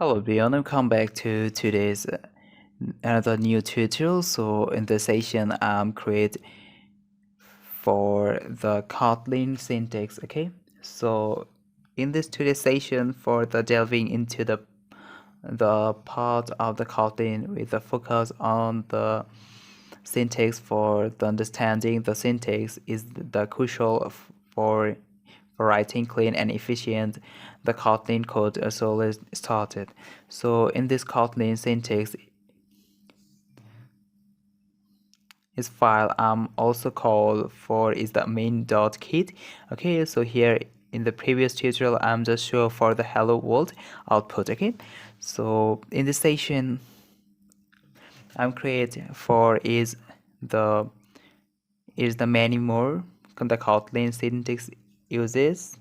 Hello everyone, welcome back to today's another new tutorial. So in this session I'm create for the Kotlin syntax. Okay, so in this today's session for the delving into the part of the Kotlin with the focus on the syntax. For the understanding the syntax is the crucial for writing clean and efficient the Kotlin code. So let's start it. So in this Kotlin syntax is file also called for is the main.kit. Okay, so here in the previous tutorial I'm just show for the hello world output. Okay, so in this session I'm create for is the many more the Kotlin syntax uses.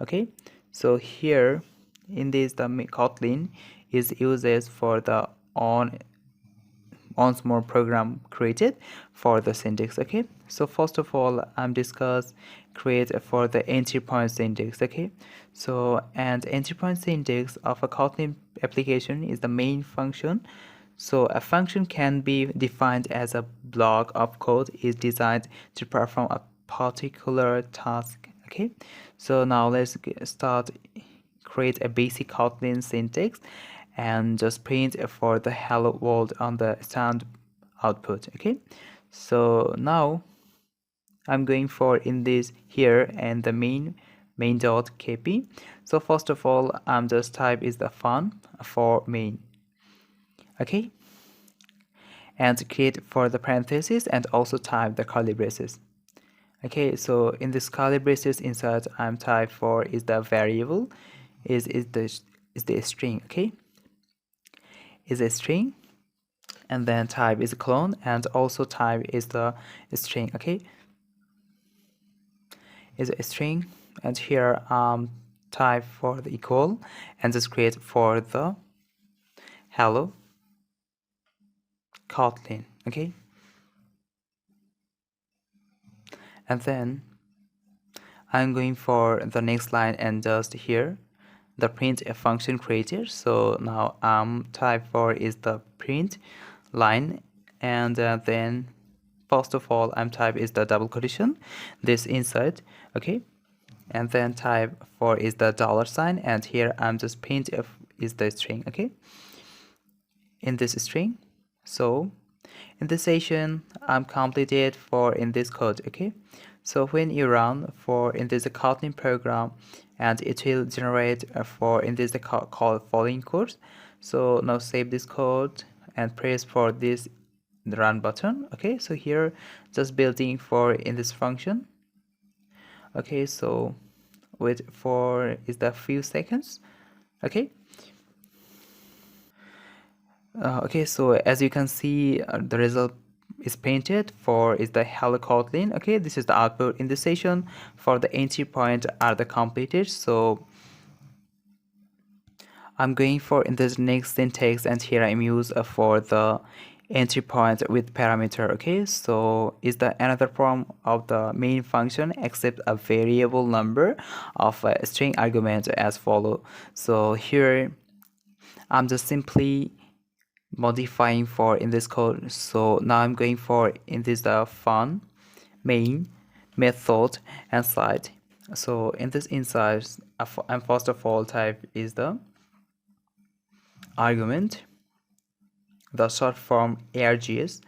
Okay, so here in this the Kotlin is uses for the once more program created for the syntax. Okay, so first of all I'm discuss create for the entry point syntax. Okay, so and entry point syntax of a Kotlin application is the main function. So a function can be defined as a block of code is designed to perform a particular task. Okay, so now let's start create a basic Kotlin syntax and just print for the hello world on the stand output. Okay, so now I'm going for in this here and the main.kp. So first of all I'm just type is the fun for main. Okay, and create for the parentheses and also type the curly braces. Okay, so in this curly braces inside I'm type for is the variable is the string. Okay, is a string, and then type is a clone, and also type is the string. Okay, is a string, and here type for the equal and just create for the hello Kotlin. Okay, and then I'm going for the next line and just here the print a function created. So now type for is the print line, and then first of all I'm type is the double quotation this inside. Okay, and then type for is the dollar sign, and here I'm just print if is the string. Okay, in this string. So in this session I'm completed for in this code. Okay, so when you run for in this Kotlin program and it will generate for in this called following code. So now save this code and press for this the run button. Okay, so here just building for in this function. Okay, so wait for is the few seconds. Okay, okay, so as you can see the result is painted for is the hello Kotlin. Okay, this is the output in this session for the entry point are the completed. So I'm going for in this next syntax, and here I'm use for the entry point with parameter. Okay, so is the another form of the main function except a variable number of a string argument as follow. So here I'm just simply modifying for in this code. So now I'm going for in this the fun main method and slide. So in this inside and first of all type is the argument, the short form args,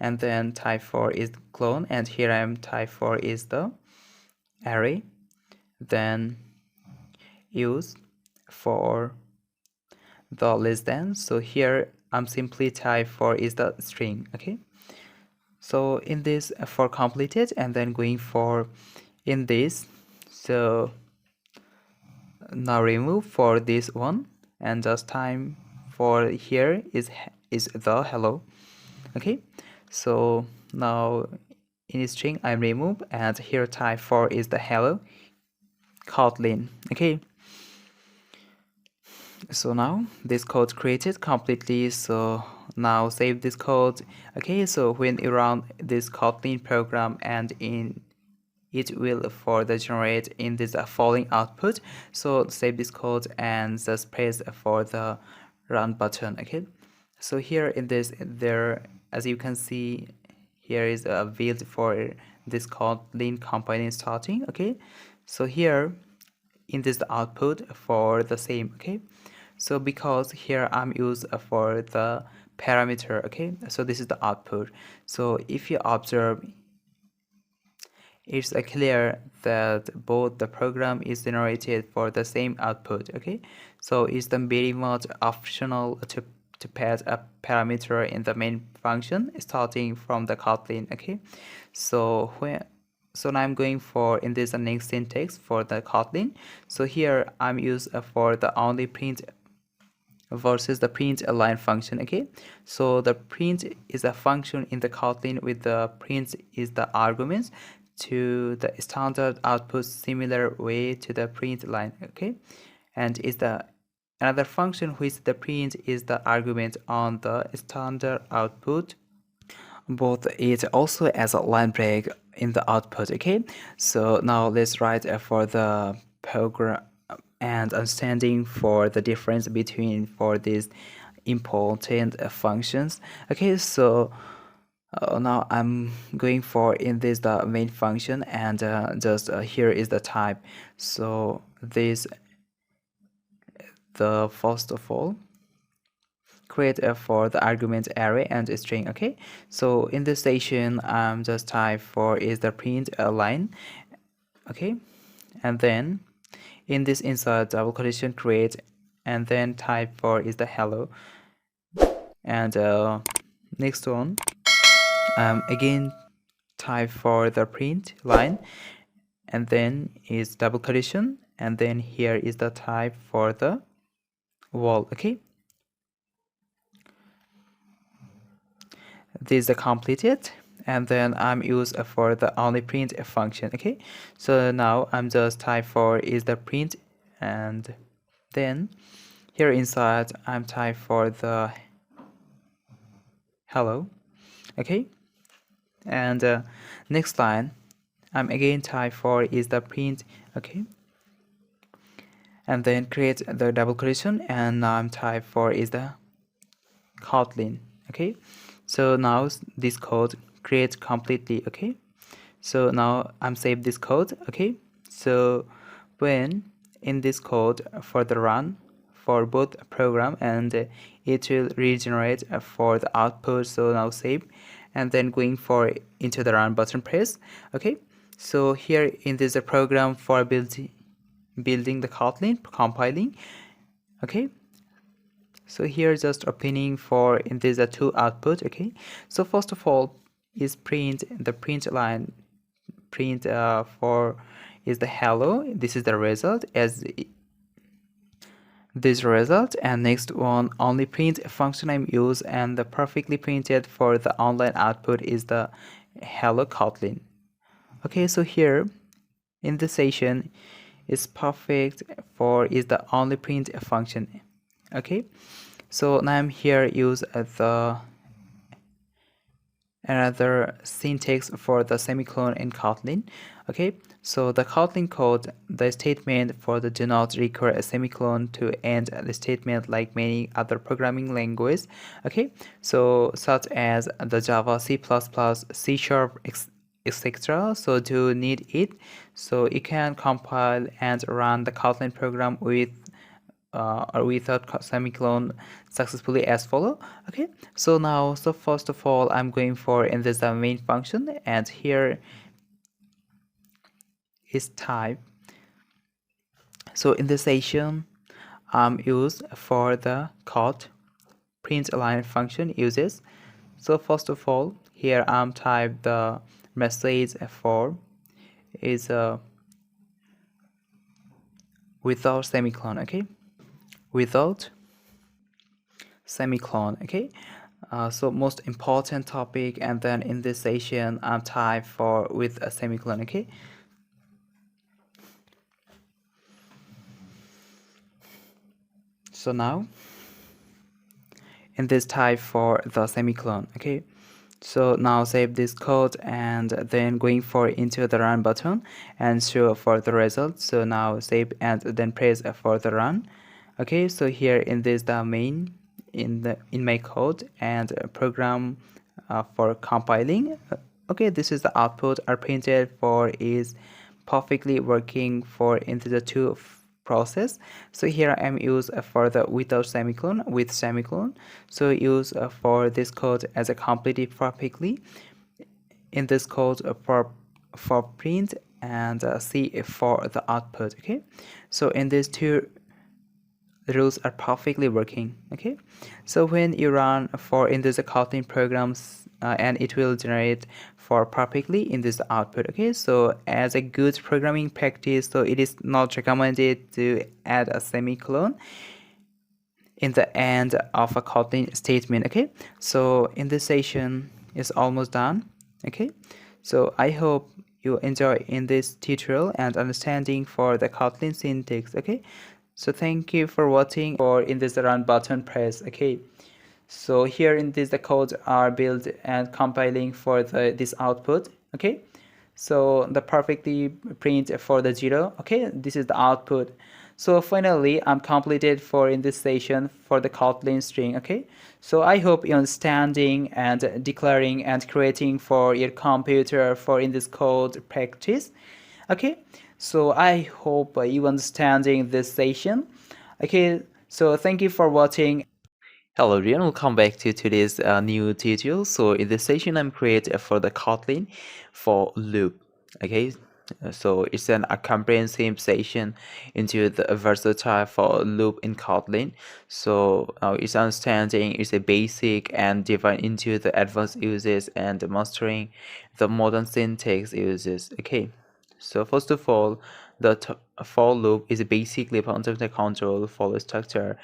and then type for is clone, and here I am type for is the array, then use for the less than. So here I'm simply type for is the string. Okay, so in this for completed, and then going for in this. So now remove for this one and just time for here is the hello. Okay, so now in string I remove, and here type for is the hello Kotlin. Okay, so now this code created completely. So now save this code. Okay, so when you run this Kotlin program and in it will for the generate in this following output. So save this code and just press for the run button. Okay, so here in this, there, as you can see, here is a build for this Kotlin company starting. Okay, so here in this the output for the same. Okay, so because here I'm used for the parameter. Okay, so this is the output. So if you observe, it's clear that both the program is generated for the same output. Okay, so it's the very much optional to pass a parameter in the main function starting from the Kotlin. Okay, so now I'm going for in this next syntax for the Kotlin. So here I'm used for the only print versus the print line function. Okay, so the print is a function in the Kotlin with the print is the arguments to the standard output similar way to the print line. Okay, and is the another function which the print is the argument on the standard output, both it also as a line break in the output. Okay, so now let's write for the program and understanding for the difference between for these important functions. Okay, so now I'm going for in this the main function, and just here is the type. So this the first of all create for the argument array and a string. Okay, so in this station just type for is the print line. Okay, and then in this insert double quotation create, and then type for is the hello, and next one again type for the print line, and then is double quotation, and then here is the type for the wall. Okay, this is completed, and then I'm used for the only print function. Okay, so now I'm just type for is the print, and then here inside I'm type for the hello. Okay, and next line I'm again type for is the print. Okay, and then create the double quotation, and now I'm type for is the Kotlin. Okay, so now this code creates completely. Okay, so now I'm save this code. Okay, so when in this code for the run for both program, and it will regenerate for the output. So now save, and then going for into the run button press. Okay, so here in this program for building the Kotlin compiling. Okay, so here just opening for in this two output. Okay, so first of all is print the print line print for is the hello. This is the result as this result, and next one only print function I'm use, and the perfectly printed for the online output is the hello Kotlin. Okay, so here in this session is perfect for is the only print function. Okay, so now I'm here use the another syntax for the semicolon in Kotlin. Okay, so the Kotlin code, the statement for the do not require a semicolon to end the statement like many other programming languages. Okay, so such as the Java, C++, C#, etc. So do need it, so you can compile and run the Kotlin program with or without semicolon successfully as follow. Okay, so now so first of all I'm going for in this main function, and here is type. So in this session I'm used for the code print line function uses. So first of all here I'm type the message for is without semicolon. Okay, without semicolon. Okay, so most important topic, and then in this session I'm type for with a semicolon. Okay, so now in this type for the semicolon. Okay, so now save this code, and then going for into the run button and show for the result. So now save and then press for the run. Okay, so here in this the main in my code and program for compiling. Okay, this is the output are printed for is perfectly working for into the two process. So here I am use for the without semicolon with semicolon. So use for this code as a completed perfectly in this code for print and C for the output. Okay, so in these two the rules are perfectly working. Okay, so when you run for in this Kotlin programs and it will generate for perfectly in this output. Okay, so as a good programming practice, so it is not recommended to add a semicolon in the end of a Kotlin statement. Okay, so in this session is almost done. Okay, so I hope you enjoy in this tutorial and understanding for the Kotlin syntax. Okay, so thank you for watching or in this run button press. Okay, so here in this the codes are built and compiling for this output. Okay, so the perfectly print for the 0. Okay, this is the output. So finally I'm completed for in this session for the Kotlin string. Okay, so I hope you understanding and declaring and creating for your computer for in this code practice. Okay, so I hope you understanding this session. Okay, so thank you for watching. Hello everyone, welcome back to today's new tutorial. So in this session I'm creating for the Kotlin for loop. Okay, so it's a comprehensive session into the versatile for loop in Kotlin. So it's understanding is a basic and divide into the advanced uses and mastering the modern syntax uses. Okay, so first of all, the for loop is basically a fundamental control for the structure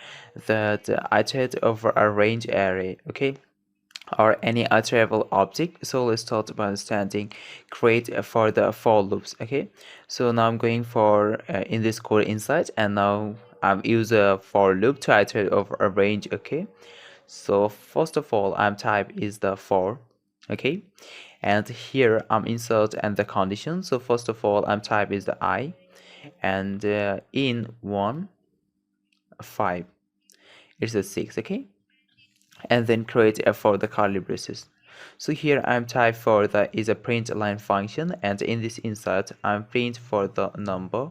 that iterates over a range array. Okay, or any iterable object. So let's start by understanding create for the for loops. Okay, so now I'm going for in this code inside, and now I'm use a for loop to iterate over a range. Okay, so first of all I'm type is the for. Okay, and here I'm insert and the condition. So first of all I'm type is the I, and in 1 5 it's a 6. Okay, and then create a for the curly braces. So here I'm type for the is a print line function, and in this insert I'm print for the number.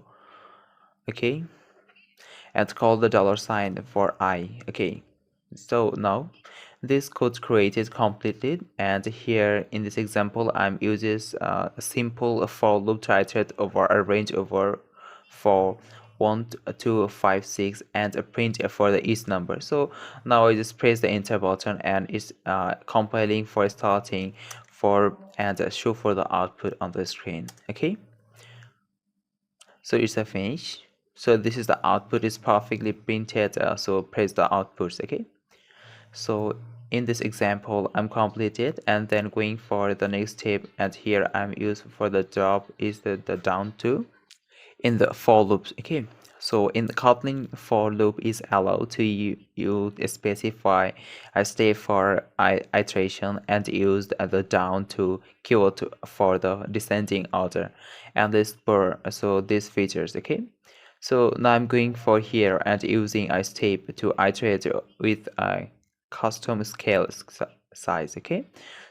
Okay, and call the dollar sign for I. Okay, so now this code created completed, and here in this example I'm uses a simple for loop to iterate over a range over for 1 2 5 6 and a print for the each number. So now I just press the enter button and it's compiling for starting for and show for the output on the screen. Okay, so it's a finish. So this is the output is perfectly printed. So press the outputs. Okay, so in this example I'm completed and then going for the next step, and here I'm used for the job is the down to in the for loops. Okay, so in the Kotlin for loop is allowed to you specify a step for iteration and use the down to keyword for the descending order and this per so these features. Okay, so now I'm going for here and using a step to iterate with a custom scale size. Okay,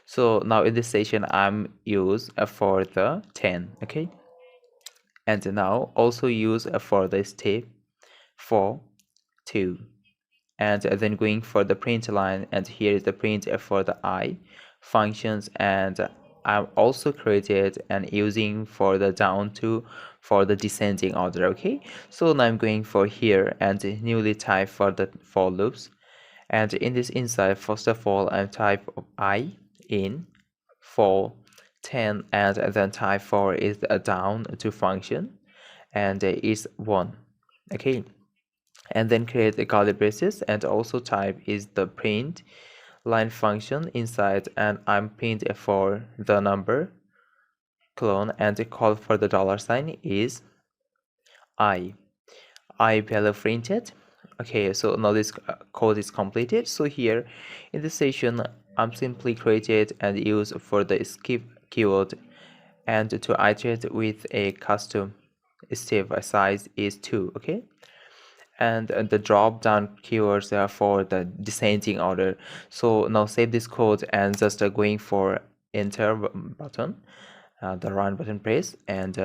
so now in this session I'm use for the 10. Okay, and now also use for the step for 2, and then going for the print line, and here is the print for the I functions, and I'm also created and using for the down to for the descending order. Okay, so now I'm going for here and newly type for the for loops, and in this inside first of all I type I in for 10, and then type for is a down to function and is 1. Okay, and then create the curly braces and also type is the print line function inside, and I'm print for the number clone, and the call for the dollar sign is I value printed. Okay, so now this code is completed. So here in this session I'm simply created and use for the skip keyword and to iterate with a custom step size is 2. Okay, and the drop down keywords are for the descending order. So now save this code and just going for enter button, the run button press, and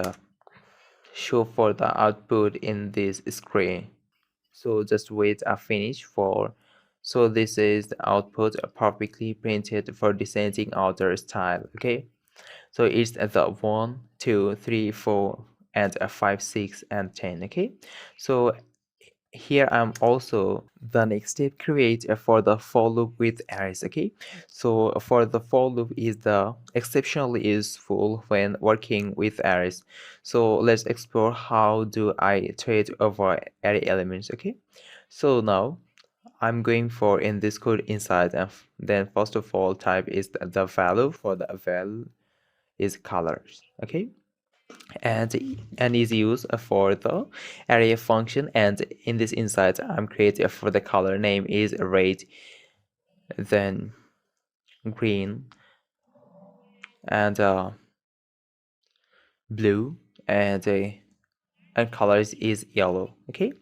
show for the output in this screen. So just wait a finish for. So this is the output perfectly printed for descending order style. Okay, so it's the 1 2 3 4 and 5 6 and 10. Okay, so here I'm also the next step create for the for loop with arrays. Okay, so for the for loop is the exceptionally useful when working with arrays. So let's explore how do I iterate over array elements. Okay, so now I'm going for in this code inside, and then first of all type is the value. For the value is colors. Okay, and is used for the array function, and in this inside I'm creating for the color name is red, then green, and blue, and colors is yellow. Okay,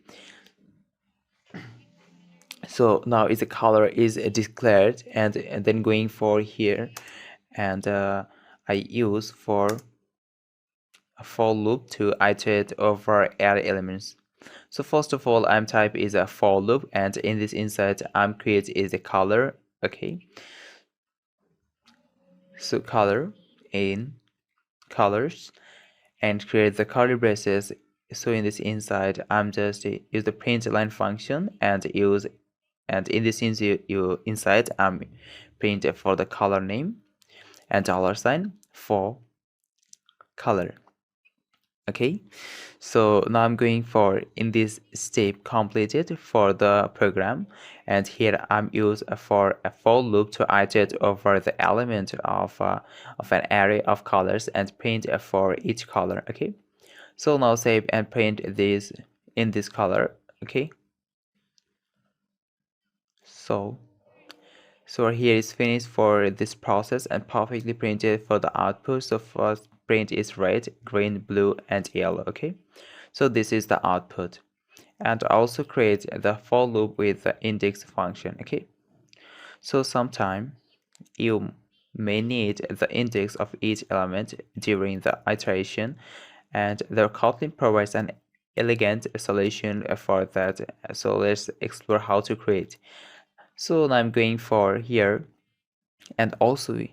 so now is the color is declared, and then going for here, and I use for a for loop to iterate over array elements. So first of all, I'm type is a for loop, and in this inside I'm create is a color. Okay, so color in colors and create the curly braces. So in this inside I'm just use the print line function and use, and in this you inside I'm print for the color name and dollar sign for color. Okay, so now I'm going for in this step completed for the program, and here I'm use for a for loop to iterate over the element of an array of colors and print for each color. Okay, so now save and print this in this color. Okay, so here is finished for this process and perfectly printed for the output. So first print is red, green, blue, and yellow. Okay, so this is the output, and also create the for loop with the index function. Okay, so sometime you may need the index of each element during the iteration, and the Kotlin provides an elegant solution for that. So let's explore how to create. So now I'm going for here and also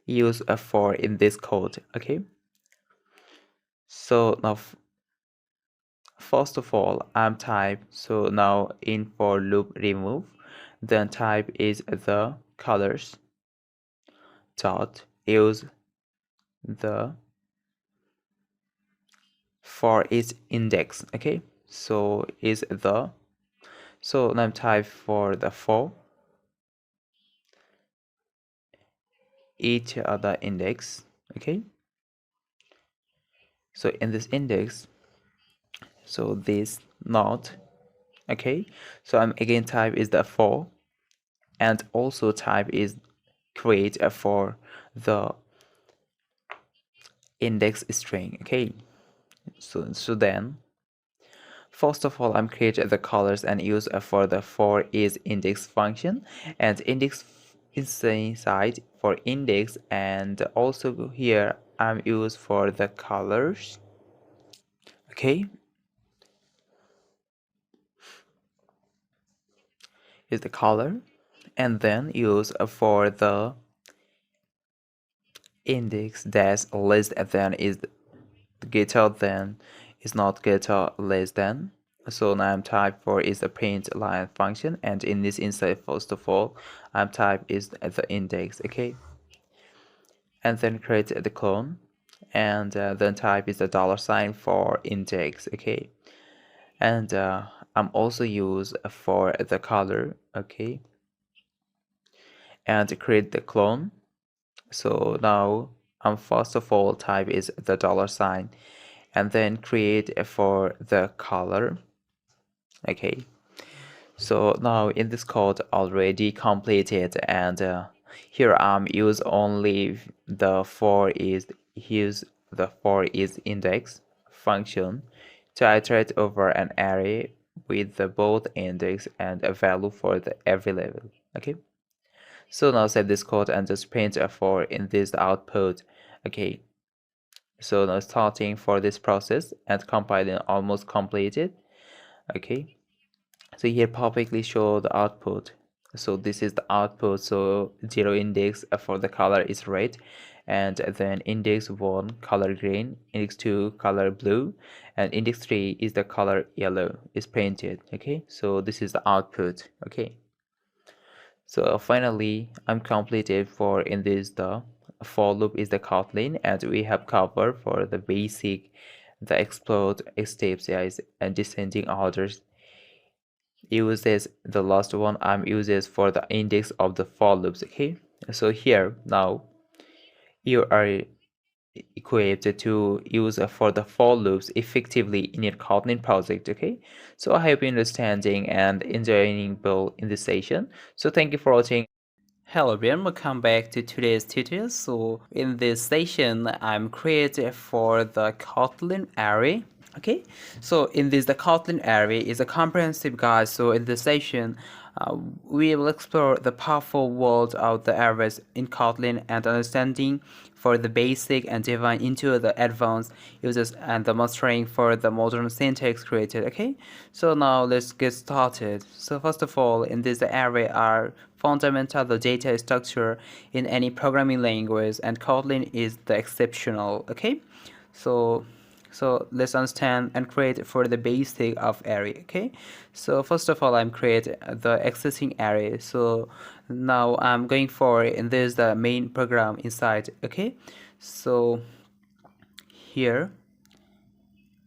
use a for in this code. Okay, so now first of all I'm type, so now in for loop remove, then type is the colors dot use the for its index. Okay, so is the, so now type for the for each other index. Okay, so in this index, so this not. Okay, so I'm again type is the for, and also type is create a for the index string. Okay, so then first of all I'm create the colors and use for the for is index function, and index is inside for index, and also here I'm use for the colors. Okay, is the color, and then use for the index dash less than is greater than is not greater less than. So now I'm type for is the print line function, and in this inside first of all I'm type is the index. Okay, and then create the clone, and then type is the dollar sign for index. Okay, and I'm also use for the color. Okay, and create the clone. So now I'm first of all type is the dollar sign, and then create for the color. Okay, so now in this code already completed, and here I'm use only the for is use the for is index function to iterate over an array with the both index and a value for the every level. Okay, so now save this code and just print a 4 in this output. Okay, so now starting for this process and compiling almost completed. Okay, so here publicly show the output. So this is the output. So 0 index for the color is red, and then index 1 color green, index 2 color blue, and index 3 is the color yellow is printed. Okay, so this is the output. Okay, so finally I'm completed for in this the for loop is the Kotlin, and we have covered for the basic the explode steps and descending orders uses. The last one I'm uses for the index of the for loops. Okay, so here now you are equipped to use for the for loops effectively in your Kotlin project. Okay, so I hope you're understanding and enjoying both in this session. So thank you for watching. Hello everyone, welcome back to today's tutorial. So in this session I'm creating for the Kotlin Array. Okay, so in this the Kotlin Array is a comprehensive guide. So in this session we will explore the powerful world of the arrays in Kotlin and understanding for the basic and divine into the advanced uses and the mastering for the modern syntax created. Okay, so now let's get started. So first of all, in this array are fundamental the data structure in any programming language, and Kotlin is the exceptional. Okay, so let's understand and create for the basic of array. Okay, so first of all I'm create the existing array. So now I'm going for in this the main program inside. Okay, so here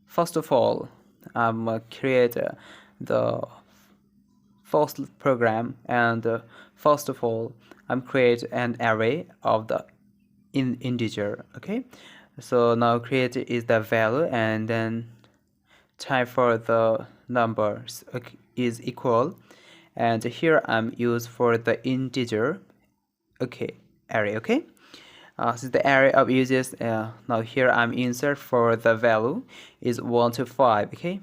first of all I'm create the first program, and first of all I'm create an array of the integer. Okay, so now create is the value, and then type for the numbers is equal, and here I'm use for the integer. Okay, array. Okay, so the array of uses. Now here I'm insert for the value is 1 to 5. Okay,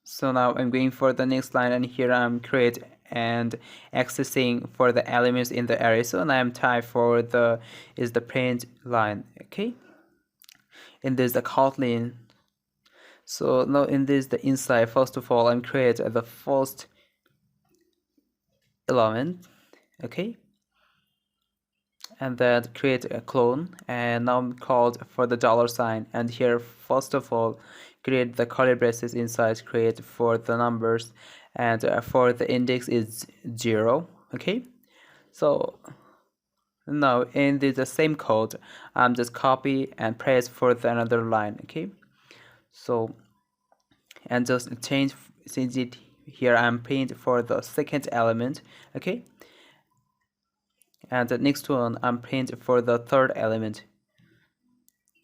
so now I'm going for the next line, and here I'm create and accessing for the elements in the array. So now I'm type for the is the print line. Okay, in this the Kotlin. So now in this the inside, first of all I'm create the first element. Okay, and then create a clone, and now I'm called for the dollar sign, and here first of all create the curly braces inside, create for the numbers, and for the index is 0. Okay, so now in this the same code I'm just copy and paste for the another line. Okay, so and just change it here. I'm print for the second element. Okay, and the next one I'm print for the third element.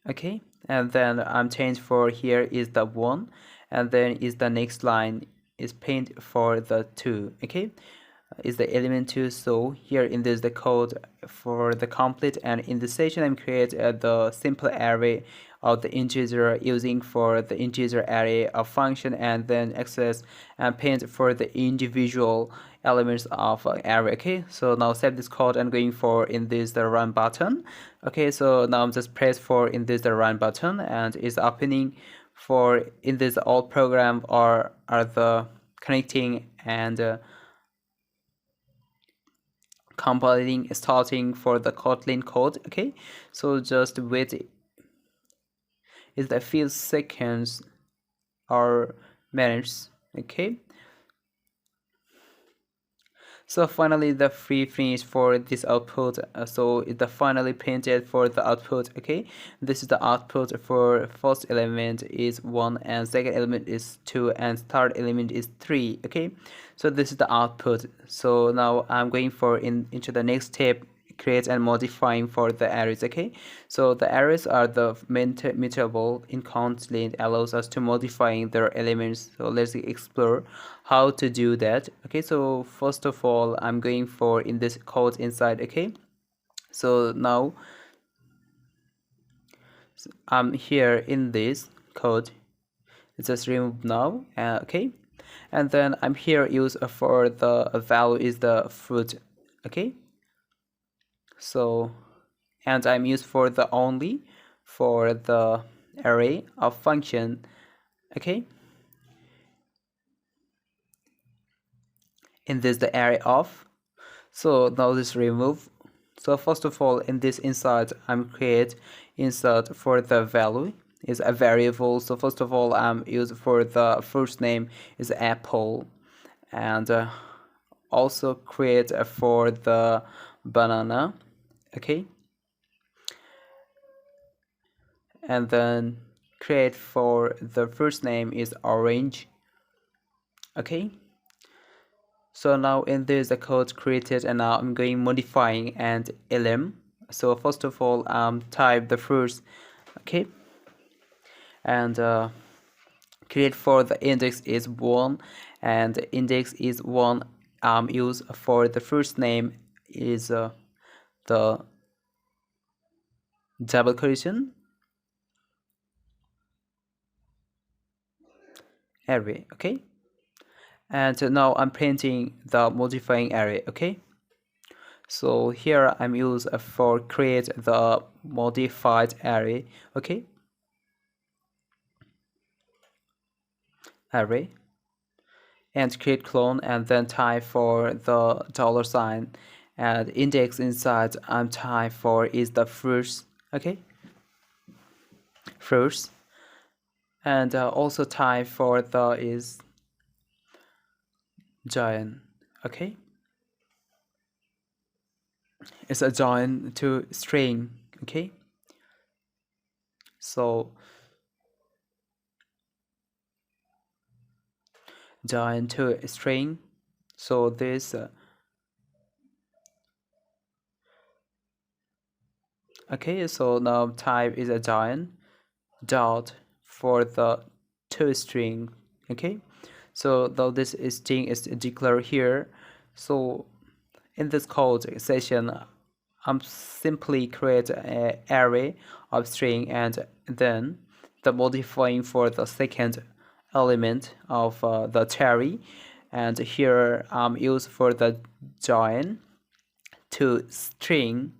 Okay, and then I'm change for here is the 1, and then is the next line is print for the 2. Okay, is the element 2. So here in this the code for the complete, and in the session I'm create the simple array of the integer using for the integer array of function, and then access and print for the individual elements of array. Okay, so now save this code and going for in this the run button. Okay, so now I'm just press for in this the run button, and is opening for in this all program or are the connecting and compiling starting for the Kotlin code. Okay, so just wait is the few seconds or minutes. Okay, so finally the free finish for this output. So the finally printed for the output. Okay, this is the output for first element is 1, and second element is 2, and third element is 3. Okay, so this is the output. So now I'm going for into the next step, create and modifying for the arrays. Okay, so the arrays are the mutable in Kotlin, allows us to modifying their elements. So let's explore how to do that. Okay, so first of all I'm going for in this code inside. Okay, so now I'm here in this code. just remove now. Okay, and then I'm here use for the value is the fruit. Okay, so and I'm used for the only for the array of function. Okay, in this the array of. So now this remove. So first of all, in this insert I'm create insert for the value is a variable. So first of all I'm use for the first name is apple, and also create for the banana. Okay, and then create for the first name is orange. Okay, so now in this the code created, and now I'm going modifying and lm. So first of all type the first. Okay, and create for the index is 1, and index is 1 use for the first name is the double quotation array. Okay, and now I'm printing the modifying array. Okay, so here I'm use for create the modified array. Okay, array, and create clone, and then type for the dollar sign, and index inside I'm type for is the first. Okay, first, and also type for the is giant. Okay, it's a join to string. Okay, so join to string. So this okay, so now type is a giant dot for the to string. Okay, so though this string is declared here, so in this code session I'm simply create an array of string, and then the modifying for the second element of the array, and here I'm use for the join to string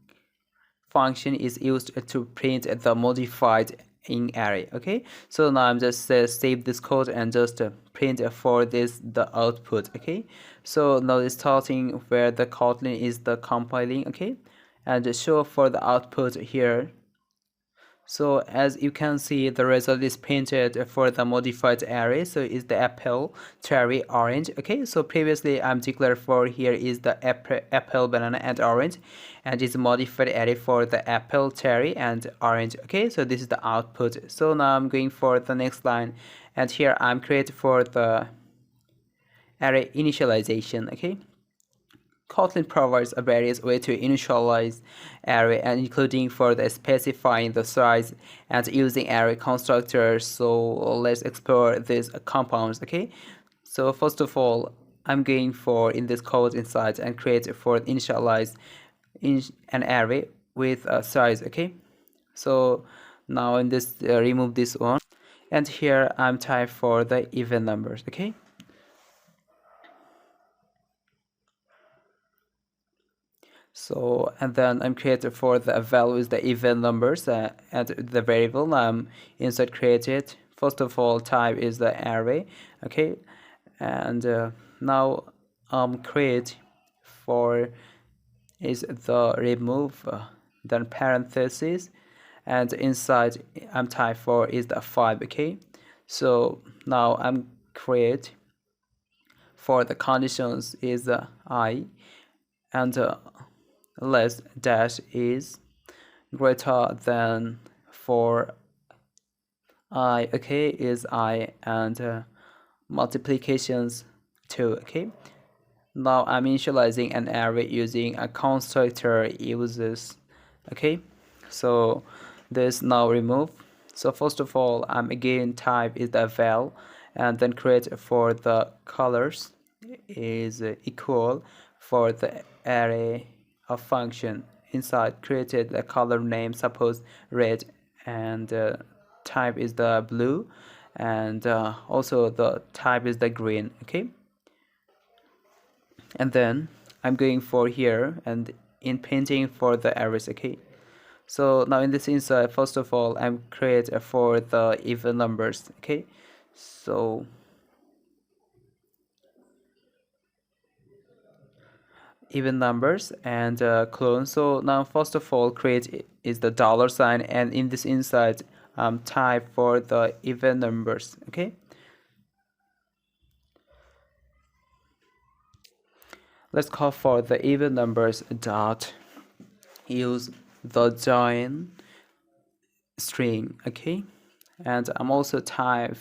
function is used to print the modified in array. Okay, so now I'm just save this code and just print for this the output. Okay, so now it's starting where the Kotlin is the compiling. Okay, and show for the output here. So as you can see, the result is printed for the modified array. So is the apple, cherry, orange. Okay, so previously I'm declared for here is the apple, banana, and orange, and it's modified array for the apple, cherry, and orange. Okay, so this is the output. So now I'm going for the next line, and here I'm creating for the array initialization. Okay, Kotlin provides a various way to initialize array, and including for the specifying the size and using array constructors. So let's explore these compounds. Okay, so first of all I'm going for in this code inside and create for initialize in an array with a size. Okay, so now in this remove this one, and here I'm type for the even numbers. Okay, so and then I'm created for the values the even numbers, and the variable I'm insert created. First of all type is the array. Okay, and now create for is the remove, then parentheses, and inside I'm type for is the 5. Okay, so now I'm create for the conditions is I, and less dash is greater than for I. Okay, is I, and multiplications 2. Okay, now I'm initializing an array using a constructor uses. Okay, so this now remove. So first of all I'm again type is the val, and then create for the colors is equal for the array of function. Inside created a color name, suppose red, and type is the blue, and also the type is the green. Okay, and then I'm going for here and in painting for the arrays. Okay, so now in this inside, first of all, I'm create for the even numbers. Okay, so even numbers and clone. So now first of all, create is the dollar sign, and in this inside type for the even numbers. Okay, let's call for the even numbers dot use the join string. Okay, and I'm also type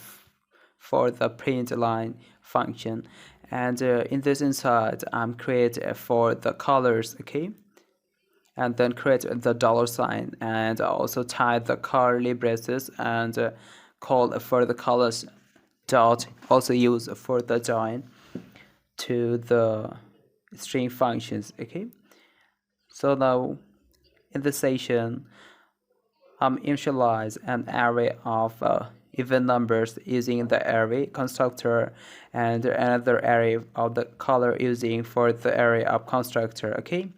for the print line function, and in this inside I'm create for the colors. Okay, and then create the dollar sign and also type the curly braces and call for the colors dot also use for the join to the string functions. Okay, so now in the session initialize an array of even numbers using the array constructor and another array of the color using for the array of constructor. Okay,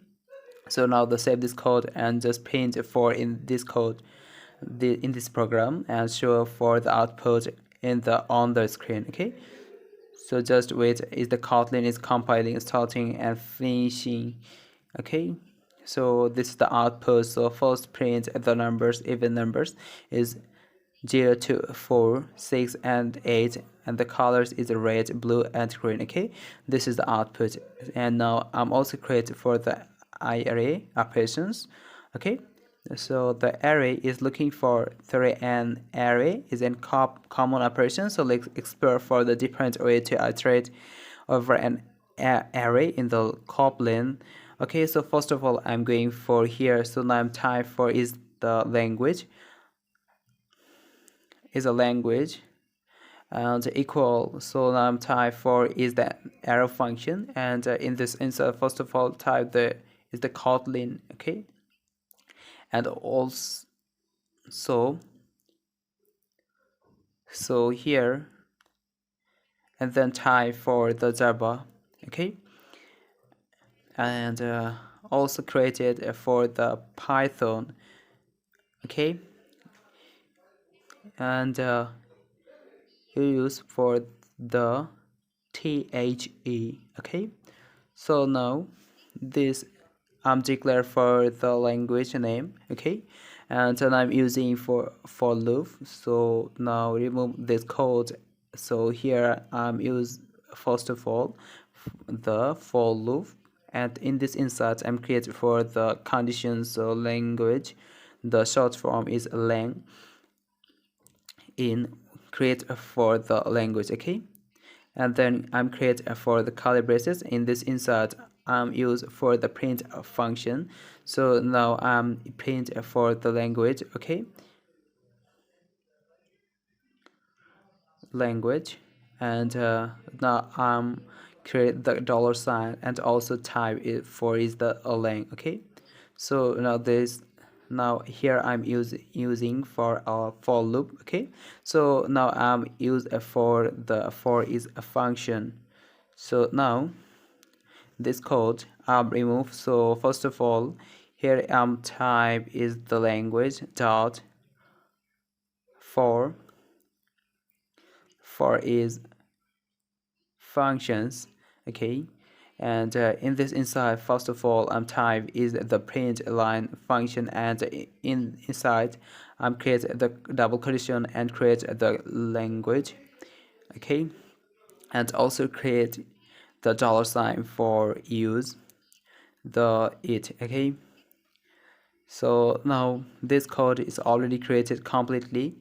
so now the save this code and just paint for in this code in this program and show for the output in the on the screen. Okay, so just wait, is the Kotlin is compiling, starting and finishing. Okay, so this is the output. So first print the numbers, even numbers is 0 2 4 6 and 8, and the colors is red, blue and green. Okay, this is the output. And now I'm also create for the array operations. Okay, so the array is looking for 3, and array is in common operation. So let's explore for the different way to iterate over an array in the Kotlin. Okay, so first of all I'm going for here. So now I'm type for is the language is a language and equal. So now I'm type for is the arrow function, and in this insert first of all type the is the Kotlin. Okay, and also so here and then type for the Java. Okay, and also created for the Python. Okay, and you use for the THE. Okay, so now this I'm declare for the language name. Okay, and then I'm using for loop. So now remove this code. So here I'm use first of all the for loop, and in this insert I'm create for the conditions. So language, the short form is lang, in create for the language. Okay, and then I'm create for the curly braces. In this insert I'm use for the print function. So now I'm print for the language. Okay, language, and now I'm create the dollar sign and also type it for is the lang. Okay, so now this now here I'm using for a for loop. Okay, so now I'm use for the for is a function. So now this code remove. So first of all here type is the language dot for is functions. Okay, and in this inside first of all type is the print line function, and inside I'm create the double quotation and create the language. Okay, and also create the dollar sign for use the it. Okay, so now this code is already created completely.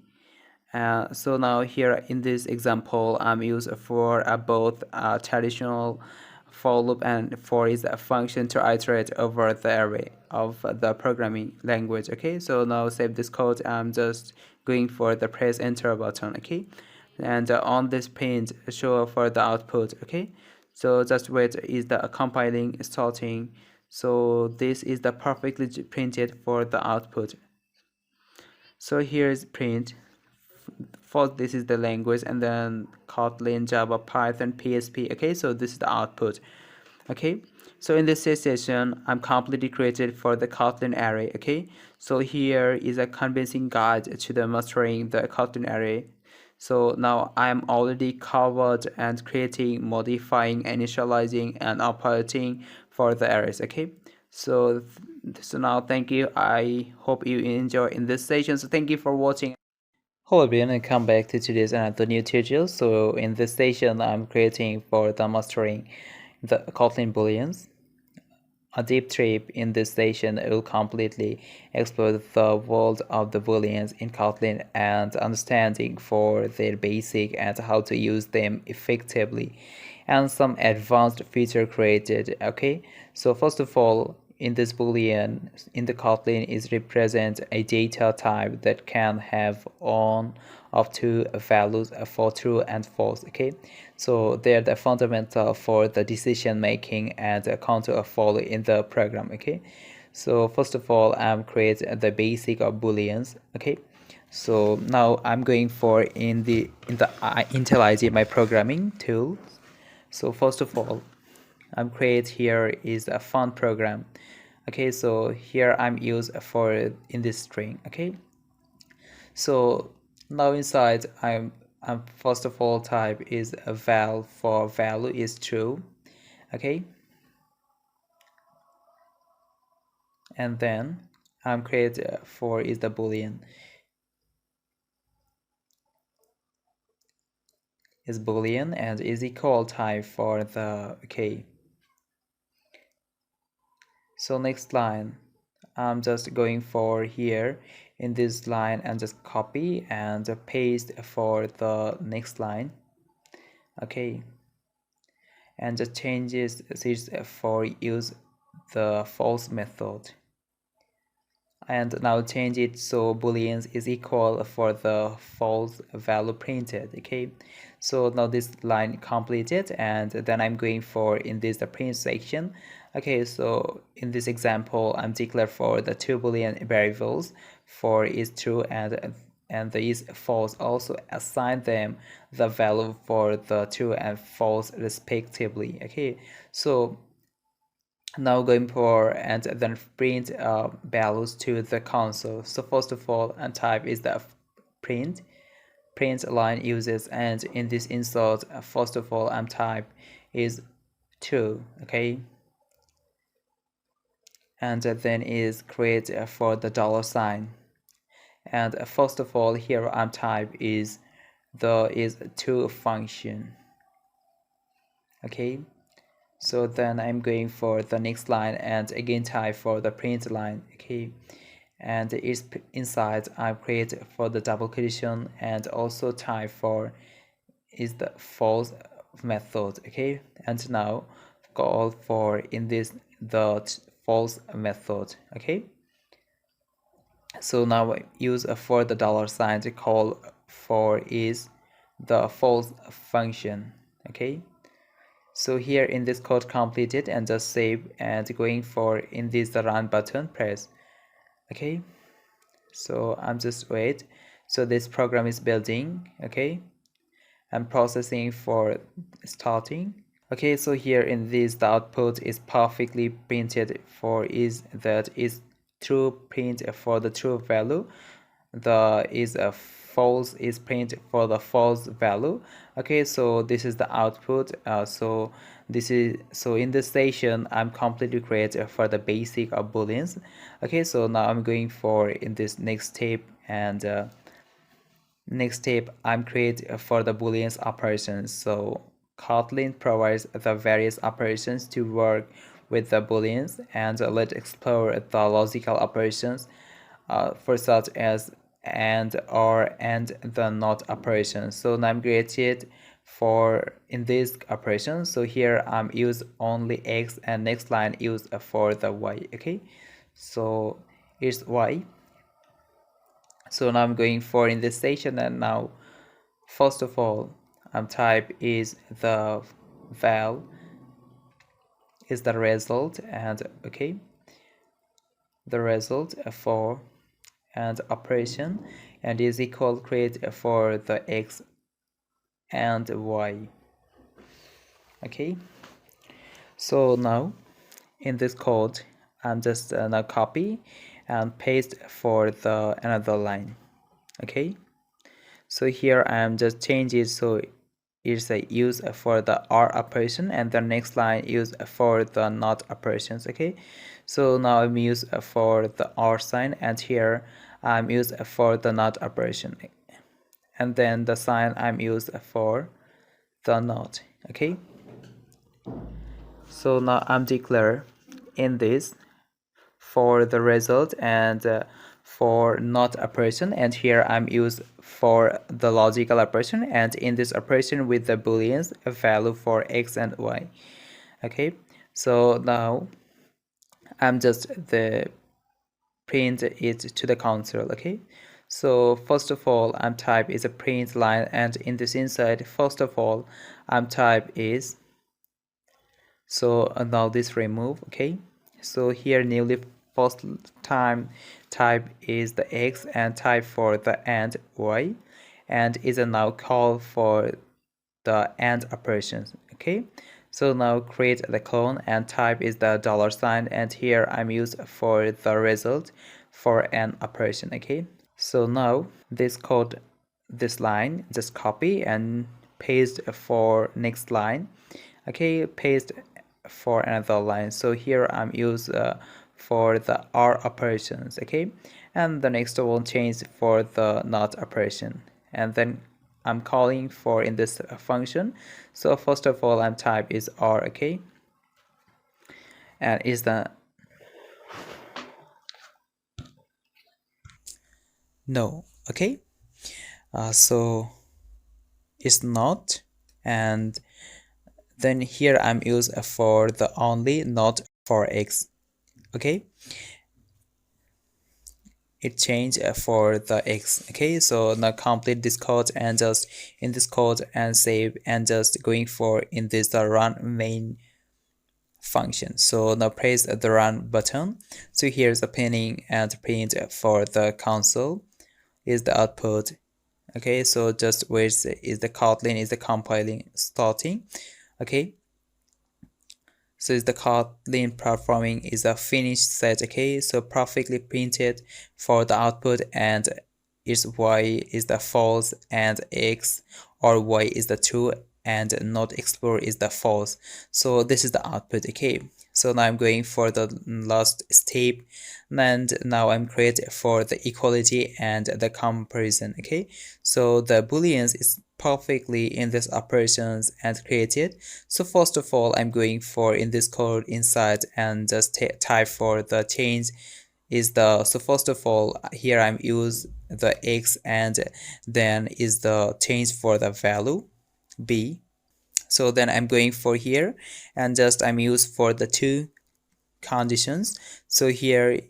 So now here in this example I'm used for both traditional for loop and for is a function to iterate over the array of the programming language. Okay, so now save this code. I'm just going for the press enter button. Okay, and on this page show for the output. Okay, so just wait, is the compiling starting. So this is the perfectly printed for the output. So here is print first this is the language, and then Kotlin, Java, Python, PHP. Okay, so this is the output. Okay, so in this session I'm completely created for the Kotlin array. Okay, so here is a convincing guide to the mastering the Kotlin array. So now I'm already covered and creating, modifying, initializing, and updating for the arrays. Okay, so now thank you. I hope you enjoy in this session. So thank you for watching. Hello everyone, and come back to today's another new tutorial. So in this session I'm creating for the mastering the Kotlin Booleans. A deep trip in this session will completely explore the world of the Booleans in Kotlin and understanding for their basic and how to use them effectively, and some advanced feature created. Okay, so first of all, in this Boolean in the Kotlin is represent a data type that can have one of two values for true and false. Okay, so they're the fundamental for the decision making and counter follow in the program. Okay, so first of all I'm create the basic of booleans. Okay, so now I'm going for in the IntelliJ my programming tool. So first of all I'm create here is a font program. Okay, so here I'm used for in this string. Okay, so now inside I'm first of all type is a val for value is true. Okay, and then I'm create for is the boolean is boolean and is equal type for the. Okay, so next line I'm just going for here in this line and just copy and paste for the next line. Okay, and the changes is for use the false method, and now change it so booleans is equal for the false value printed. Okay, so now this line completed, and then I'm going for in this the print section. Okay, so in this example I'm declare for the two boolean variables for is true and the is false, also assign them the value for the true and false respectively. Okay, so now going for and then print values to the console. So first of all and type is the print line uses, and in this insert first of all I'm type is 2. Okay, and then is create for the dollar sign, and first of all here I'm type is the is to function. Okay, so then I'm going for the next line and again type for the print line. Okay, and it's inside I create for the double quotation and also type for is the false method. Okay, and now call for in this the false method. Okay, so now use for the dollar sign to call for is the false function. Okay, so here in this code completed and just save and going for in this the run button press. Okay, so I'm just wait, so this program is building. Okay, I'm processing for starting. Okay, so here in this the output is perfectly printed for is that is true print for the true value, the is a false is print for the false value. Okay, so this is the output. So this is so in this station I'm completely create for the basic of booleans. Okay, so now I'm going for in this next step, and next step I'm create for the booleans operations. So Kotlin provides the various operations to work with the booleans, and let's explore the logical operations for such as and or and the not operations. So now I'm created for in this operation. So here I'm use only x and next line use for the y. Okay, so it's y. So now I'm going for in this station, and now first of all type is the val is the result, and okay the result for and operation, and is equal create for the x and y. Okay, so now in this code I'm just now copy and paste for the another line. Okay, so here I am just change it so it's a use for the or operation, and the next line use for the not operations. Okay, so now I'm use for the or sign, and here I'm use for the not operation, and then the sign I'm use for the not. Okay, so now I'm declare in this for the result and for not operation, and here I'm use for the logical operation, and in this operation with the booleans a value for x and y. Okay, so now I'm just the print it to the console. Okay, so first of all I'm type is a print line, and in this inside first of all I'm type is so now this remove. Okay, so here newly first time type is the x and type for the and y, and is a now call for the and operations. Okay, so now create the clone and type is the dollar sign, and here I'm used for the result for an operation. Okay, so now this code, this line just copy and paste for next line. Okay, paste for another line. So here I'm use for the or operations. Okay, and the next one change for the not operation, and then I'm calling for in this function. So first of all I'm type is or. Okay, and is the no. Okay, so it's not, and then here I'm use for the only, not for x. Okay, it changed for the x. Okay, so now complete this code and just in this code and save, and just going for in this the run main function. So now press the run button. So here's the pinning and print for the console is the output. Okay, so just where is the Kotlin is the compiling starting. Okay, so is the Kotlin performing is a finished set. Okay, so perfectly printed for the output, and its y is the false and x or y is the true and not explore is the false. So this is the output. Okay, so now I'm going for the last step, and now I'm create for the equality and the comparison. Okay, so the booleans is perfectly in this operations and created. So first of all I'm going for in this code inside and just type for the change is the, so first of all here I'm use the x, and then is the change for the value b. So then I'm going for here and just I'm use for the two conditions. So here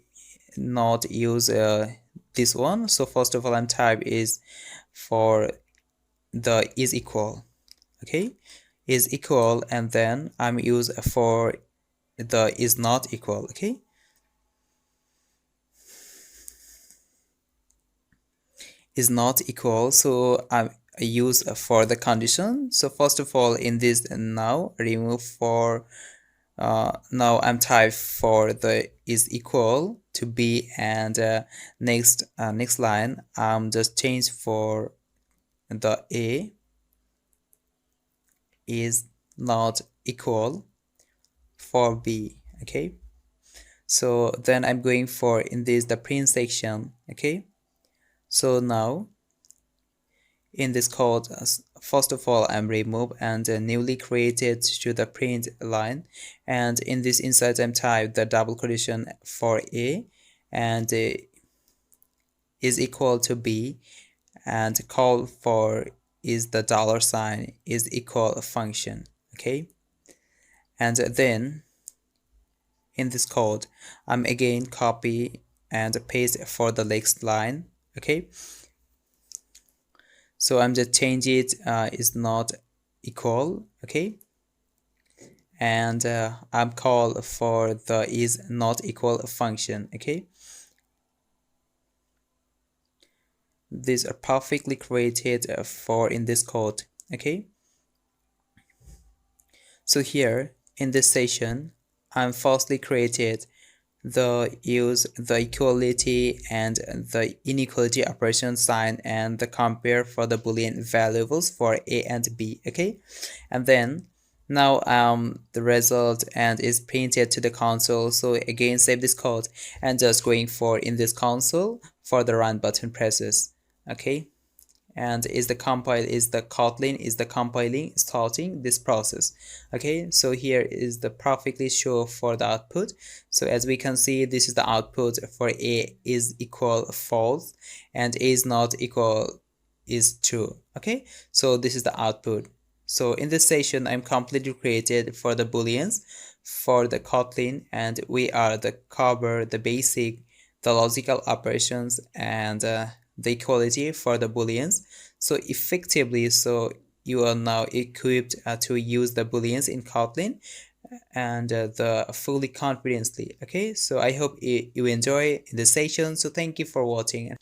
not use this one. So first of all I'm type is for the is equal. Okay, is equal, and then I'm use for the is not equal. Okay, is not equal, so I use for the condition. So first of all in this now remove for now I'm type for the is equal to b, and next line I'm just change for the a is not equal for b. Okay, so then I'm going for in this the print section. Okay, so now in this code first of all I'm remove and newly created to the print line, and in this inside I'm type the double quotation for a and is equal to b, and call for is the dollar sign is equal function. Okay, and then in this code I'm again copy and paste for the next line. Okay, so I'm just change it is not equal. Okay, and I'm call for the is not equal function. Okay, these are perfectly created for in this code. Okay, so here in this session I'm firstly created the use the equality and the inequality operation sign and the compare for the boolean variables for a and b. Okay, and then now the result and is printed to the console. So again save this code and just going for in this console for the run button presses. Okay, and is the Kotlin is the compiling starting this process. Okay, so here is the perfectly show for the output. So as we can see, this is the output for a is equal false and a is not equal is true. Okay, so this is the output. So in this session I'm completely created for the booleans for the Kotlin, and we are the cover the basic the logical operations and the equality for the booleans. So effectively, so you are now equipped to use the booleans in Kotlin and the fully confidently. Okay, so I hope you enjoy the session. So thank you for watching.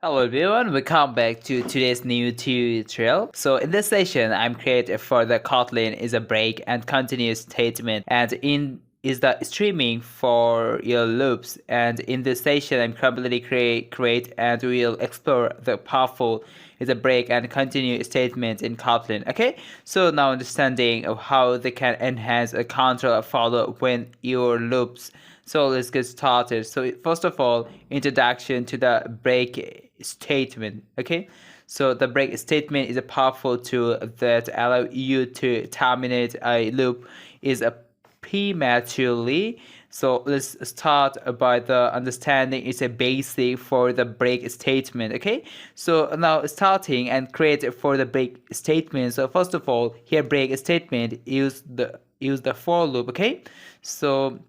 Hello everyone, welcome back to today's new tutorial. So in this session, I'm creating for the Kotlin is a break and continuous statement, and in is the streaming for your loops. And in this session, I'm completely create and we'll explore the powerful is a break and continue statement in Kotlin. Okay, so now understanding of how they can enhance a control follow when your loops. So let's get started. So first of all, introduction to the break statement. Okay, so the break statement is a powerful tool that allow you to terminate a loop is a prematurely. So let's start by the understanding it's a basic for the break statement. Okay, so now starting and create for the break statement. So first of all, here break statement use the for loop. Okay, so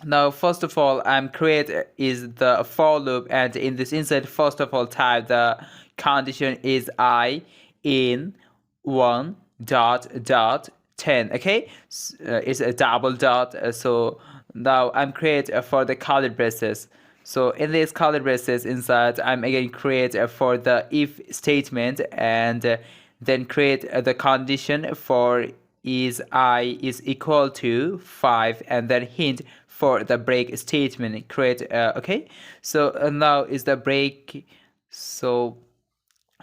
now first of all I'm create is the for loop, and in this insert first of all type the condition is I in 1 dot 10. Okay, it's a double dot. So now I'm create for the curly braces. So in this curly braces inside I'm again create for the if statement, and then create the condition for is I is equal to 5, and then hint for the break statement create. Okay, so now is the break. So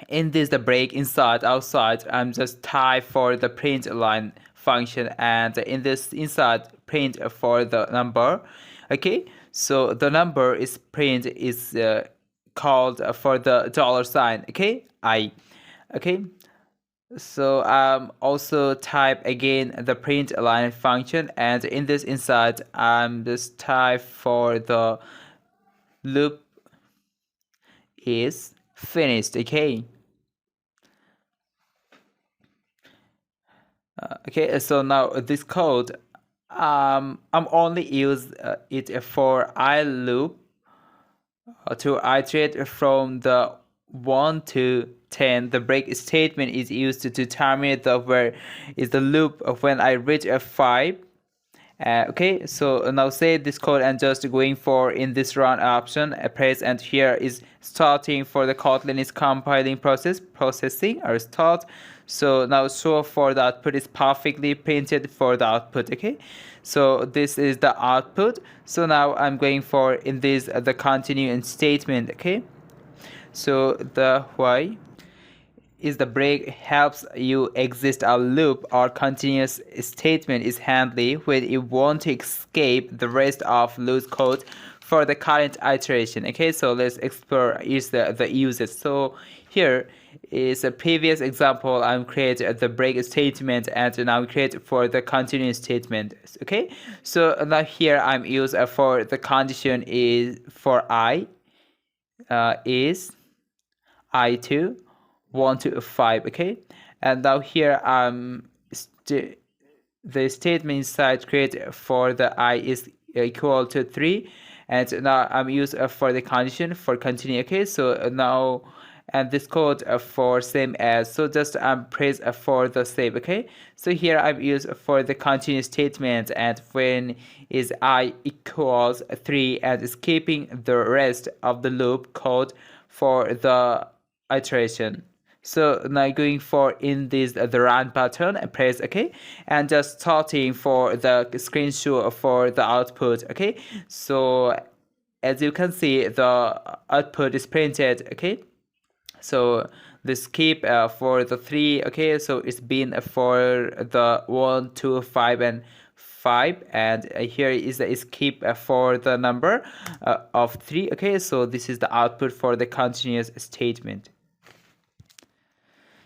in this the break inside outside I'm just type for the print line function, and in this inside print for the number. Okay, so the number is print is called for the dollar sign. Okay, I. Okay, so also type again the print line function, and in this inside I'm just type for the loop is finished. Okay, okay, so now this code I'm only use it for I loop to iterate from the 1 to 10. The break statement is used to terminate the where is the loop of when I reach a 5. Okay, so now say this code and just going for in this run option press, and here is starting for the Kotlin is compiling processing or start. So now show for the output is perfectly printed for the output. Okay, so this is the output. So now I'm going for in this the continue statement. Okay, so the why is the break helps you exit a loop or continuous statement is handy when you want to escape the rest of loose code for the current iteration. Okay, so let's explore is the uses. So here is a previous example. I'm create the break statement, and now create for the continuous statement. Okay, so now here I'm use for the condition is for I is I2 1 to 5. Okay, and now here the statement inside create for the I is equal to 3, and now I'm use for the condition for continue. Okay, so now and this code for same as, so just press for the save. Okay, so here I'm use for the continue statement, and when is I equals 3 and skipping the rest of the loop code for the iteration. So now going for in this the run button and press OK, and just starting for the screenshot for the output. Okay, so as you can see, the output is printed. Okay, so the skip for the 3. Okay, so it's been for the 1, 2, 5 and 5, and here is the skip for the number of 3. Okay, so this is the output for the continuous statement.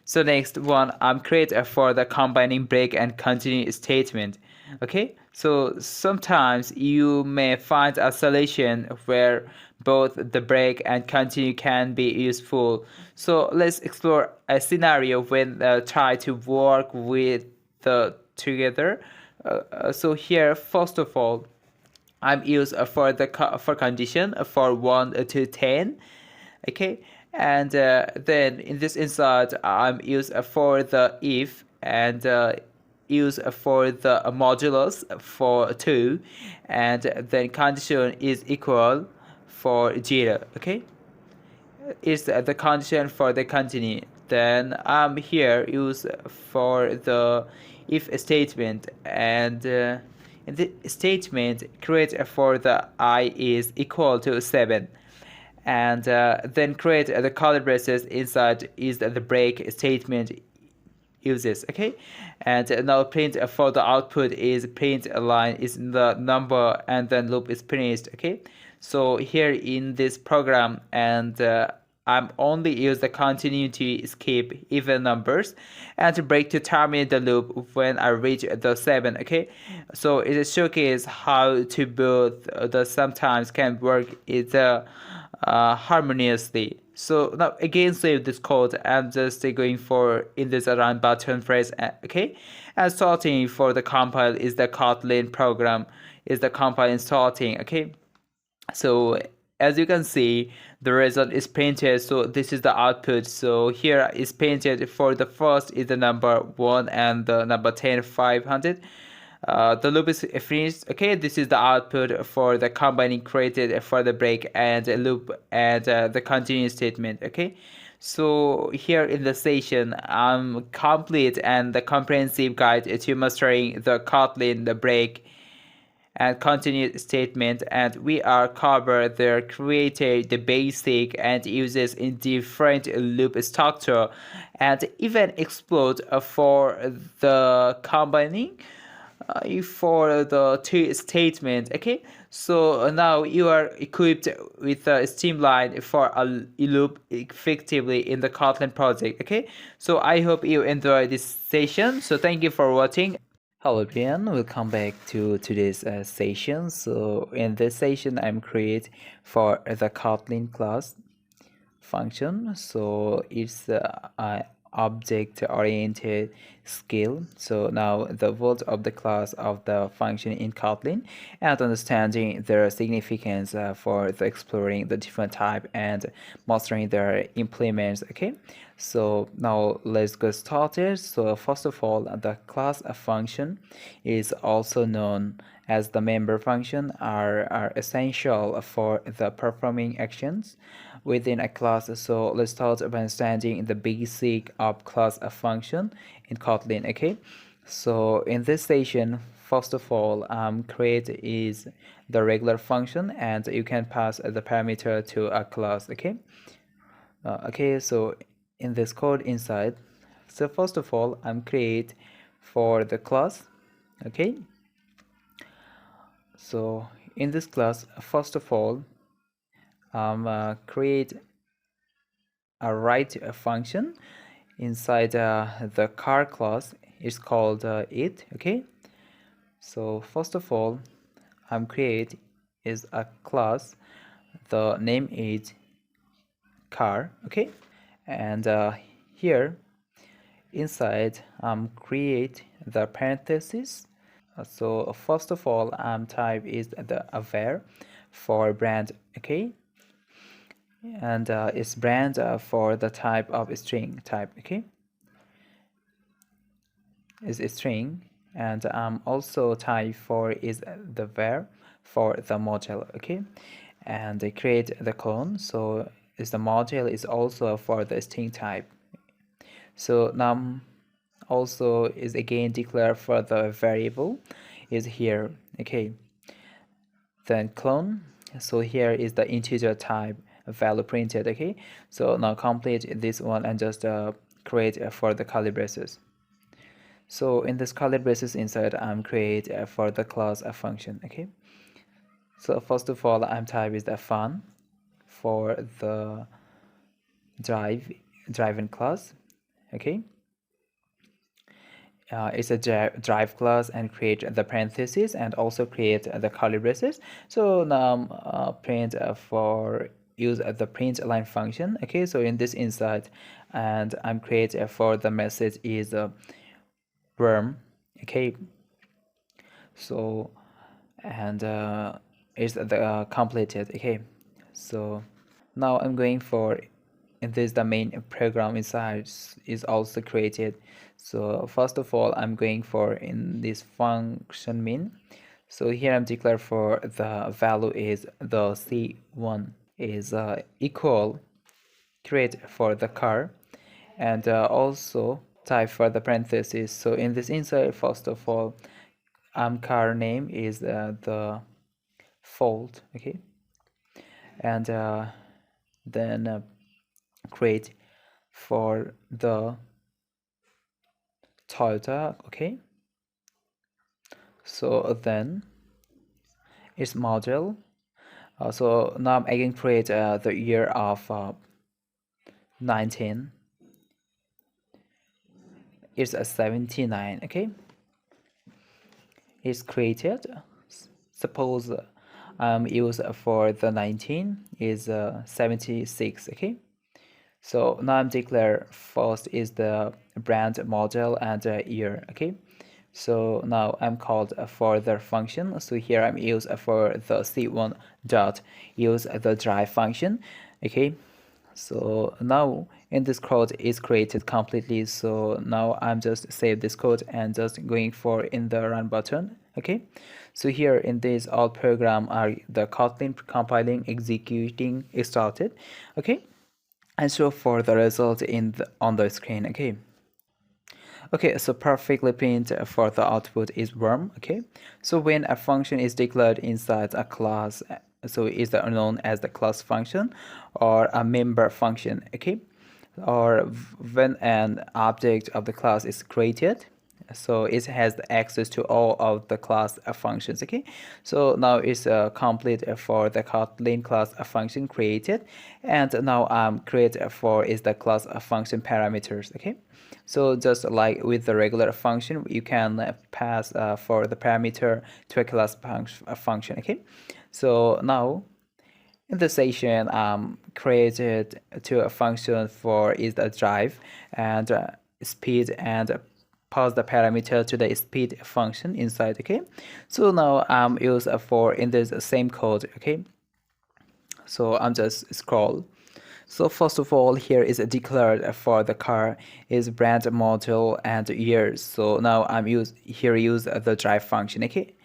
So next one, I'm create for the combining break and continue statement. Okay, so sometimes you may find a solution where both the break and continue can be useful. So let's explore a scenario when try to work with the together. So here, first of all, I'm use for the for condition for 1 to 10. Okay, and then in this inside I'm use for the if, and use for the modulus for 2, and then condition is equal for 0. Okay, is the condition for the continue. Then I'm here use for the if statement, and in the statement create for the I is equal to 7, and then create the curly braces inside is the break statement uses. Okay, and now print for the output is print line is the number, and then loop is finished. Okay, so here in this program, and I'm only use the continuity skip even numbers and break to terminate the loop when I reach the 7. Okay, so it showcase how to build the sometimes can work it harmoniously. So now again save this code. I'm just going for in this run button press. Okay, and starting for the compile is the Kotlin program is the compile and starting. Okay, so as you can see, the result is printed. So this is the output. So here is printed for the first is the number 1 and the number 10 500. The loop is finished. Okay, this is the output for the combining created for the break and loop and the continue statement. Okay, so here in the session I'm complete and the comprehensive guide to mastering the Kotlin the break and continue statement, and we are cover the created the basic and uses in different loop structure, and even explode for the combining for the two statement. Okay, so now you are equipped with a streamline for a loop effectively in the Kotlin project. Okay, so I hope you enjoy this session. So thank you for watching. Hello everyone, welcome back to today's session. So in this session I'm create for the Kotlin class function. So it's object oriented skill. So now the words of the class of the function in Kotlin and understanding their significance for the exploring the different type and mastering their implements. Okay, so now let's get started. So first of all, the class function is also known as the member function are essential for the performing actions within a class. So let's start by understanding the basic of class function in Kotlin. Okay, so in this session, first of all, create is the regular function, and you can pass the parameter to a class. Okay, okay, so in this code inside, so first of all I'm create for the class. Okay, so in this class, first of all create a write function inside the car class. It's called it. Okay, so first of all I'm create is a class, the name is car. Okay, and here inside create the parentheses. So first of all type is the var for brand. Okay, and it's brand for the type of string type. Okay, is a string, and also type for is the var for the module. Okay, and create the clone. So is the module is also for the string type. So num also is again declared for the variable is here. Okay, then clone, so here is the integer type value printed. Okay, so now complete this one and just create for the curly braces. So in this curly braces inside I'm create for the class a function. Okay, so first of all I'm type is the fun for the driven class. Okay, it's a drive class and create the parentheses and also create the curly braces. So now print for use the print line function. Okay, so in this inside and I'm create for the message is worm. Okay, so and is the completed. Okay, so now I'm going for, and this the main program inside is also created. So first of all I'm going for in this function min. So here I'm declare for the value is the c1 is equal create for the car and also type for the parentheses. So in this inside first of all car name is the fault. Okay, and then create for the Toyota. Okay, so then it's model. So now I'm again create the year of 19. It's a 79. Okay, it's created. Suppose use for the 19 is 76. Okay, so now I'm declare first is the brand model and year. Okay, so now I'm called for the function. So here I'm use for the c1 dot use the drive function. Okay, so now in this code is created completely. So now I'm just save this code and just going for in the run button. Okay, so here in this all program are the Kotlin compiling executing started. Okay, and so for the result in the on the screen. Okay, okay, so perfectly print for the output is worm. Okay, so when a function is declared inside a class, so is known as the class function or a member function. Okay, or when an object of the class is created, so it has the access to all of the class functions. Okay, so now it's complete for the Kotlin class function created, and now create for is the class function parameters. Okay, so just like with the regular function you can pass for the parameter to a class function. Okay, so now in the session created to a function for is the drive and speed and pass the parameter to the speed function inside. Okay, so now use for in this same code. Okay, so I'm just scroll. So first of all here is declared for the car is brand model and years. So now I'm use the drive function. Okay,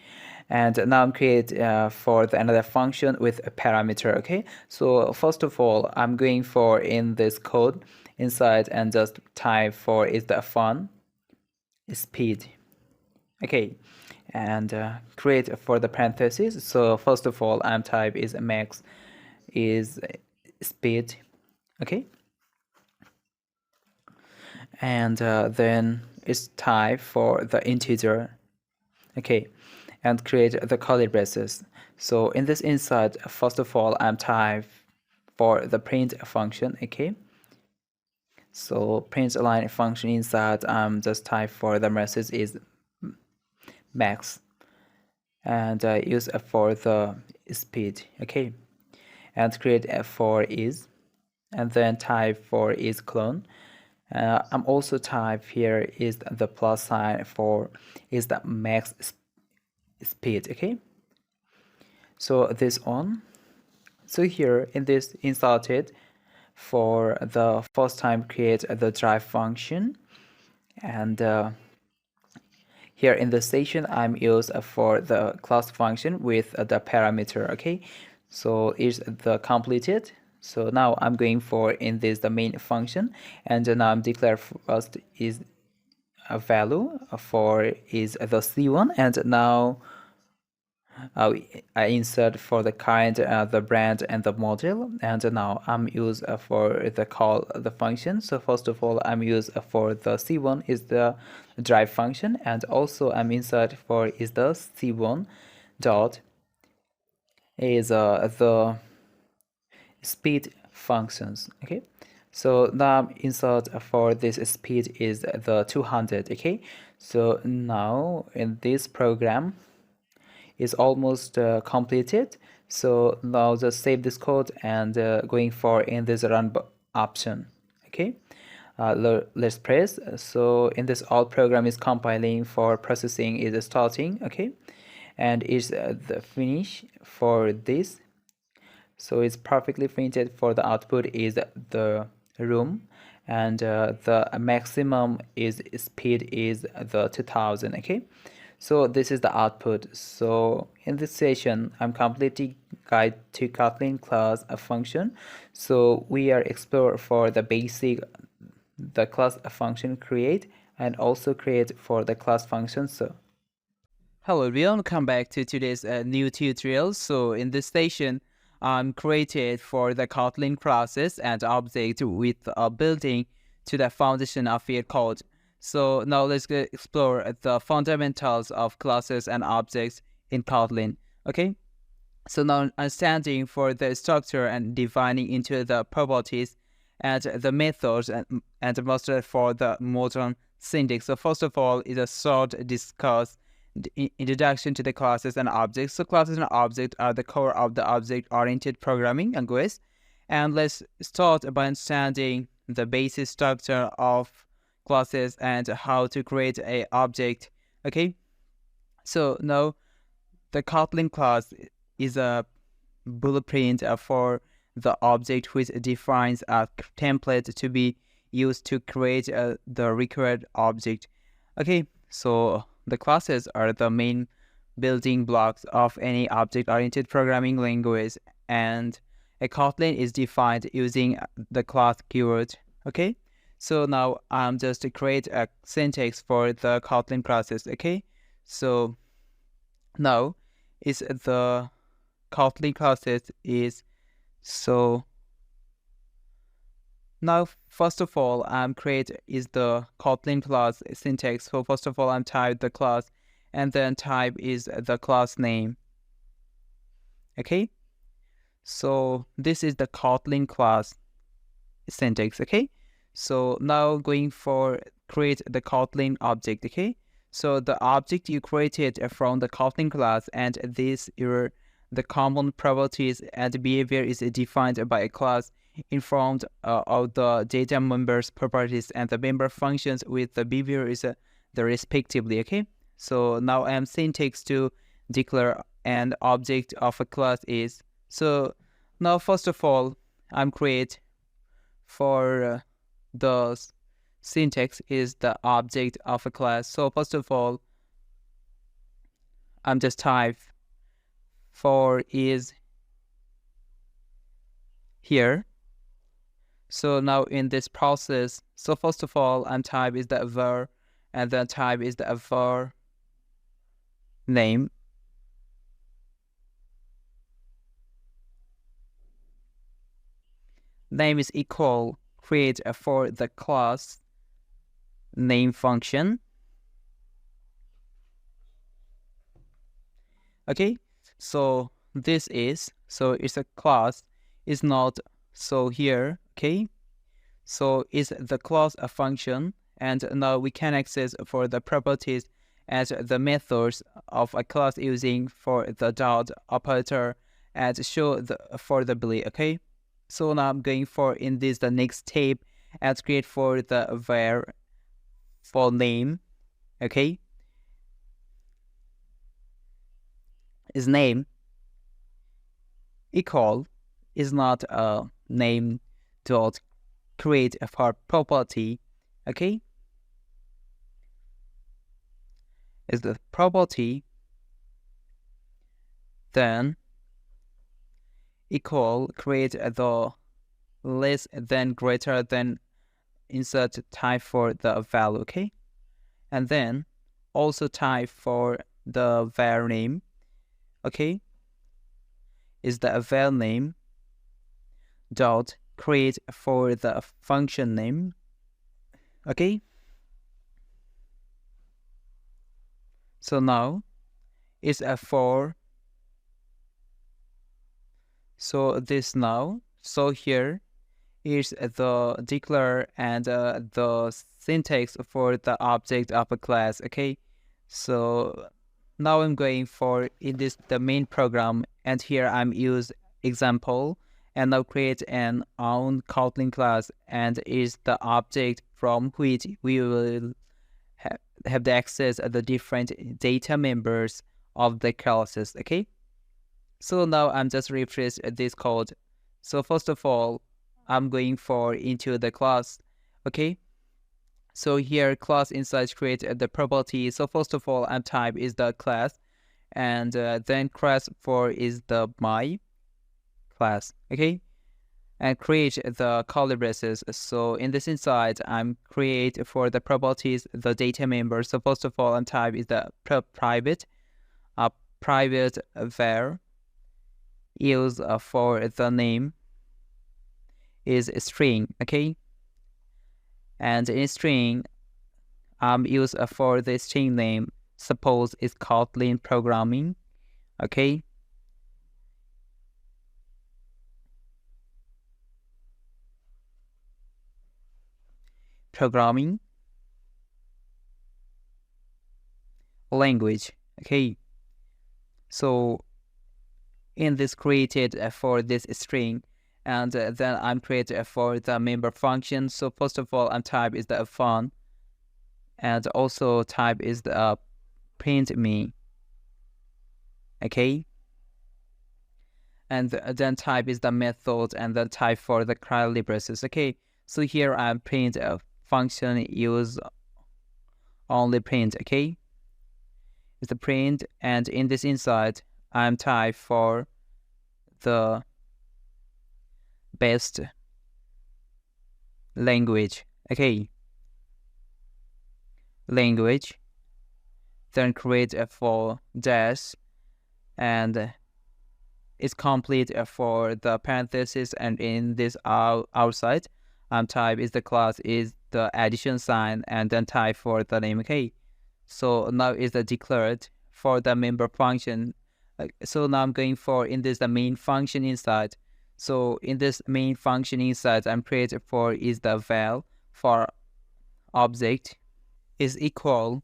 and now I'm create for the another function with a parameter. Okay, so first of all I'm going for in this code inside and just type for is the fun speed. Okay, and create for the parentheses. So first of all I'm type is max is speed. Okay, and then it's type for the integer. Okay, and create the curly braces. So in this inside first of all I'm type for the print function. Okay, so print line function inside I'm just type for the message is max and use for the speed. Okay, and create f for is and then type for is clone. I'm also type here is the plus sign for is the max speed. Okay, so this on. So here in this inserted for the first time create the drive function, and here in the station I'm used for the class function with the parameter. Okay, so is the completed. So now I'm going for in this the main function, and now I'm declare first is a value for is the C1, and now I insert for the kind, the brand, and the model, and now I'm use for the call the function. So first of all, I'm use for the C1 is the drive function, and also I'm insert for is the C1 dot is the speed functions. Okay, so now insert for this speed is the 200. Okay, so now in this program is almost completed. So now just save this code and going for in this run option. Okay, let's press. So in this all program is compiling for processing is starting. Okay, and is the finish for this. So it's perfectly printed for the output is the room, and the maximum is speed is the 2000. Okay, so this is the output. So in this session I'm completely guide to Kotlin class a function. So we are explore for the basic the class a function create, and also create for the class function. So Hello everyone, welcome back to today's new tutorial. So in this session, I'm created for the Kotlin classes and object with a building to the foundation of your code. So now let's explore the fundamentals of classes and objects in Kotlin. Okay. So now understanding for the structure and defining into the properties and the methods and master for the modern syntax. So first of all is a short discuss the introduction to the classes and objects. So classes and objects are the core of the object-oriented programming language. And let's start by understanding the basic structure of classes and how to create a object. Okay. So now the Kotlin class is a blueprint for the object which defines a template to be used to create the required object. Okay, so the classes are the main building blocks of any object-oriented programming language, and a Kotlin is defined using the class keyword. Okay, so now I'm just to create a syntax for the Kotlin classes. Okay, so now is the Kotlin classes is so now first of all I'm create is the Kotlin class syntax. So first of all I'm type the class, and then type is the class name. Okay, so this is the Kotlin class syntax. Okay, so now going for create the Kotlin object. Okay, so the object you created from the Kotlin class, and this your the common properties and behavior is defined by a class informed of the data members properties, and the member functions with the behavior is the respectively. Okay, so now I am syntax to declare an object of a class is. So now first of all I'm create for the syntax is the object of a class. So first of all I'm just type for is here. So now in this process, so first of all I'm type is the var, and then type is the var name. Name is equal create for the class name function. Okay, so this is, so it's a class is not, so here. Okay, so is the class a function, and now we can access for the properties as the methods of a class using for the dot operator and show the for the body. Okay, so now I'm going for in this the next step and create for the var for name. Okay, is name equal is not a name dot create for property. Okay, is the property, then equal create the less than, greater than, insert type for the value, okay? And then also type for the var name, okay? Is the var name dot create for the function name, okay? So now is a for, so this now, so here is the declare and the syntax for the object of a class, okay? So now I'm going for in this the main program, and here I'm use example, and now create an own Kotlin class, and is the object from which we will have the access of the different data members of the classes, okay? So now I'm just refresh this code. So first of all, I'm going for into the class, okay? So here class inside create the property. So first of all, I'm type is the class, and then class for is the my class, okay? And create the curly braces. So in this inside, I'm create for the properties the data member. So first of all, I'm type is the private var use for the name is a string, okay? And in string, use for the string name, suppose it's Kotlin programming, okay? Programming language, okay? So in this created for this string, and then I'm created for the member function. So first of all, I'm type is the fun, and also type is the print me, okay? And then type is the method, and then type for the curly braces, okay? So here I'm print a function use only print, okay? It's the print, and in this inside, I'm type for the best language, okay? Language, then create a for dash, and it's complete for the parenthesis, and in this outside, type is the class is the addition sign, and then type for the name, okay? So now is the declared for the member function. So now I'm going for in this the main function inside. So in this main function inside, I'm created for is the val for object is equal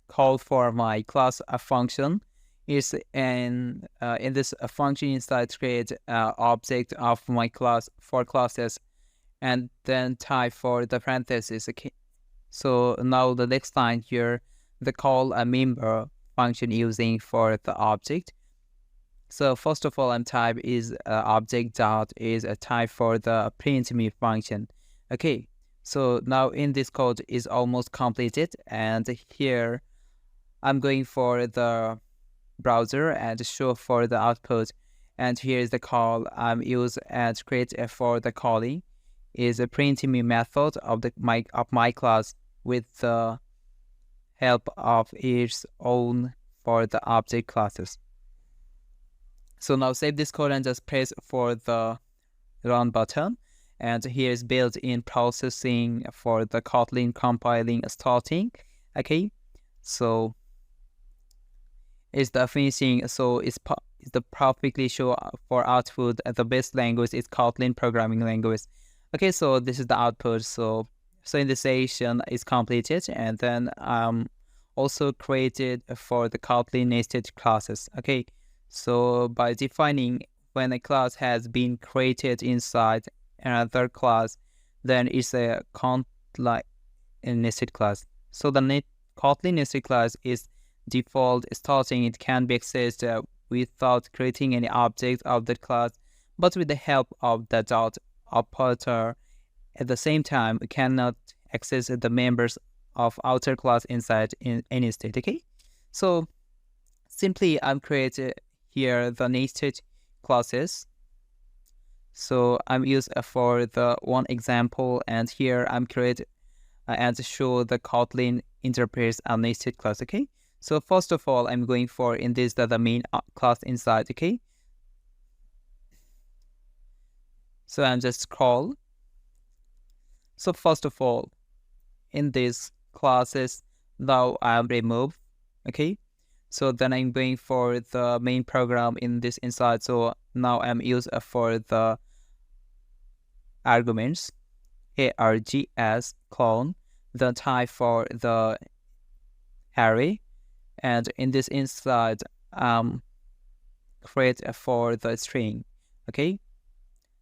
call for my class a function is in this function inside create object of my class for classes, and then type for the parenthesis, okay? So now the next line here, the call a member function using for the object. So first of all, I'm type is object dot is a type for the print me function, okay? So now in this code is almost completed, and here I'm going for the browser and show for the output, and here is the call I'm use and create for the calling is a print me method of the my class with the help of its own for the object classes. So now save this code and just press for the run button, and here is built-in processing for the Kotlin compiling starting, okay? So it's the finishing, so it's the perfectly show for output the best language is Kotlin programming language, okay? So this is the output. So initialization is completed, and then also created for the Kotlin nested classes, okay? So by defining when a class has been created inside another class, then it's a Kotlin nested class. So the Kotlin nested class is default starting. It can be accessed without creating any object of the class, but with the help of the dot operator. At the same time, we cannot access the members of outer class inside in any state, okay? So simply I'm created here the nested classes. So I'm used for the one example, and here I'm create and show the Kotlin interface and nested class. Okay, so first of all, I'm going for in this the main class inside. Okay, so I'm just scroll. So first of all, in these classes, now I'm remove. Okay, so then I'm going for the main program in this inside. So now I'm used for the arguments args clone, the type for the array, and in this inside create for the string. Okay,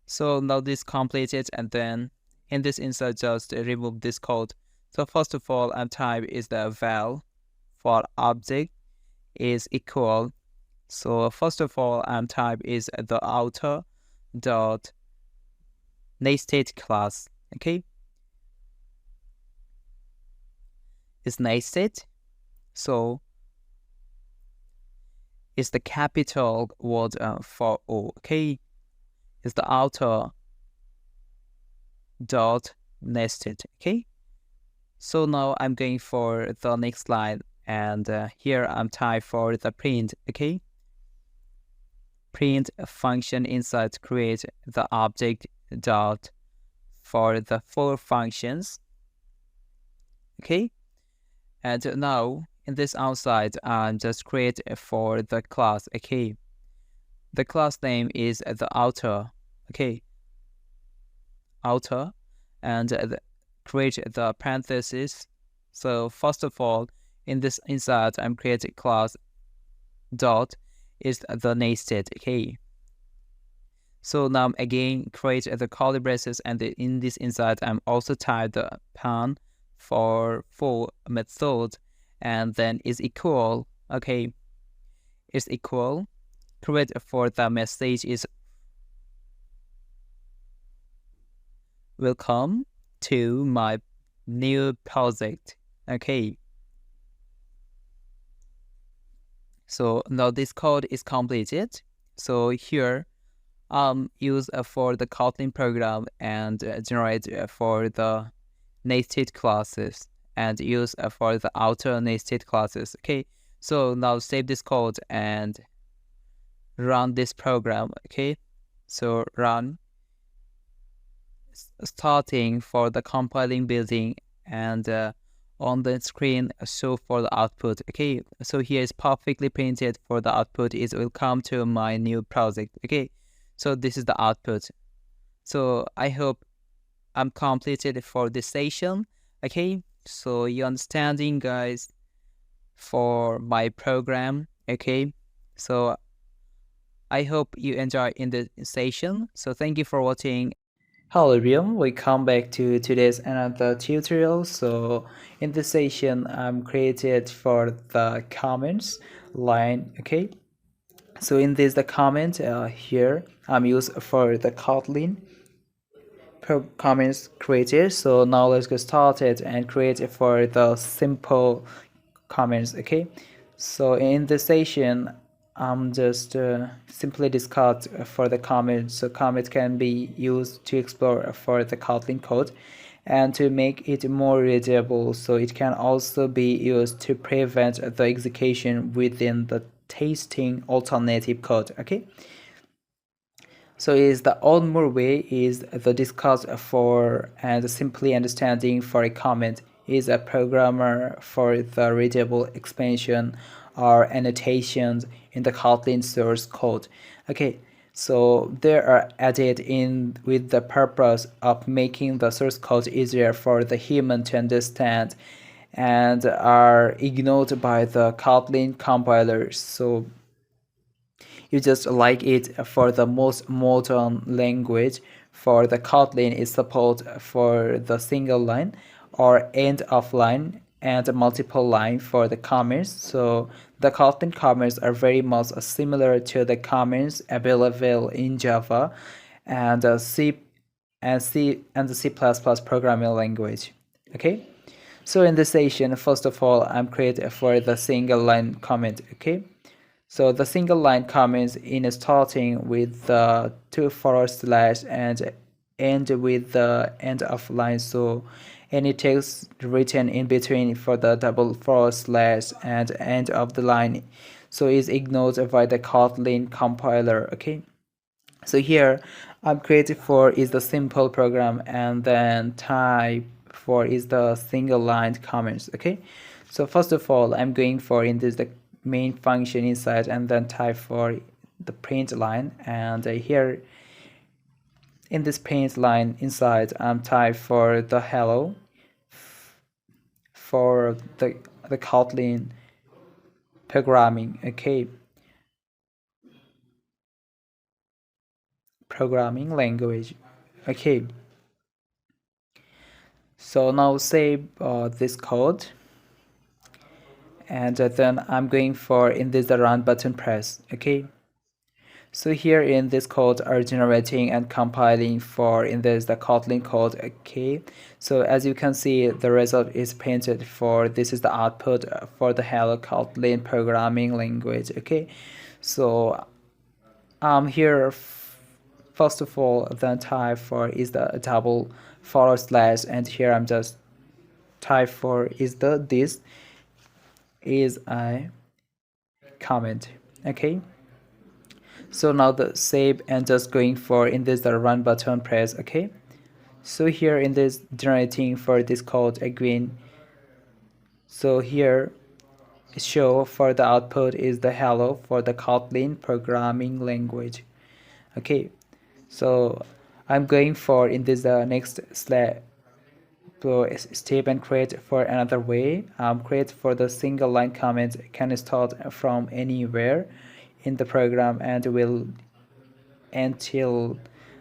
so now this completed, and then in this inside just remove this code. So first of all, type is the val for object is equal. So first of all, type is the outer dot nested class. Okay, it's nested, so it's the capital word for O. Okay, it's the outer dot nested. Okay, so now I'm going for the next line, and here I'm type for the print. Okay, print function inside create the object dot for the four functions. Okay, and now in this outside just create for the class. Okay, the class name is the outer. Okay, outer, and create the parentheses. So first of all, in this inside I'm creating class dot is the nested. Okay, so now again create the curly braces, and in this inside I'm also type the pan for method, and then is equal. Okay, is equal, create for the message is welcome to my new project. Okay, so now this code is completed. So here use for the Kotlin program, and generate for the nested classes, and use for the outer nested classes. Okay, so now save this code and run this program. Okay, so run, starting for the compiling building, and on the screen show for the output. Okay, so here is perfectly printed for the output is welcome to my new project. Okay, so this is the output. So I hope I'm completed for this session. Okay, so you understanding, guys, for my program. Okay, so I hope you enjoy in the session. So thank you for watching. Hello everyone, welcome back to today's another tutorial. So in this session I'm created for the comments line. Okay, so in this the comment here I'm used for the Kotlin comments created. So now let's get started and create it for the simple comments. Okay, so in this session I'm just simply discuss for the comments. So comments can be used to explore for the Kotlin code and to make it more readable. So it can also be used to prevent the execution within the testing alternative code. Okay, so is the more way is the discuss for and simply understanding for a comment is a programmer for the readable expansion or annotations in the Kotlin source code. Okay, so they are added in with the purpose of making the source code easier for the human to understand, and are ignored by the Kotlin compilers. So you just like it for the most modern language. For the Kotlin is support for the single line or end of line and multiple line for the comments. So the Kotlin comments are very much similar to the comments available in Java and C and the C++ programming language. Okay, so in this session, first of all I'm create for the single line comment. Okay, So the single line comments in starting with the 2 / and end with the end of line. So any text written in between for the double / and end of the line so is ignored by the Kotlin compiler. Okay, so here I'm creating for is the simple program, and then type for is the single line comments. Okay, so first of all I'm going for in this the main function inside, and then type for the print line, and here in this print line inside I'm type for the hello for the Kotlin programming. Okay, programming language. Okay, so now save this code, and then I'm going for in this the run button press. Okay, so here in this code are generating and compiling for in this the Kotlin code. Okay, so as you can see the result is printed for this is the output for the hello Kotlin programming language. Okay, so here first of all then type for is the double / and here I'm just type for is the this is a comment. Okay, so now the save and just going for in this the run button press. Okay, so here in this generating for this code again, so here show for the output is the hello for the Kotlin programming language. Okay, so I'm going for in this next step and create for another way. Create for the single line comment can start from anywhere in the program and will until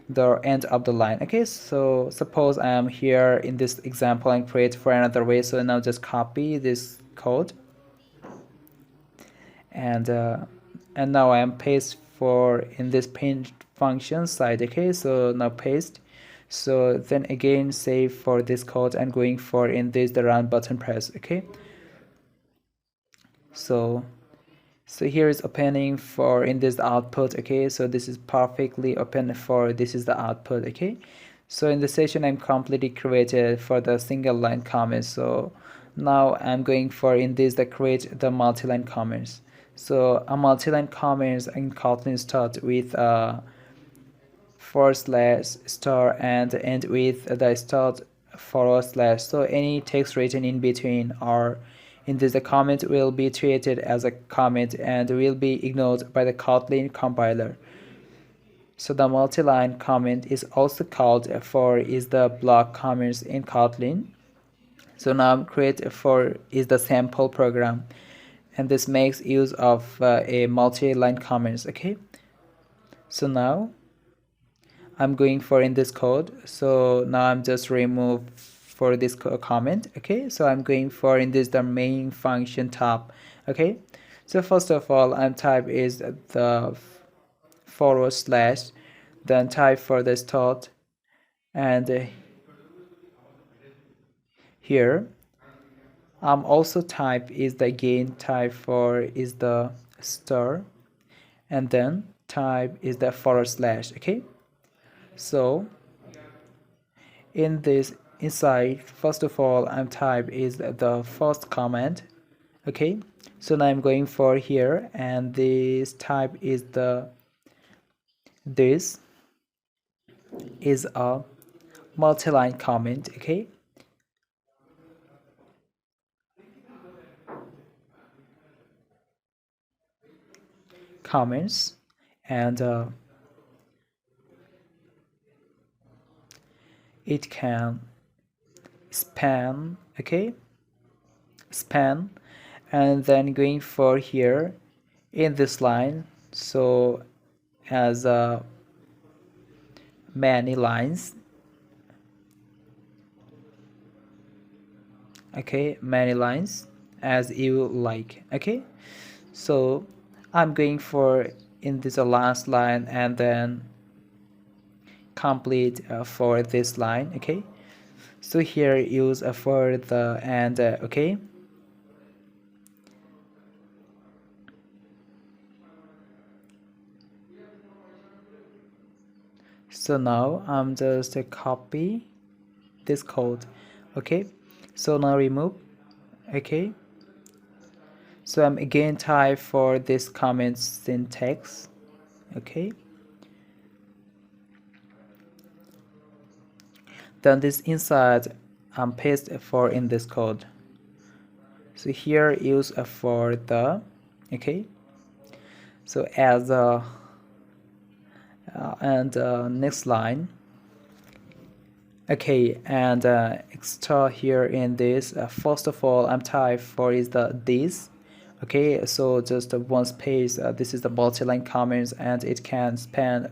the end of the line. Okay, so suppose I am here in this example and create for another way. So now just copy this code, and now I am paste for in this print function side. Okay, so now paste. So then again save for this code and going for in this the run button press. Okay, so here is opening for in this output. Okay, so this is perfectly open for this is the output. Okay, so in the session I'm completely created for the single line comments. So now I'm going for in this the create the multi-line comments. So a multi-line comments in Kotlin start with / and end with the start / so any text written in between or in this the comment will be treated as a comment and will be ignored by the Kotlin compiler. So the multi-line comment is also called for is the block comments in Kotlin. So now create for is the sample program, and this makes use of a multi-line comments. Okay, so now I'm going for in this code. So now I'm just remove for this comment. Okay, so I'm going for in this the main function tab. Okay, so first of all I'm type is the / then type for the start, and here I'm also type is the again type for is the star, and then type is the / okay, so in this inside first of all I'm type is the first comment. Okay, so now I'm going for here, and this type is the this is a multi-line comment. Okay, comments, and it can span. Okay, span, and then going for here in this line, so as many lines. Okay, many lines as you like. Okay, so I'm going for in this last line and then complete for this line. Okay, so here use for the and okay, So now I'm just copy this code. Okay, so now remove. Okay, so I'm again type for this comment syntax. Okay, then this inside paste for in this code. So here use for the okay, so as a and next line. Okay, and extra here in this first of all I'm type for is the this. Okay, so just one space, this is the multi-line comments, and it can span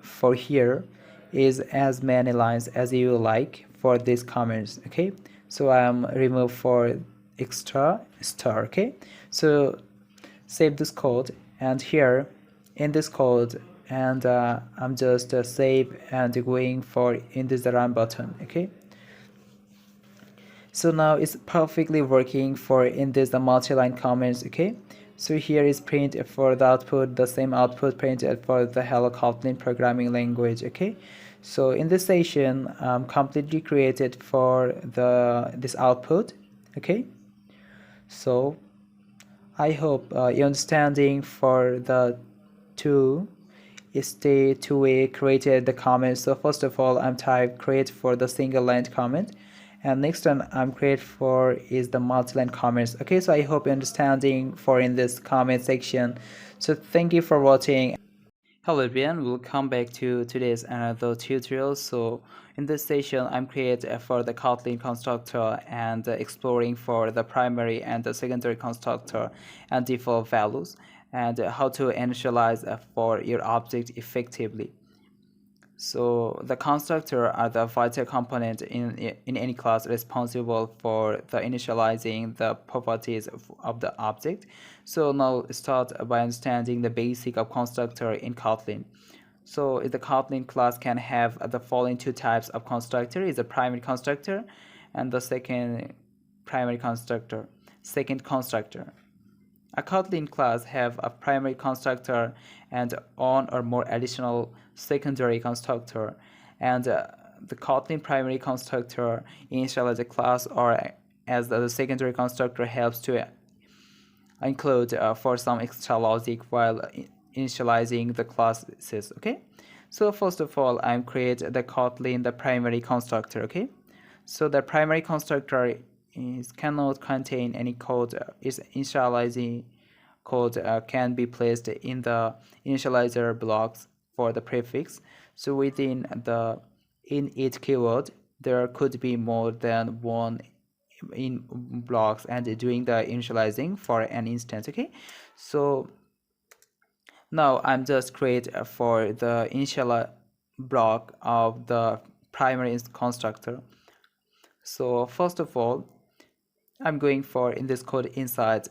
for here is as many lines as you like for these comments. Okay, so I'm remove for extra star. Okay, so save this code, and here in this code, and I'm just save and going for in this run button. Okay, so now it's perfectly working for in this the multi-line comments. Okay, so here is print for the output, the same output printed for the hello Kotlin programming language. Okay, so in this session completely created for the this output. Okay, so I hope your understanding for the two is the two-way created the comments. So first of all I'm type create for the single line comment, and next one I'm create for is the multi-line comments. Okay, so I hope you're understanding for in this comment section. So thank you for watching. Hello everyone, we'll come back to today's another tutorial. So in this session I'm creating for the Kotlin constructor and exploring for the primary and the secondary constructor and default values, and how to initialize for your object effectively. So the constructor are the vital component in any class responsible for the initializing the properties of the object. So now start by understanding the basic of constructor in Kotlin. So the Kotlin class can have the following two types of constructor: is a primary constructor and the second constructor. A Kotlin class have a primary constructor and one or more additional secondary constructor, and the Kotlin primary constructor initialize a class, or as the secondary constructor helps to include for some extra logic while initializing the classes. Okay, so first of all I'm create the Kotlin the primary constructor. Okay, so the primary constructor is cannot contain any code. Is initializing code can be placed in the initializer blocks for the prefix. So within the init keyword there could be more than one in blocks and doing the initializing for an instance. Okay, so now I'm just create for the initial block of the primary constructor. So first of all I'm going for in this code inside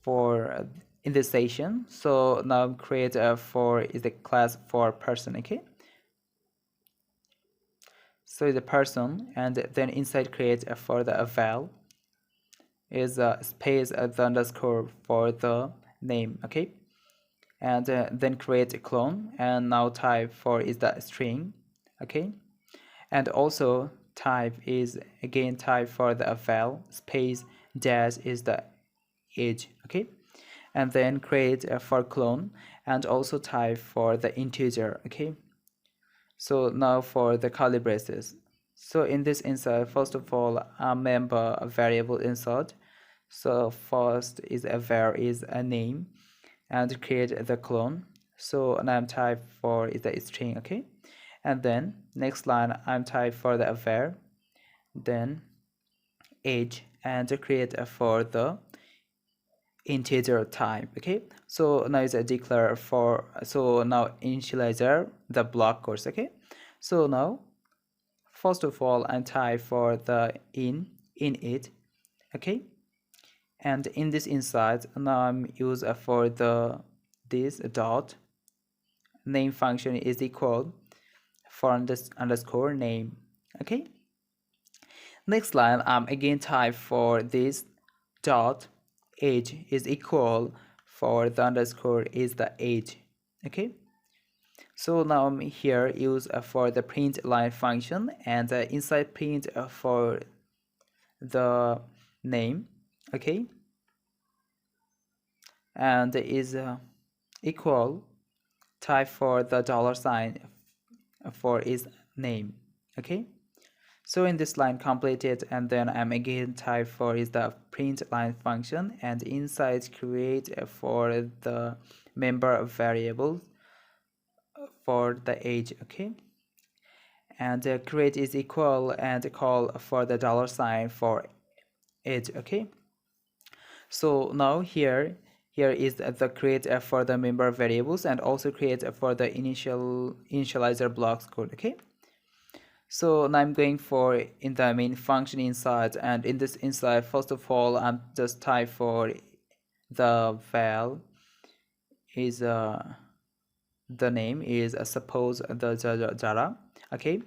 for in this session. So now create for is the class for person. Okay, so the person, and then inside create for the val is a space the underscore for the name. Okay, and then create a clone, and now type for is the string. Okay, and also type is again type for the val space dash is the age. Okay, and then create a for clone, and also type for the integer. Okay, so now for the curly braces. So in this insert, first of all a member variable insert. So first is a var is a name, and create the clone. So now I'm type for is the string. Okay, and then next line I'm type for the var, then age, and create a for the integer type. Okay, so now is a declare for, so now initializer the block course. Okay, so now first of all I'm type for the init. Okay, and in this inside now I'm use for the this dot name function is equal for this underscore name. Okay, next line I'm again type for this dot age is equal for the underscore is the age. Okay, So now I'm here use for the print line function, and inside print for the name, okay, and is equal type for the dollar sign for its name, okay. So in this line completed, and then I'm again type for is the print line function, and inside create for the member variable for the age, okay, and create is equal and call for the dollar sign for age, okay. So now here is the create for the member variables, and also create for the initializer blocks code, okay. So now I'm going for in the main function inside, and in this inside, first of all, I'm just type for the val is the name is suppose the Jara, okay,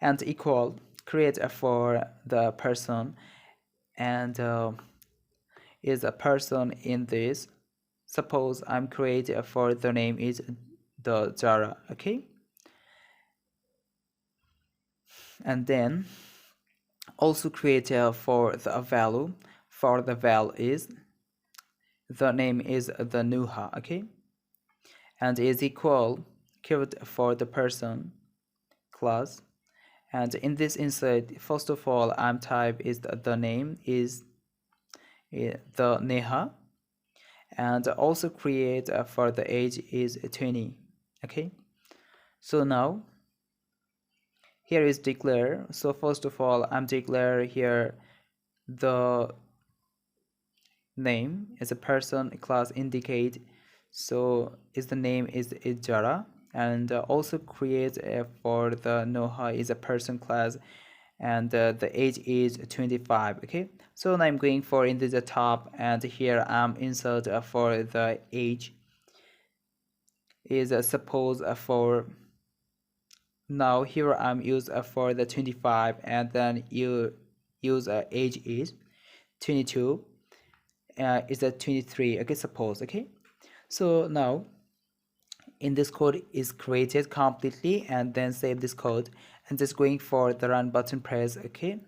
and equal create for the person, and is a person in this. Suppose I'm creating for the name is the Jara, okay, and then also create for the value for the val is the name is the Nuha, okay, and is equal keyword for the person class, and in this inside, first of all, I'm type is the name is the Neha, and also create for the age is 20, okay. So now here is declare. So first of all, I'm declare here the name as a person class indicate, so is the name is Jara, and also create for the Noha is a person class, and the age is 25, okay. So now I'm going for into the top, and here I'm insert for the age is suppose for now here I'm use for the 25, and then you use age is 22, is a 23, okay, suppose, okay. So now in this code is created completely, and then save this code, and just going for the run button press, okay.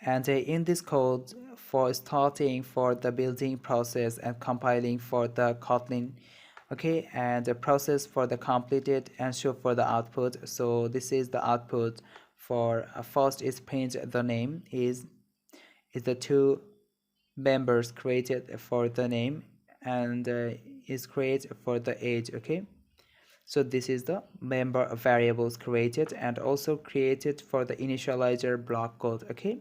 And in this code for starting for the building process and compiling for the Kotlin, okay, and the process for the completed and show for the output. So this is the output for first is print the name is the two members created for the name, and is created for the age, okay. So this is the member variables created, and also created for the initializer block code, okay.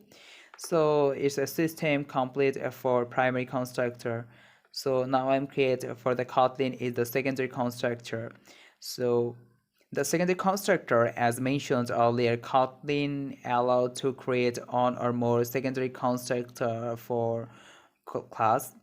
So it's a system complete for primary constructor. So now I'm create for the Kotlin is the secondary constructor. So the secondary constructor, as mentioned earlier, Kotlin allowed to create one or more secondary constructor for class.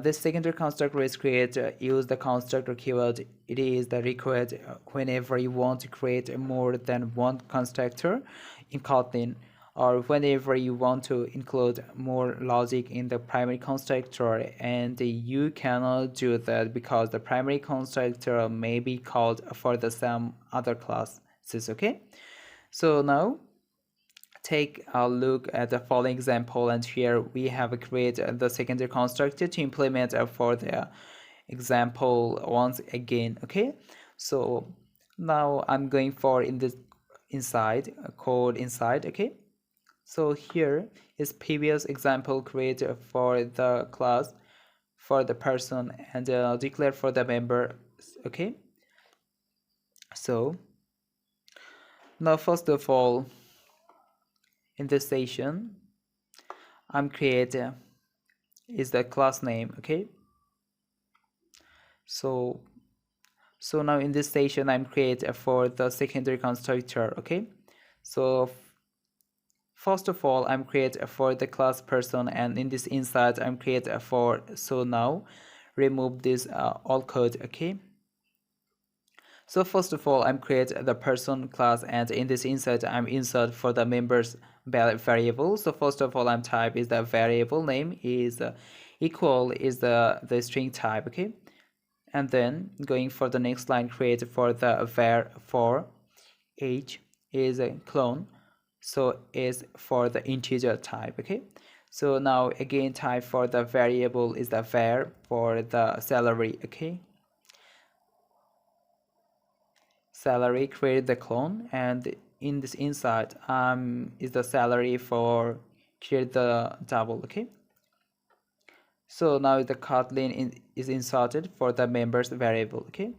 This secondary constructor is create use the constructor keyword. It is the required whenever you want to create more than one constructor in Kotlin, or whenever you want to include more logic in the primary constructor, and you cannot do that because the primary constructor may be called for the some other classes, okay. So now take a look at the following example, and here we have created the secondary constructor to implement for the example once again, okay. So now I'm going for in this inside code inside, okay. So here is previous example created for the class for the person, and declare for the member, okay. So now first of all in this session I'm create is the class name, okay. So now in this station I'm create for the secondary constructor, okay. So first of all I'm create for the class person, and in this inside I'm create for, so now remove this all code, okay. So first of all I'm create the person class, and in this inside I'm insert for the members variable. So first of all I'm type is the variable name is equal is the string type, okay. and then going for the next line, create for the var for age is a clone, so is for the integer type. Okay, so now again type for the variable is the var for the salary. Okay, salary, create the clone, and in this inside is the salary for create the double. Okay, so now the Kotlin is inserted for the members variable. Okay,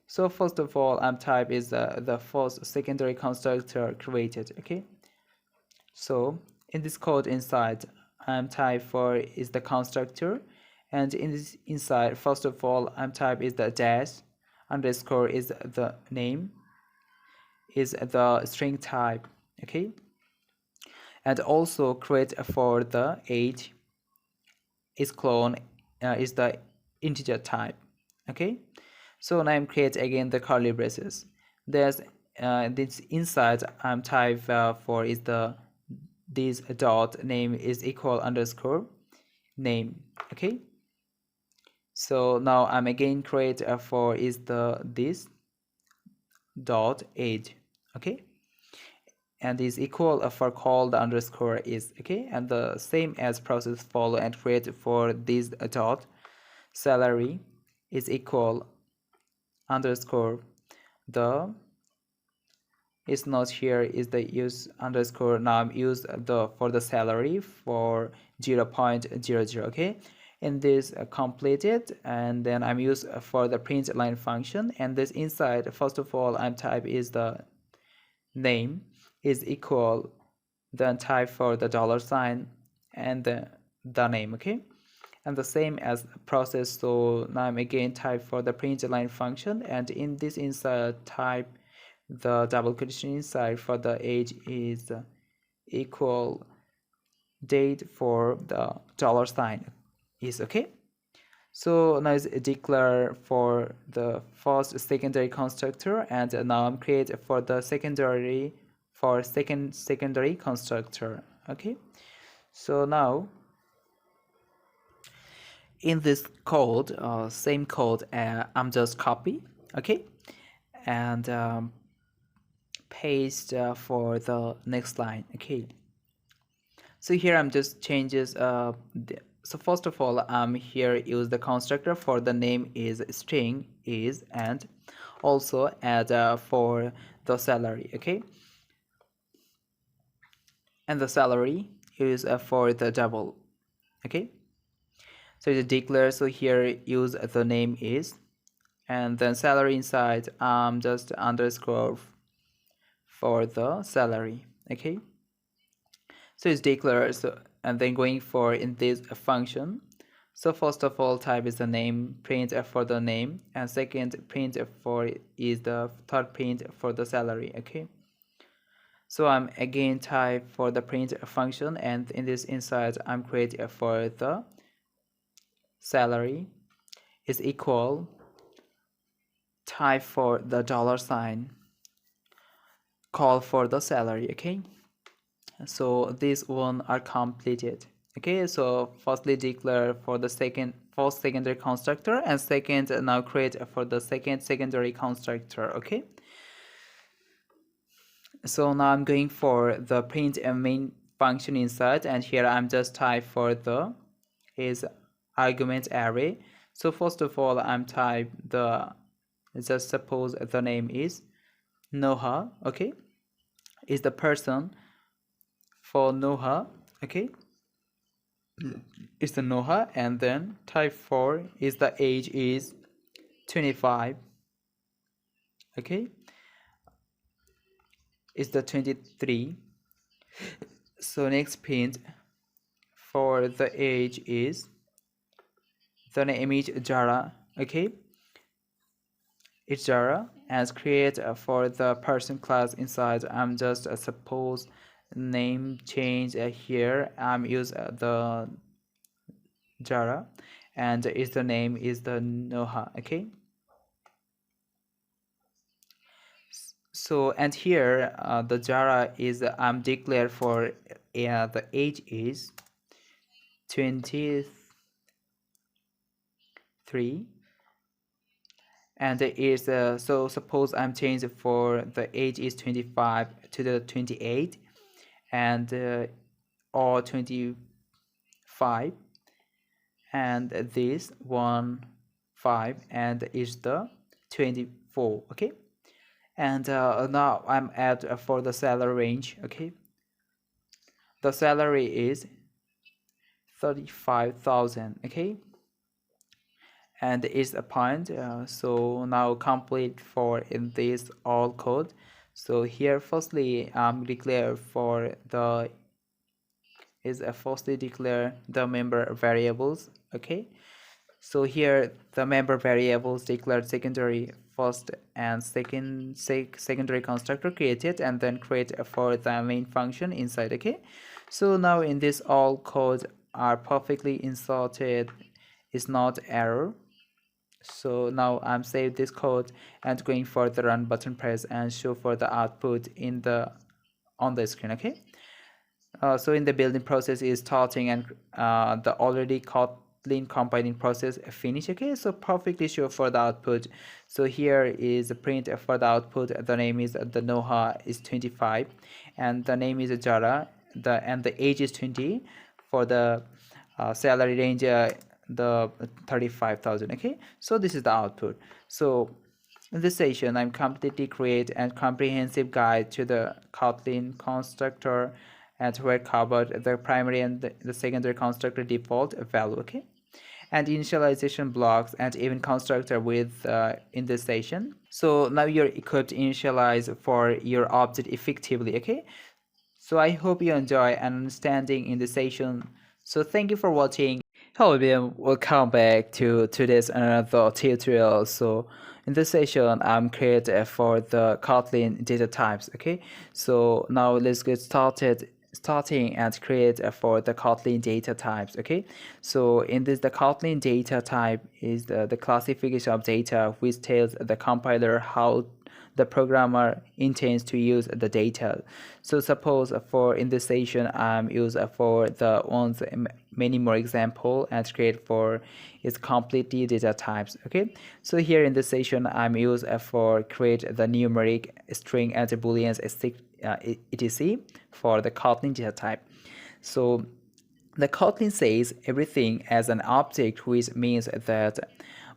so first of all type is the first secondary constructor created. Okay, so in this code inside type for is the constructor, and in this inside first of all type is the dash underscore is the name is the string type. Okay, and also create for the age is clone is the integer type. Okay, so now I'm create again the curly braces. There's this inside type for is the this dot name is equal underscore name. Okay, so now I'm again create for is the this dot age. Okay, and is equal for call the underscore is. Okay, and the same as process follow and create for this dot salary is equal underscore the is not here is the use underscore. Now I'm use the for the salary for 0.00. Okay, in this completed, and then I'm use for the print line function, and this inside first of all I'm type is the name is equal then type for the dollar sign and the name. Okay, and the same as process, so now I'm again type for the print line function, and in this inside type the double quotation inside for the age is equal date for the dollar sign is. Okay, so now is declare for the first secondary constructor, and now I'm create for the secondary for secondary constructor. Okay, so now in this code same code I'm just copy. Okay, and paste for the next line. Okay, so here I'm just changes so first of all here use the constructor for the name is string is, and also add for the salary. Okay, and the salary is for the double. Okay, so it's declare, so here use the name is, and then salary inside just underscore for the salary. Okay, so it's declare, so and then going for in this function, so first of all type is the name, print for the name, and second print for is the third print for the salary. Okay, so I'm again type for the print function, and in this inside I'm create for the salary is equal type for the dollar sign call for the salary. Okay, so these one are completed. Okay, so firstly declare for the first secondary constructor, and second now create for the second secondary constructor. Okay, so now I'm going for the print and main function inside, and here I'm just type for the is argument array. So first of all I'm type the just suppose the name is Noha. Okay, is the person for Noha. Okay, is the Noha, and then type 4 is the age is 25. Okay, is the 23. So next print for the age is the name is Jara. Okay, it's Jara, and create for the person class inside I'm just suppose name change here I'm use the Jara, and is the name is the Noha. Okay, so and here the Jara is I'm declare for the age is 23, and it is so suppose I'm changing for the age is 25 to the 28 and or 25, and this 1 5 and is the 24. Okay, and now I'm at for the salary range. Okay, the salary is 35,000. Okay, and is a point. So now complete for in this all code. So here firstly declare for the is firstly declare the member variables. Okay, so here the member variables declared secondary first and secondary constructor created, and then create for the main function inside. Okay, so now in this all code are perfectly inserted, is not error. So now I'm save this code and going for the run button press and show for the output in the on the screen. Okay, so in the building process is starting, and the already Kotlin compiling process finish. Okay, so perfectly sure for the output. So here is a print for the output. The name is the Noha is 25 and the name is Jara, and the age is 20. For the salary range the 35,000. Okay, so this is the output. So in this session I'm completely create and comprehensive guide to the Kotlin constructor, and where covered the primary and the secondary constructor default value. Okay, and initialization blocks and even constructor with in this session. So now you're equipped to initialize for your object effectively. Okay, so I hope you enjoy and understanding in this session. So thank you for watching. Hello everyone, welcome back to today's another tutorial. So in this session I'm created for the Kotlin data types. Okay, so now let's get starting and create for the Kotlin data types. Okay, so in this the Kotlin data type is the classification of data which tells the compiler how the programmer intends to use the data. So suppose for in this session I'm use for the ones many more example and create for its completely data types. Okay, so here in this session I'm use for create the numeric string and the booleans etc for the Kotlin data type. So the Kotlin says everything as an object, which means that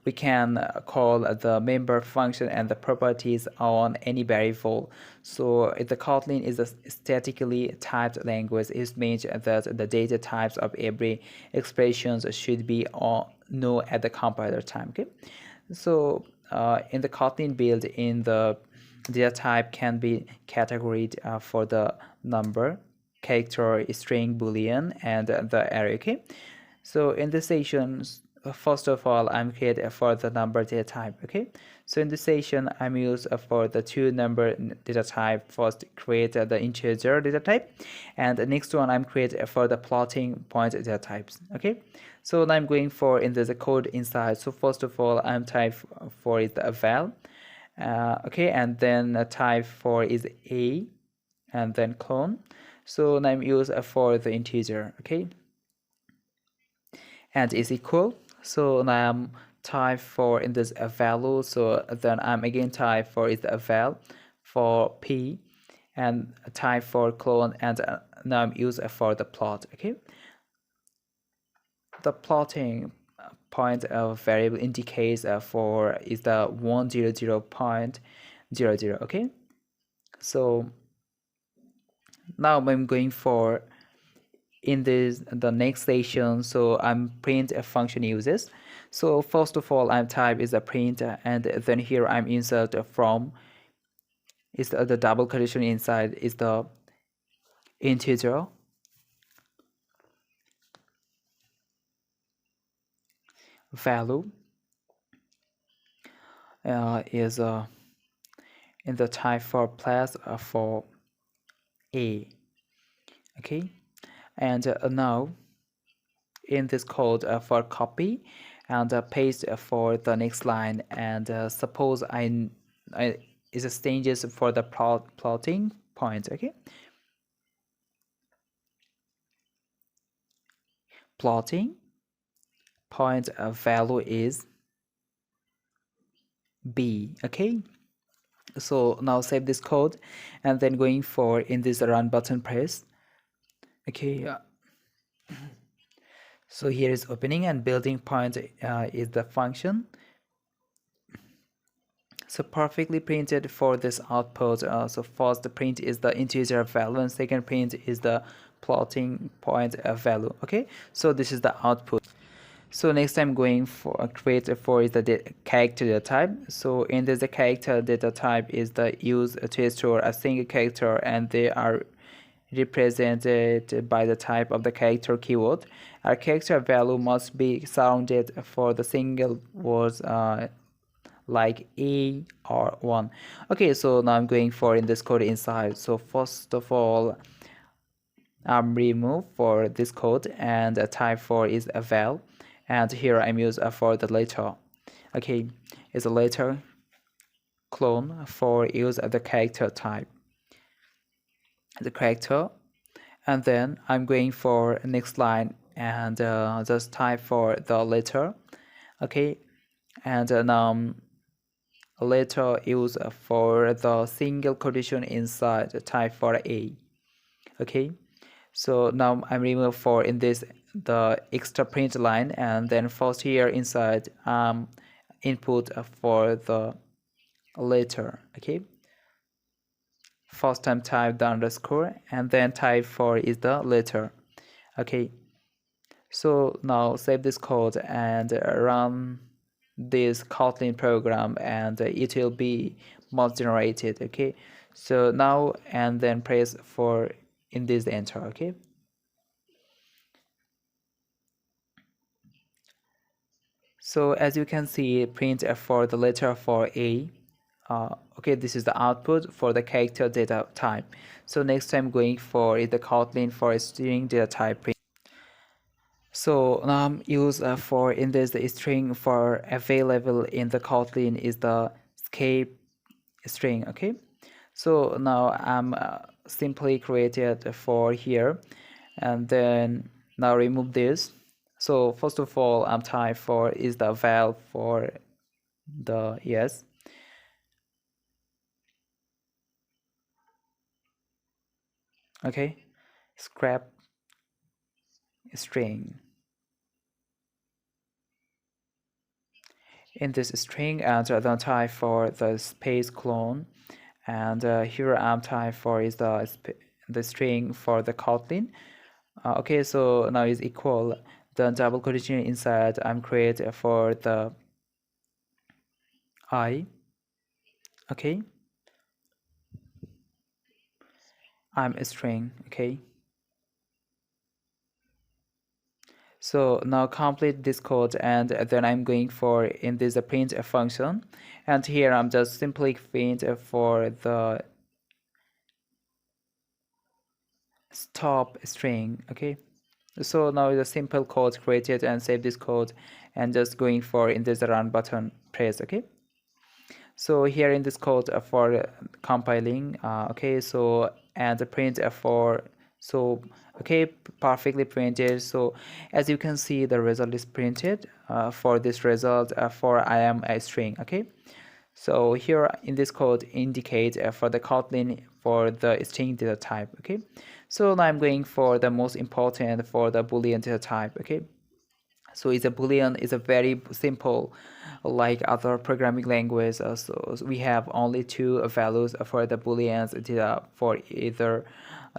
we can call the member function and the properties on any variable. So if the Kotlin is a statically typed language, it means that the data types of every expressions should be known at the compiler time. Okay, so in the Kotlin build, in the data type can be categorized for the number, character, string, boolean, and the array. Okay, so in this session first of all I'm create for the number data type. Okay, so in this session I'm use for the two number data type. First create the integer data type, and the next one I'm create for the floating point data types. Okay, so now I'm going for in the code inside. So first of all I'm type for is the val, okay, and then type for is a, and then clone. So now I'm use for the integer. Okay, and is equal. So now I'm type for in this value. So then I'm again type for is a val for p, and type for clone, and now I'm use for the plot. Okay, the plotting point of variable indicates for is the 100.00. Okay, so now I'm going for in this the next station. So I'm print a function uses. So first of all I'm type is a print, and then here I'm insert from is the double condition inside is the integer value is in the type for plus for a. Okay, and now in this code for copy and paste for the next line, and suppose I is a stages for the plotting point. Okay, plotting point value is B. Okay, so now save this code and then going for in this run button press. Okay, so here is opening and building point is the function. So perfectly printed for this output. So first the print is the integer value and second print is the plotting point value. Okay, so this is the output. So next I'm going for create for is the character data type. So in this the character data type is the use to store a single character and they are represented by the type of the character keyword. Our character value must be surrounded for the single words like A or 1. Okay, so now I'm going for in this code inside. So first of all, I'm remove for this code and type for is a val, and here I'm use for the letter. Okay, it's a letter clone for use the character type, the character, and then I'm going for next line and just type for the letter. Okay, and now letter use for the single quotation inside type for A. Okay, so now I'm remove for in this the extra print line and then first here inside input for the letter. Okay, first time type the underscore and then type for is the letter. Okay, so now save this code and run this Kotlin program and it will be multi generated. Okay, so now and then press for in this enter. Okay, so as you can see print for the letter for A. Okay, this is the output for the character data type. So next time going for is the Kotlin for string data type print. So use for in this the string for available in the Kotlin is the escape string. Okay, so now I'm simply created for here and then now remove this. So first of all I'm type for is the val for the yes. Okay, scrap string in this string and then type for the space clone and here I'm type for is the string for the Kotlin. Okay, so now is equal the double quotation inside I'm create for the I. Okay, I'm a string. Okay, so now complete this code and then I'm going for in this print function and here I'm just simply print for the stop string. Okay, so now the simple code created and save this code and just going for in this run button press. Okay, so here in this code for compiling okay, so and the print for so okay perfectly printed. So as you can see the result is printed for this result for I am a string. Okay, so here in this code indicate for the Kotlin for the string data type. Okay, so now I'm going for the most important for the Boolean data type. Okay, so it's a Boolean is a very simple like other programming language. So we have only two values for the Booleans data for either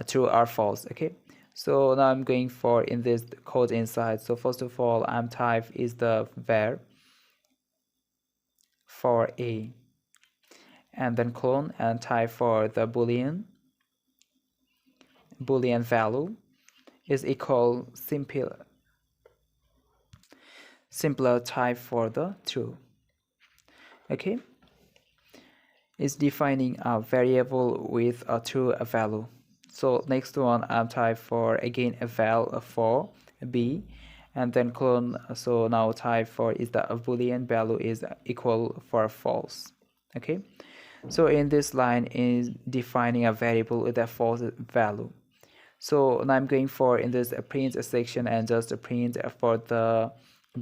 true or false. Okay, so now I'm going for in this code inside. So first of all I'm type is the var for A and then clone and type for the Boolean value is equal simpler type for the true. Okay, it's defining a variable with a true value. So next one I'm type for again a val for B and then clone. So now type for is the Boolean value is equal for false. Okay, so in this line is defining a variable with a false value. So now I'm going for in this print section and just print for the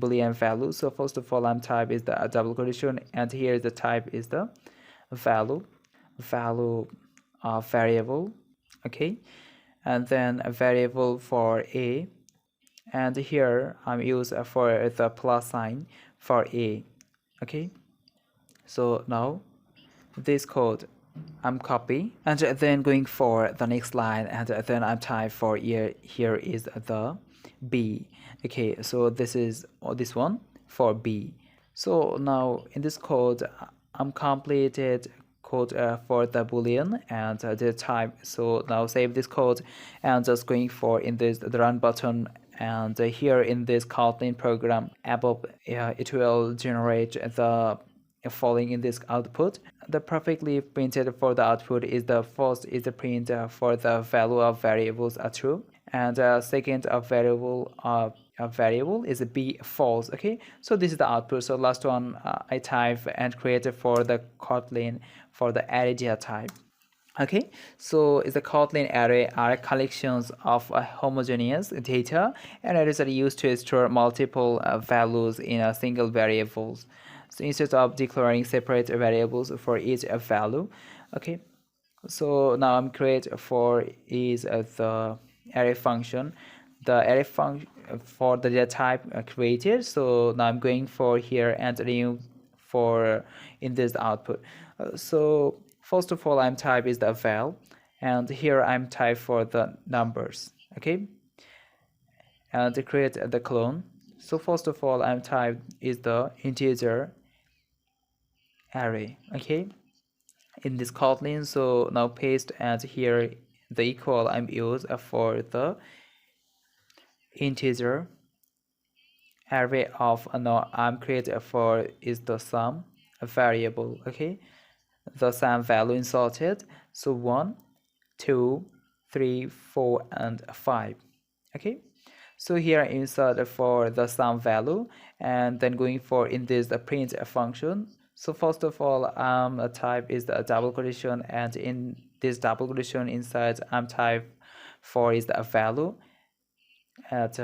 boolean value. So first of all, I'm type is the double quotation, and here the type is the value variable. Okay, and then a variable for a, and here I'm use for the plus sign for a. Okay, so now this code I'm copy, and then going for the next line, and then I'm type for here is the b. Okay, so this is this one for b. So now in this code I'm completed code for the boolean and the type. So now save this code and just going for in this the run button, and here in this Kotlin program above it will generate the following in this output. The perfectly printed for the output is the first is the print for the value of variables are true, and second a variable is a b false. Okay, so this is the output. So last one I type and create for the Kotlin for the array data type. Okay, so is the Kotlin array are collections of homogeneous data, and it is used to store multiple values in a single variables. So instead of declaring separate variables for each value. Okay, so now I'm create for is the array function. The array function for the data type created. So now I'm going for here and new for in this output. So first of all, I'm type is the val, and here I'm type for the numbers. Okay, and to create the clone. So first of all, I'm type is the integer array. Okay, in this Kotlin. So now paste, and here the equal I'm use for the integer array of now I'm create for is the sum variable. Okay, the sum value inserted. So 1, 2, 3, 4, and 5. Okay, so here insert for the sum value, and then going for in this the print function. So first of all, a type is the double quotation, and in this double quotation inside type for is the value at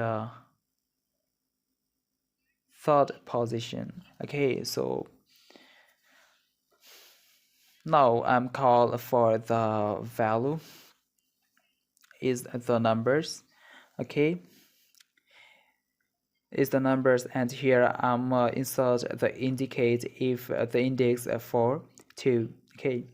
third position. Okay, so now I'm call for the value is the numbers. Okay, is the numbers, and here I'm insert the indicate if the index for 2. Okay,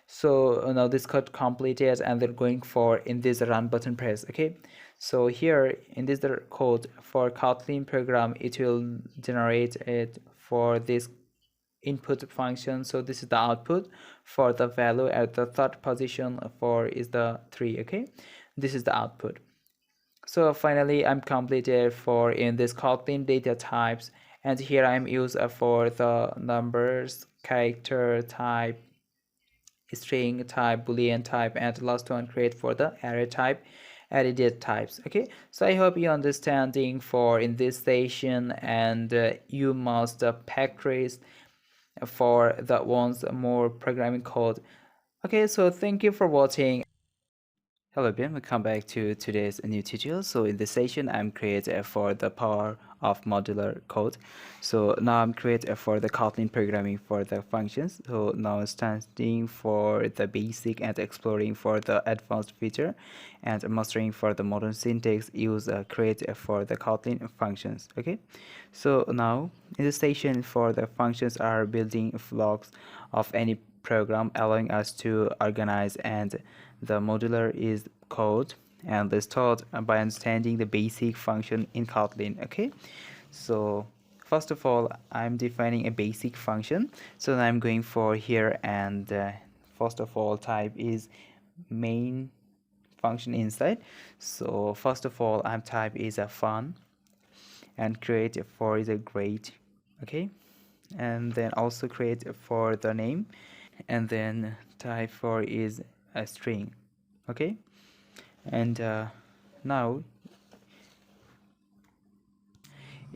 so now this code completed, and then going for in this run button press. Okay, so here in this the code for Kotlin program, it will generate it for this input function. So this is the output for the value at the third position for is the 3. Okay, this is the output. So finally I'm completed for in this Kotlin data types, and here I'm used for the numbers, character type, string type, boolean type, and last one create for the array type, array data types. Okay, so I hope you understanding for in this session, and you must practice for the ones more programming code. Okay, so thank you for watching. Hello everyone, welcome back to today's new tutorial. So in this session I'm creating for the power of modular code. So now I'm creating for the Kotlin programming for the functions. So now starting for the basic and exploring for the advanced feature, and mastering for the modern syntax use create for the Kotlin functions. Okay, so now in this session for the functions are building blocks of any program, allowing us to organize, and the modular is code, and let's start by understanding the basic function in Kotlin. Okay, so first of all I'm defining a basic function. So I'm going for here, and first of all type is main function inside. So first of all I'm type is a fun, and create for is a grade. Okay, and then also create for the name, and then type for is a string. Okay, and now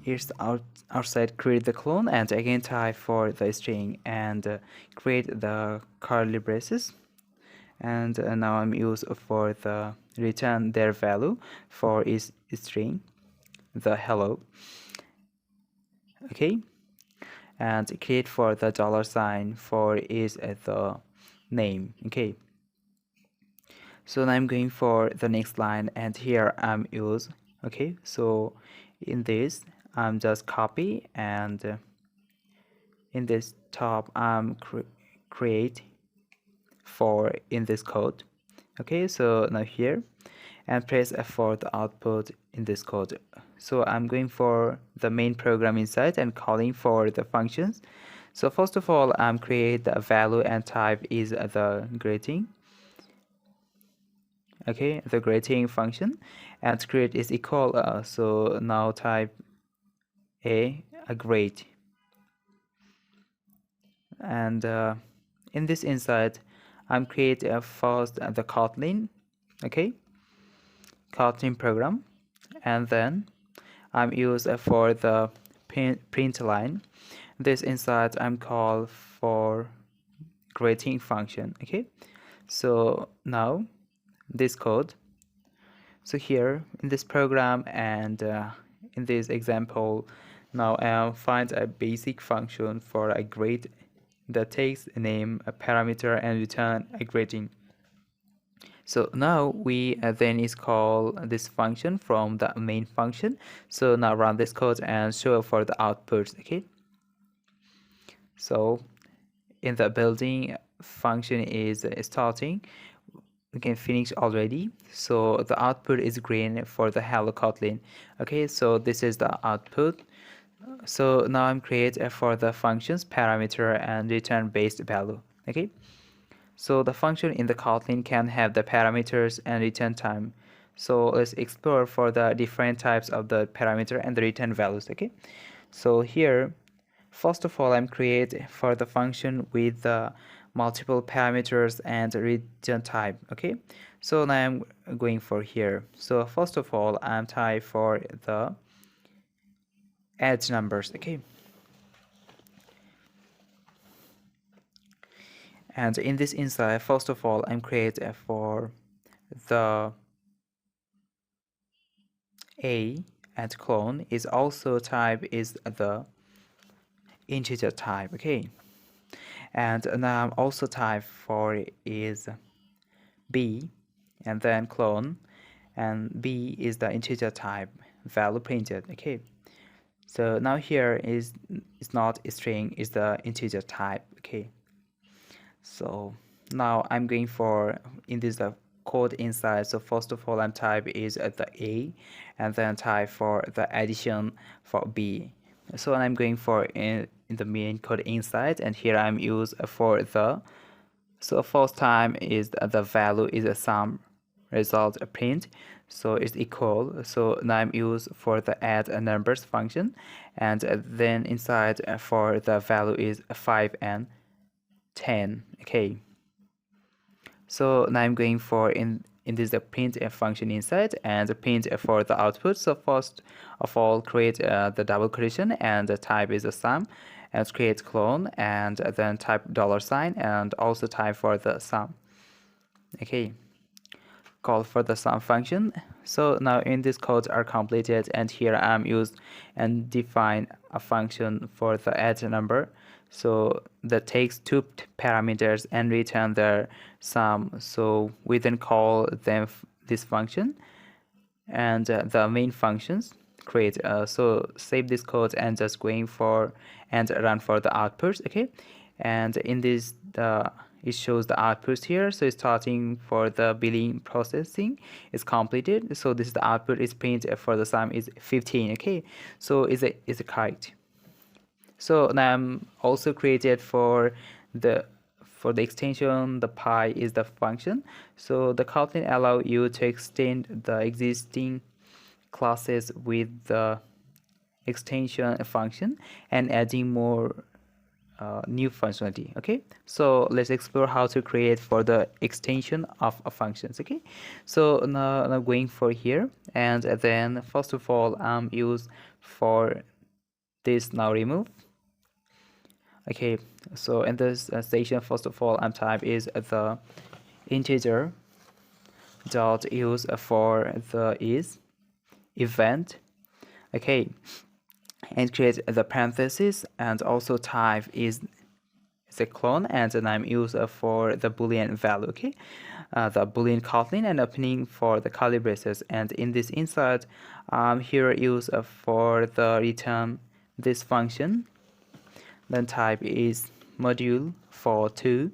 it's outside create the clone, and again type for the string, and create the curly braces, and now I'm use for the return their value for is string the hello, okay, and create for the $sign for is the name, okay. So now I'm going for the next line, and here I'm use, okay. So in this I'm just copy, and in this top I'm create for in this code, okay. So now here, and press F for the output in this code. So I'm going for the main program inside and calling for the functions. So first of all, I'm create the value and type is the greeting, okay, the greeting function, and create is equal, so now type a greet, and in this inside I'm create first the Kotlin, okay, Kotlin program, and then I'm use for the print line. This inside I'm call for greeting function, okay. So now this code, so here in this program and in this example, now I'll find a basic function for a greet that takes a name, a parameter, and return a greeting. So now we then is call this function from the main function. So now run this code and show for the outputs, okay. So in the building function is starting, we can finish already. So the output is green for the hello Kotlin, okay. So this is the output. So now I'm create for the functions parameter and return based value, okay. So the function in the Kotlin can have the parameters and return time. So let's explore for the different types of the parameter and the return values, okay. So here, first of all, I'm create for the function with the multiple parameters and return type, okay. So now I'm going for here. So first of all, I'm type for the edge numbers, okay. And in this inside, first of all, I'm create for the a, and clone is also type is the integer type, okay. And now I'm also type for is b, and then clone, and b is the integer type value printed, okay. So now here is not a string, is the integer type, okay. So now I'm going for in this code inside. So first of all, I'm type is the a, and then type for the addition for b. So I'm going for in the main code inside, and here I'm use for the, so first time is the value is a sum result a print, so it's equal. So now I'm use for the add a numbers function, and then inside for the value is 5 and 10, okay. So now I'm going for in this the printf function inside and the print for the output. So first of all, create the double quotation, and the type is a sum, and create clone, and then type $, and also type for the sum, okay. Call for the sum function. So now in this codes are completed, and here I'm used and define a function for the add number, so that takes two parameters and return their sum. So we then call them this function, and the main functions create, so save this code and just going for and run for the outputs, okay. And in this it shows the outputs here. So starting for the billing processing is completed, so this is the output is print for the sum is 15, okay. So is it correct. So now I'm also created for the extension, the pi is the function. So the Kotlin allow you to extend the existing classes with the extension function and adding more new functionality, okay. So let's explore how to create for the extension of functions, okay. So now going for here, and then first of all use for this now remove, okay. So in this station, first of all type is the integer dot use for the is event, okay. and create the parenthesis, and also type is a clone, and the name used for the boolean value. Okay, the boolean Kotlin, and opening for the curly braces, and in this insert here use for the return this function. Then type is module for 2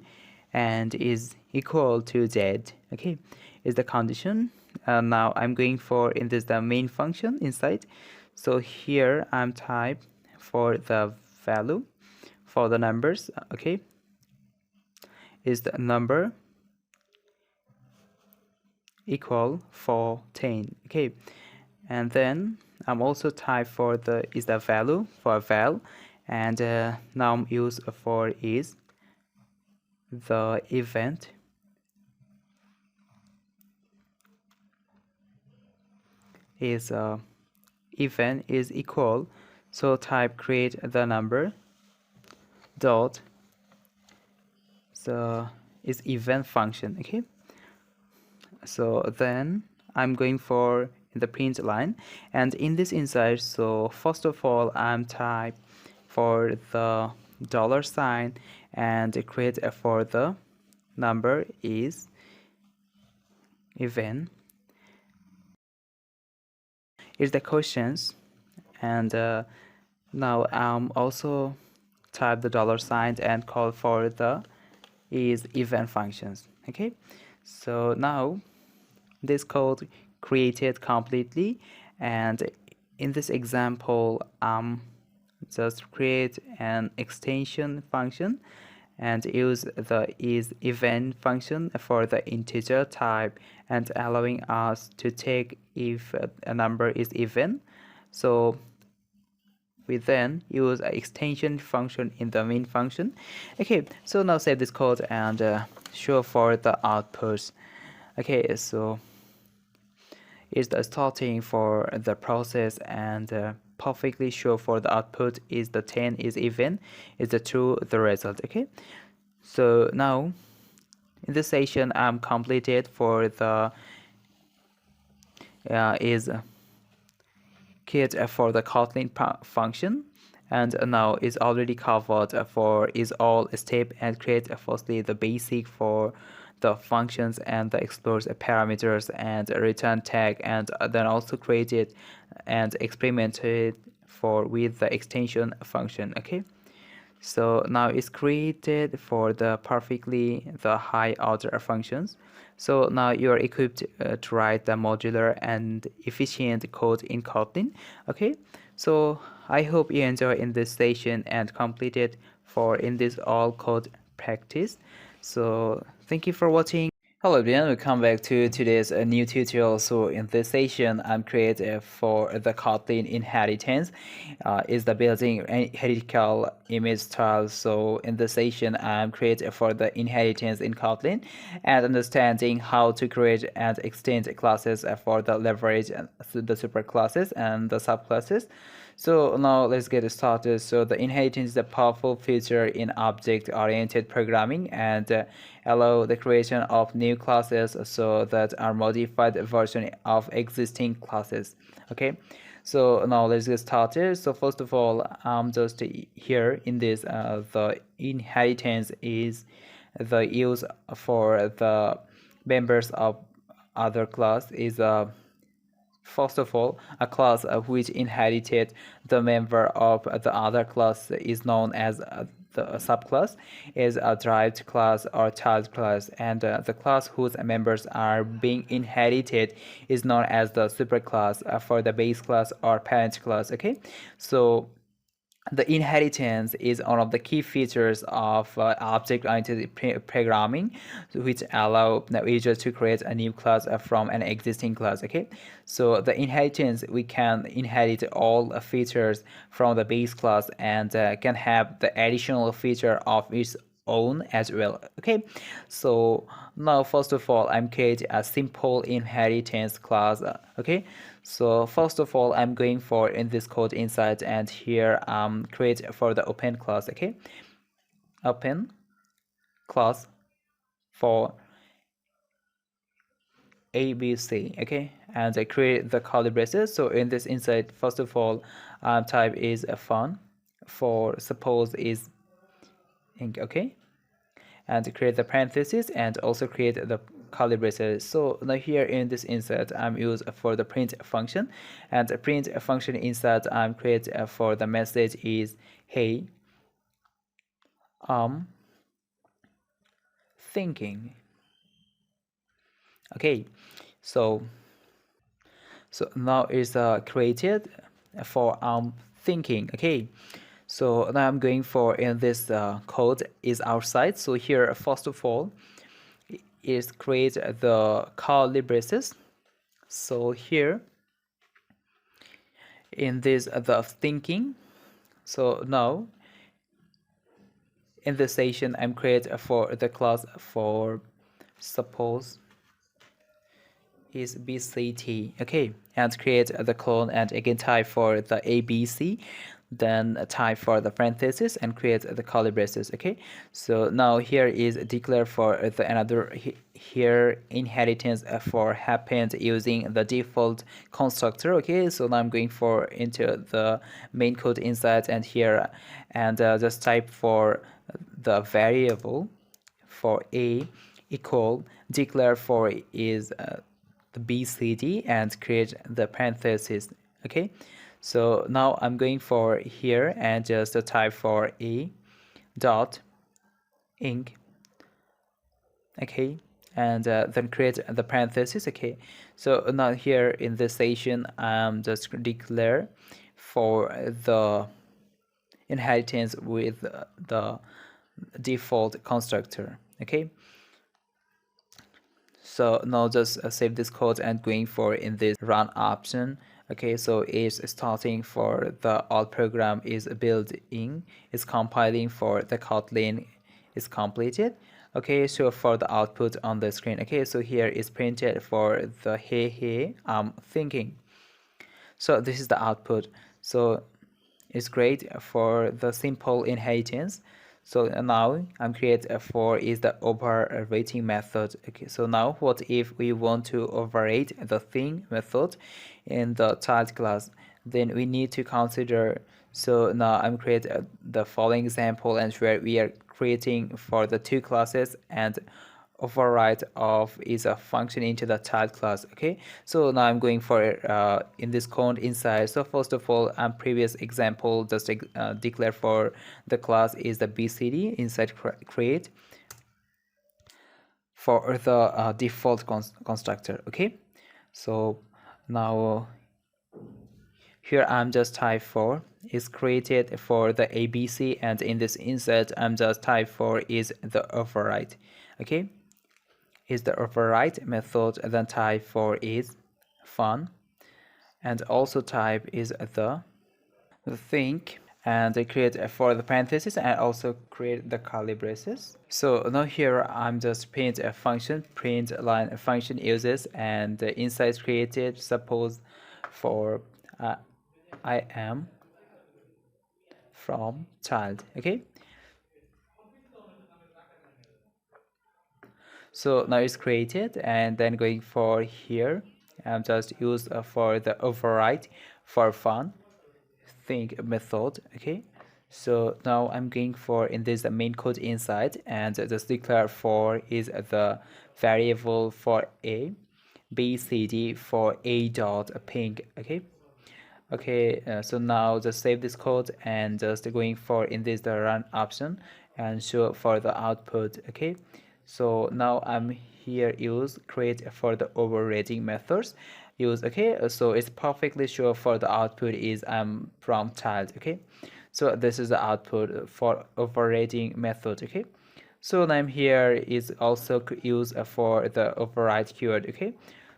and is equal to z. Okay, is the condition. Now I'm going for in this the main function inside. So here I'm type for the value for the numbers. Okay, is the number equal for 10. Okay, and then I'm also type for the is the value for val, and now use for is the event is event is equal, so type create the number dot the is event function. Okay, so then I'm going for the print line, and in this inside, so first of all I'm type for the dollar sign and create for the number is event is the questions, and now I'm also type the dollar sign and call for the is event functions. Okay, so now this code created completely, and in this example just create an extension function and use the is event function for the integer type and allowing us to take if a number is even. So we then use an extension function in the main function. Okay, so now save this code and show for the outputs. Okay, so it's the starting for the process, and perfectly sure for the output is the 10 is even, is the true the result. Okay, so now in this session I'm completed for the is kit for the Kotlin function, and now is already covered for is all step and create firstly the basic for the functions and the explores parameters and return tag, and then also created and experimented for with the extension function. Okay, so now it's created for the perfectly the high order functions. So now you are equipped to write the modular and efficient code in Kotlin. Okay, so I hope you enjoy in this session and completed for in this all code practice. So thank you for watching. Hello everyone, welcome back to today's new tutorial. So in this session, I'm creating for the Kotlin Inheritance is the building hierarchical image style. So in this session, I'm creating for the inheritance in Kotlin and understanding how to create and extend classes for the leverage and the superclasses and the subclasses. So now let's get started. So the inheritance is a powerful feature in object-oriented programming and allow the creation of new classes so that are modified version of existing classes. Okay, so now let's get started. So first of all, just here in this the inheritance is the use for the members of other class is first of all, a class which inherited the member of the other class is known as the subclass, is a derived class or child class, and the class whose members are being inherited is known as the superclass for the base class or parent class. Okay, so the inheritance is one of the key features of object-oriented programming, which allow the user to create a new class from an existing class. Okay, so the inheritance, we can inherit all features from the base class and can have the additional feature of its own as well. Okay, so now first of all I'm creating a simple inheritance class. Okay, so first of all I'm going for in this code inside, and here create for the open class. Okay, open class for ABC. Okay, and I create the curly braces. So in this inside, first of all type is a fun, for suppose is ink. Okay, and create the parentheses and also create the curly braces. So now here in this insert I'm used for the print function, and the print function insert I'm create for the message is hey thinking. Okay, so now it's created for thinking. Okay, so now I'm going for in this code is outside. So here first of all is create the curly braces. So here in this the thinking, so now in this session I'm create for the class for suppose is bct. Okay, and create the clone and again type for the abc, then type for the parentheses and create the curly braces. Okay, so now here is declare for the another here inheritance for happened using the default constructor. Okay, so now I'm going for into the main code inside and here and just type for the variable for a equal declare for is the bcd and create the parentheses. Okay, so now I'm going for here and just type for a dot ink. Okay, and then create the parentheses. Okay, so now here in this session I'm just declare for the inheritance with the default constructor. Okay, so now just save this code and going for in this run option. Okay, so it's starting for the all program is built in, it's compiling for the Kotlin is completed. Okay, so for the output on the screen. Okay, so here is printed for the hey I'm thinking. So this is the output. So it's great for the simple inheritance. So now I'm create for is the overrating method. Okay, so now what if we want to overrate the thing method in the child class? Then we need to consider. So now I'm create the following example and where we are creating for the two classes and override of is a function into the child class. Okay, so now I'm going for in this code inside. So first of all previous example just declare for the class is the bcd inside create for the default constructor. Okay, so now here I'm just type for is created for the abc and in this insert I'm just type for is the override. Okay, is the override method, then type for is fun and also type is the think and create for the parentheses and also create the curly braces. So now here I'm just print a function, print line function uses and the inside created suppose for I am from child. Okay, so now it's created and then going for here I'm just use for the override for fun think method. Okay, so now I'm going for in this main code inside and just declare for is the variable for a bcd for a dot ping. Okay, so now just save this code and just going for in this the run option and show for the output. Okay, so now I'm here use create for the overrating methods use. Okay, so it's perfectly sure for the output is I'm from child. Okay, so this is the output for overrating method. Okay, so now I'm here is also use for the override keyword. Okay,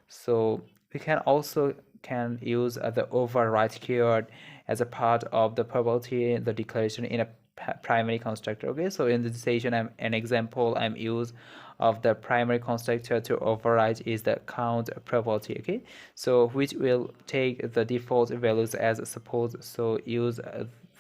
so we can also can use the override keyword as a part of the property the declaration in a primary constructor. Okay, so in this station I'm an example I'm use of the primary constructor to override is the count property. Okay, so which will take the default values as suppose. So use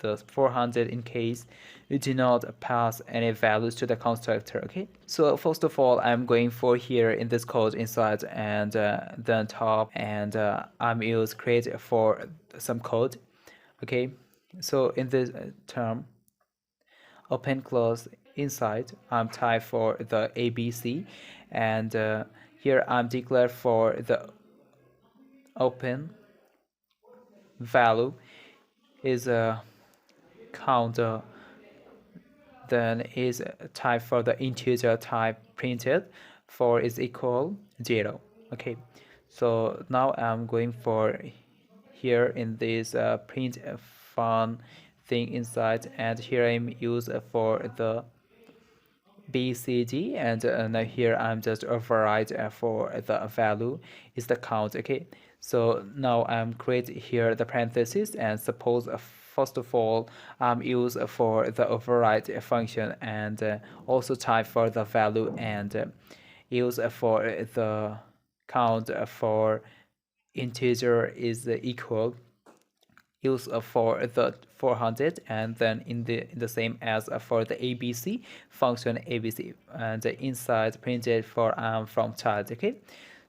the 400 in case you do not pass any values to the constructor. Okay, so first of all I'm going for here in this code inside and then top and I'm use create for some code. Okay, so in this term, open close inside, I'm type for the ABC, and here I'm declare for the open value is a counter, then is a type for the integer type printed for is equal 0. Okay, so now I'm going for here in this print fun thing inside, and here I'm use for the BCD, and now here I'm just override for the value is the count. Okay, so now I'm create here the parentheses, and suppose first of all use for the override function, and also type for the value, and use for the count for integer is equal use for the 400, and then in the same as for the ABC function ABC, and inside printed for from child. Okay,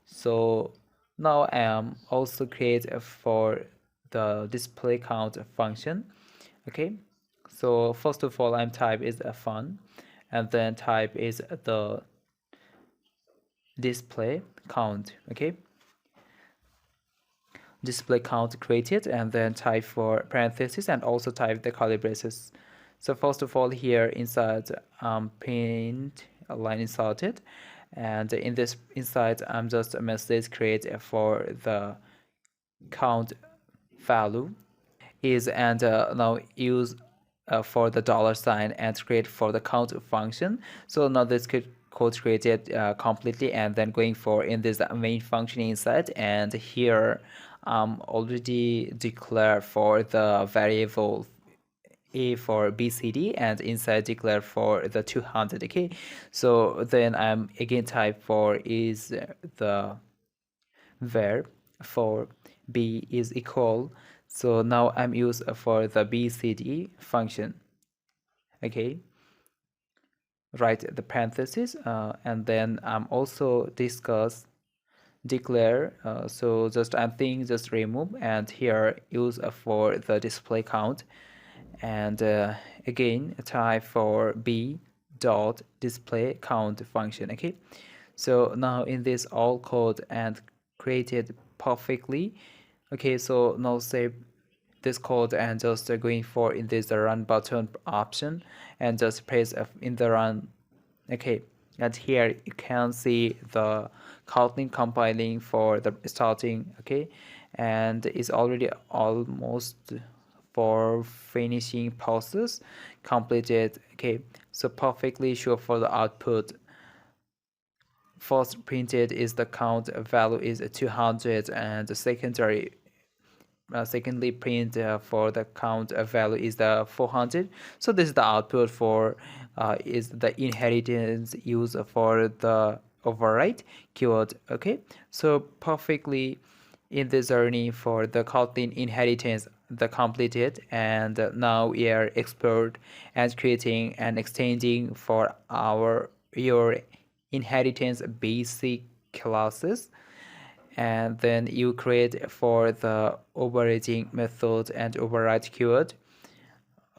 so now I am also create for the display count function. Okay, so first of all I'm type is a fun, and then type is the display count. Okay, display count created, and then type for parentheses, and also type the curly braces. So first of all here inside print a line inserted, and in this inside I'm just a message create for the count value is, and now use for the dollar sign and create for the count function. So now this code created completely, and then going for in this main function inside, and here already declare for the variable a for BCD, and inside declare for the 200. Okay, so then I'm again type for is the var for b is equal, so now I'm use for the BCD function. Okay, write the parentheses, and then I'm also declare, so just I'm thinking just remove, and here use for the display count, and again type for b dot display count function. Okay, so now in this all code and created perfectly. Okay, so now save this code, and just going for in this run button option, and just press in the run. Okay, and here you can see the Kotlin compiling for the starting. Okay, and it's already almost for finishing process completed. Okay, so perfectly sure for the output. First printed is the count value is 200, and the secondary secondly print for the count value is the 400. So this is the output for is the inheritance used for the override keyword. Okay, so perfectly in the journey for the Kotlin inheritance the completed, and now we are expert and creating and extending for your inheritance basic classes, and then you create for the overriding method and override keyword.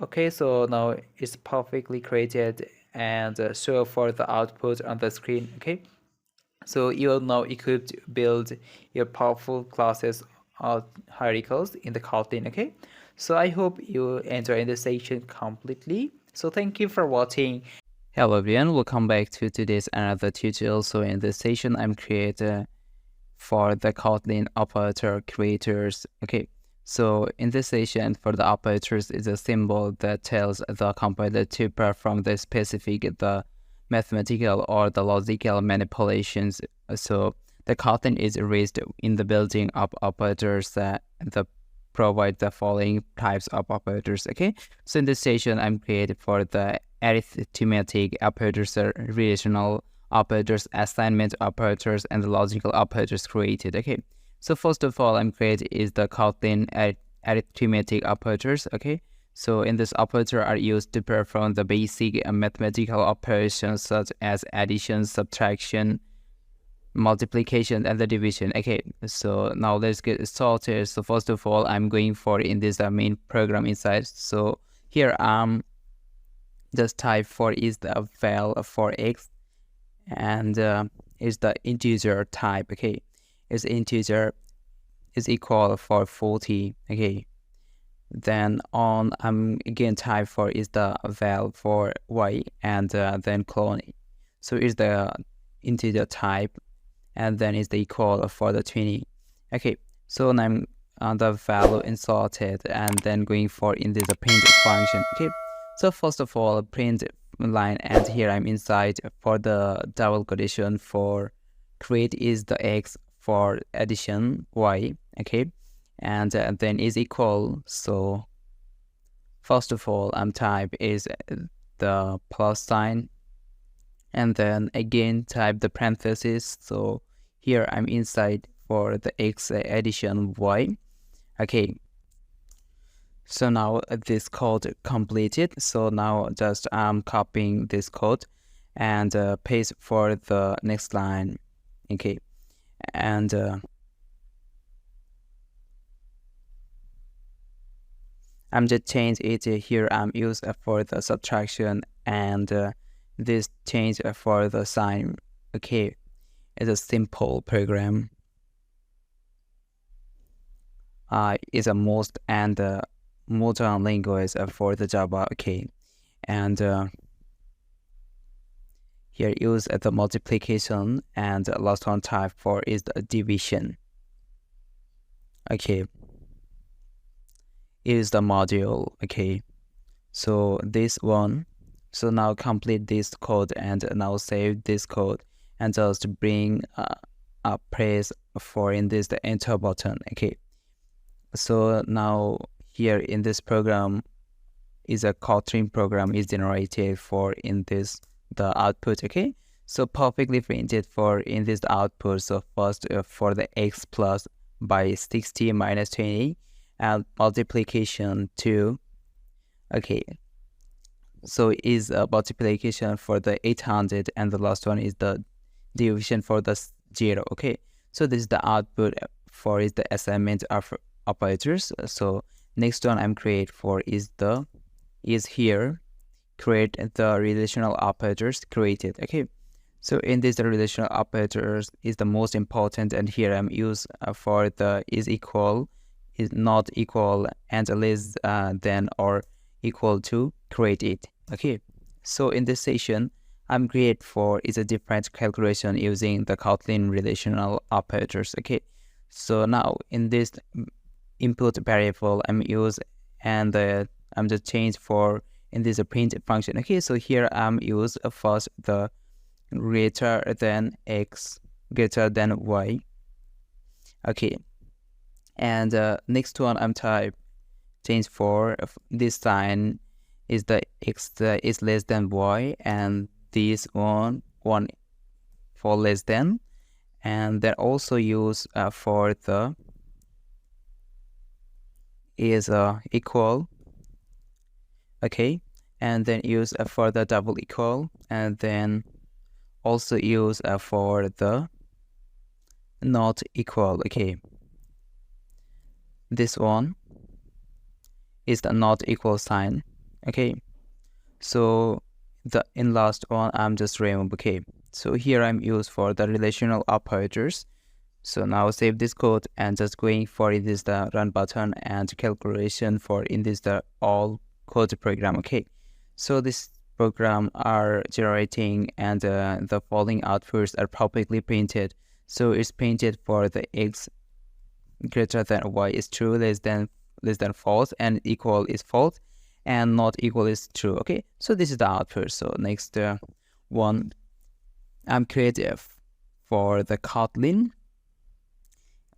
Okay, so now it's perfectly created, and show for the output on the screen. Okay, so you're now equipped to build your powerful classes or hierarchies in the Kotlin. Okay, so I hope you enjoy the session completely. So thank you for watching. Hello everyone, welcome back to today's another tutorial. So in this session I'm creating for the Kotlin operator creators. Okay, so in this session for the operators is a symbol that tells the compiler to perform the specific the mathematical or the logical manipulations. So the Kotlin is raised in the building of operators that provide the following types of operators. Okay, so in this session I'm created for the arithmetic operators, relational operators, assignment operators, and the logical operators created. Okay, so first of all I'm created is the Kotlin arithmetic operators. Okay, so in this operator are used to perform the basic mathematical operations such as addition, subtraction, multiplication and the division. Okay, so now let's get started. So first of all, I'm going for in this main program inside. So here just type for is the val for x, and is the integer type. Okay, is integer is equal for 40. Okay, then on again type for is the val for y, and then clone it. So is the integer type, and then is the equal for the 20. Okay, so now I'm on the value inserted, and then going for in this print function. Okay, so first of all print line, and here I'm inside for the double quotation for create is the x for addition y. Okay, and then is equal. So first of all type is the plus sign, and then again type the parenthesis. So here I'm inside for the x addition y. Okay, so now this code completed. So now just I'm copying this code and paste for the next line. Okay, and I'm just change it here. I'm use for the subtraction, and this change for the sign. Okay, it's a simple program. Is a most and modern language for the Java. Okay, and here use the multiplication, and last one type for is the division. Okay, is the module. Okay, so this one. So now complete this code, and now save this code, and just bring a press for in this the enter button. Okay, so now here in this program is a Kotlin program is generated for in this the output. Okay, so perfectly printed for in this output. So first for the x plus by 60 minus 20, and multiplication 2. Okay, so is a multiplication for the 800, and the last one is the division for the 0. Okay, so this is the output for is the assignment of operators. So next one I'm create for is here create the relational operators created. Okay, so in this the relational operators is the most important, and here I'm use for the is equal, is not equal, and less than or equal to create it. Okay, so in this session I'm create for is a different calculation using the Kotlin relational operators. Okay, so now in this input variable I'm use, and I'm just change for in this print function. Okay, so here I'm use first the greater than x greater than y. Okay, and next one I'm type change for this sign is the x is less than y, and this one for less than, and then also use for the is equal. Okay, and then use for the double equal, and then also use for the not equal. Okay, this one is the not equal sign. Okay, so the in last one I'm just remove. Okay, so here I'm use for the relational operators. So now save this code, and just going for in this the run button, and calculation for in this the all code program. Okay, so this program are generating, and the following outputs are perfectly printed. So it's printed for the x greater than y is true, less than false, and equal is false, and not equal is true. Okay, so this is the output. So next one I'm creative for the Kotlin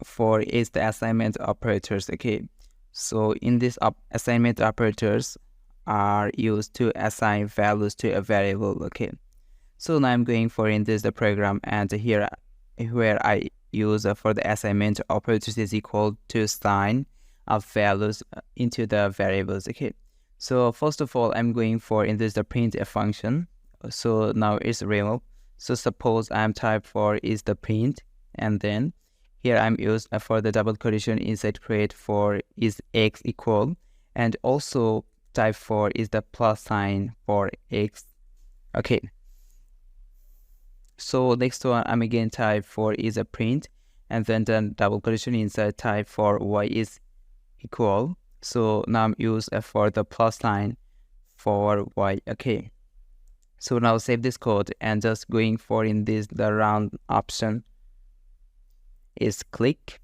for is the assignment operators. Okay, so in this assignment operators are used to assign values to a variable. Okay, so now I'm going for in this the program, and here where I use for the assignment operators is equal to sign of values into the variables. Okay, so first of all I'm going for in this the print function. So now it's remove. So suppose I'm type for is the print, and then here I'm used for the double quotation inside create for is x equal, and also type for is the plus sign for x. Okay, so next one I'm again type for is a print, and then double quotation inside type for y is equal. So now I'm used for the plus sign for y. Okay, so now save this code and just going for in this the round option is click.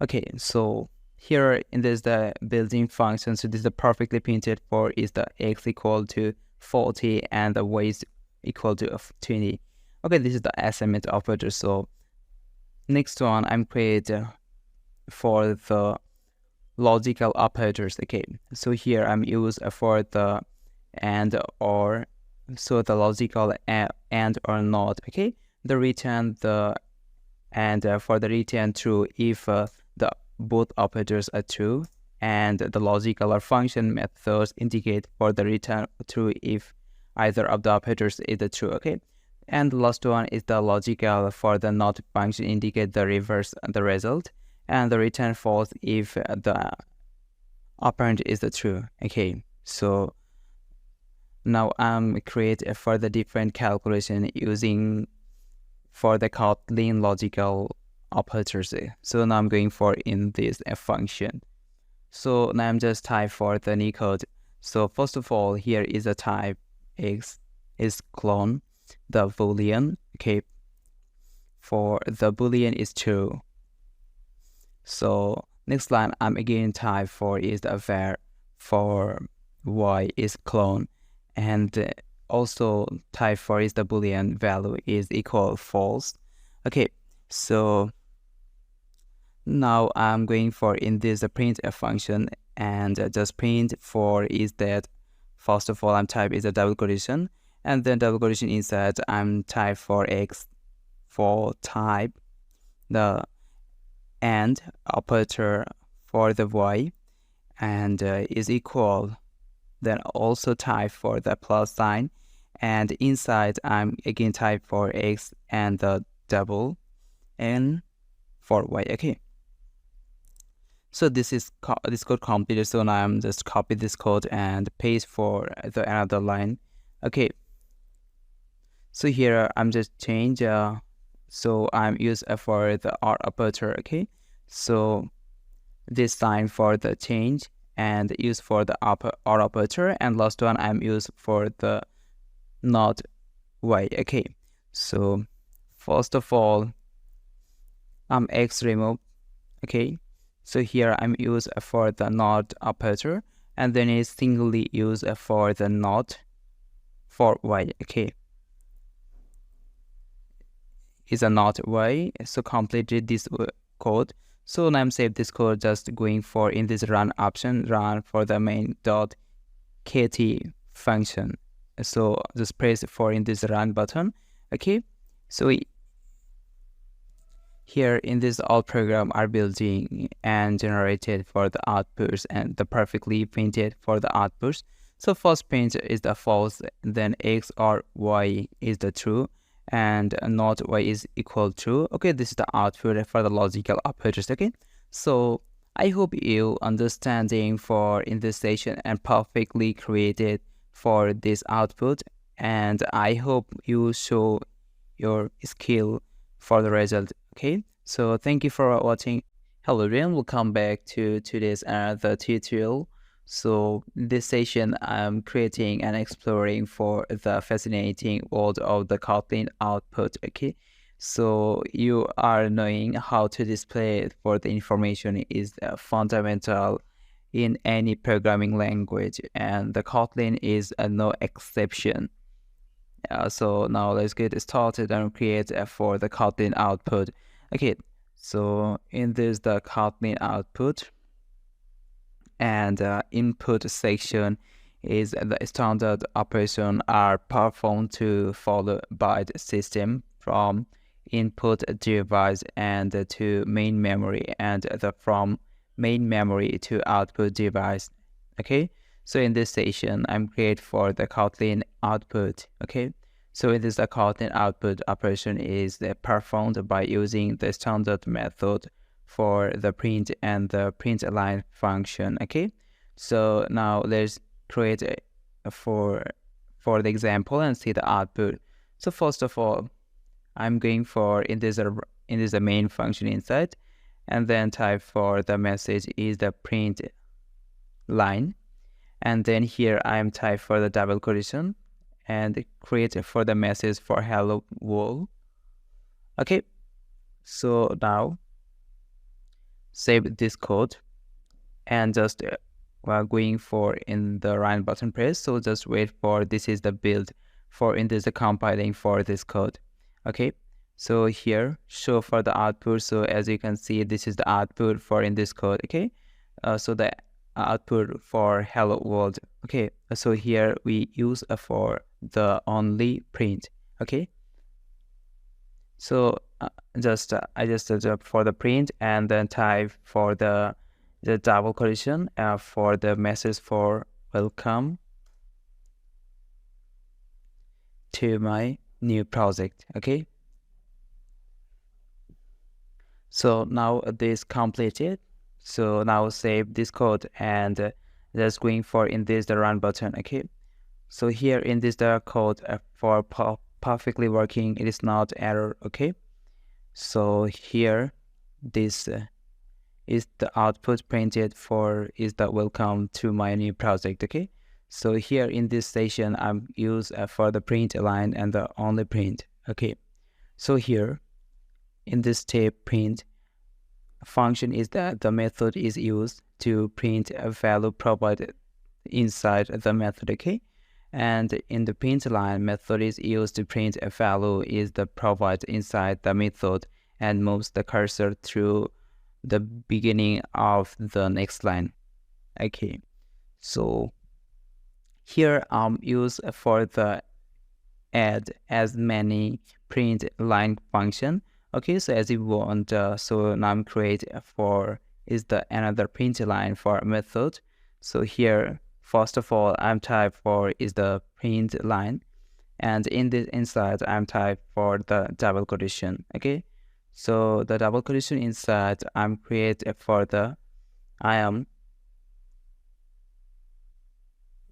Okay, so here in this the built-in function, so this is the perfectly printed for is the x equal to 40 and the y is equal to 20. Okay, this is the assignment operator. So next one I'm create for the logical operators. Okay, so here I'm use for the and or, so the logical and or not. Okay, the return the and for the return true if the both operators are true, and the logical or function methods indicate for the return true if either of the operators is the true. Okay, and the last one is the logical for the not function indicate the reverse the result, and the return false if the operand is the true. Okay, so now I'm create a further different calculation using for the Kotlin logical operators. So now I'm going for in this function. So now I'm just type for the new code. So first of all, here is a type x is clone the boolean. Okay, for the boolean is true. So next line I'm again type for is the var for y is clone, and also type for is the boolean value is equal false. Okay, so now I'm going for in this print function, and just print for is that first of all I'm type is a double quotation, and then double quotation inside I'm type for x for type the and operator for the y, and is equal, then also type for the plus sign, and inside I'm again type for x and the double n for y. Okay, so this is this code completed. So now I'm just copy this code and paste for the another line. Okay, so here I'm just change so I'm use for the or operator. Okay, so this sign for the change and use for the or operator, and last one I'm use for the not y. Okay, so first of all I'm x remove. Okay, so here I'm use for the not operator, and then is singly use for the not for y. Okay, is a not y. So completed this code. So now I'm save this code, just going for in this run option, run for the main dot kt function. So just press for in this run button. Okay, so here in this all program are building and generated for the outputs and the perfectly printed for the outputs. So first print is the false, then x or y is the true, and not y is equal to. Okay, this is the output for the logical operators. Okay, so I hope you understanding for in this session and perfectly created for this output, and I hope you show your skill for the result. Okay, so thank you for watching. Hello everyone, welcome back to today's another tutorial. So this session I'm creating and exploring for the fascinating world of the Kotlin output. Okay, so you are knowing how to display for the information is fundamental in any programming language, and the Kotlin is no exception. So now let's get started and create for the Kotlin output. Okay, so in this the Kotlin output, and input section is the standard operation are performed to follow by the system from input device and to main memory, and the from main memory to output device. Okay, so in this session I'm create for the Kotlin output. Okay, So it is the Kotlin output operation is performed by using the standard method for the print and the print line function. Okay, so now let's create for the example and see the output. So first of all, I'm going for in this the main function inside, and then type for the message is the print line, and then here I am type for the double quotation and create for the message for hello world. Okay, so now save this code and just while going for in the run button press, so just wait for this is the build for in this compiling for this code. Okay, so here show for the output. So as you can see, this is the output for in this code. Okay, so the output for hello world. Okay, so here we use for the only print. Okay, so I just for the print and then type for the double quotation for the message for welcome to my new project. Okay, so now this completed. So now save this code and just going for in this the run button. Okay, so here in this the code for perfectly working, it is not error. Okay, so here this is the output printed for is the welcome to my new project. Okay, so here in this station I'm use for the print line and the only print. Okay, so here in this step print function is that the method is used to print a value provided inside the method. Okay, and in the print line method is used to print a value is the provided inside the method and moves the cursor through the beginning of the next line. Okay, so here use for the add as many print line function. Okay, so as you want, so now I'm create for is the another print line for method. So here first of all I'm type for is the print line, and in this inside I'm type for the double quotation. Okay, so the double quotation inside I'm create for the I am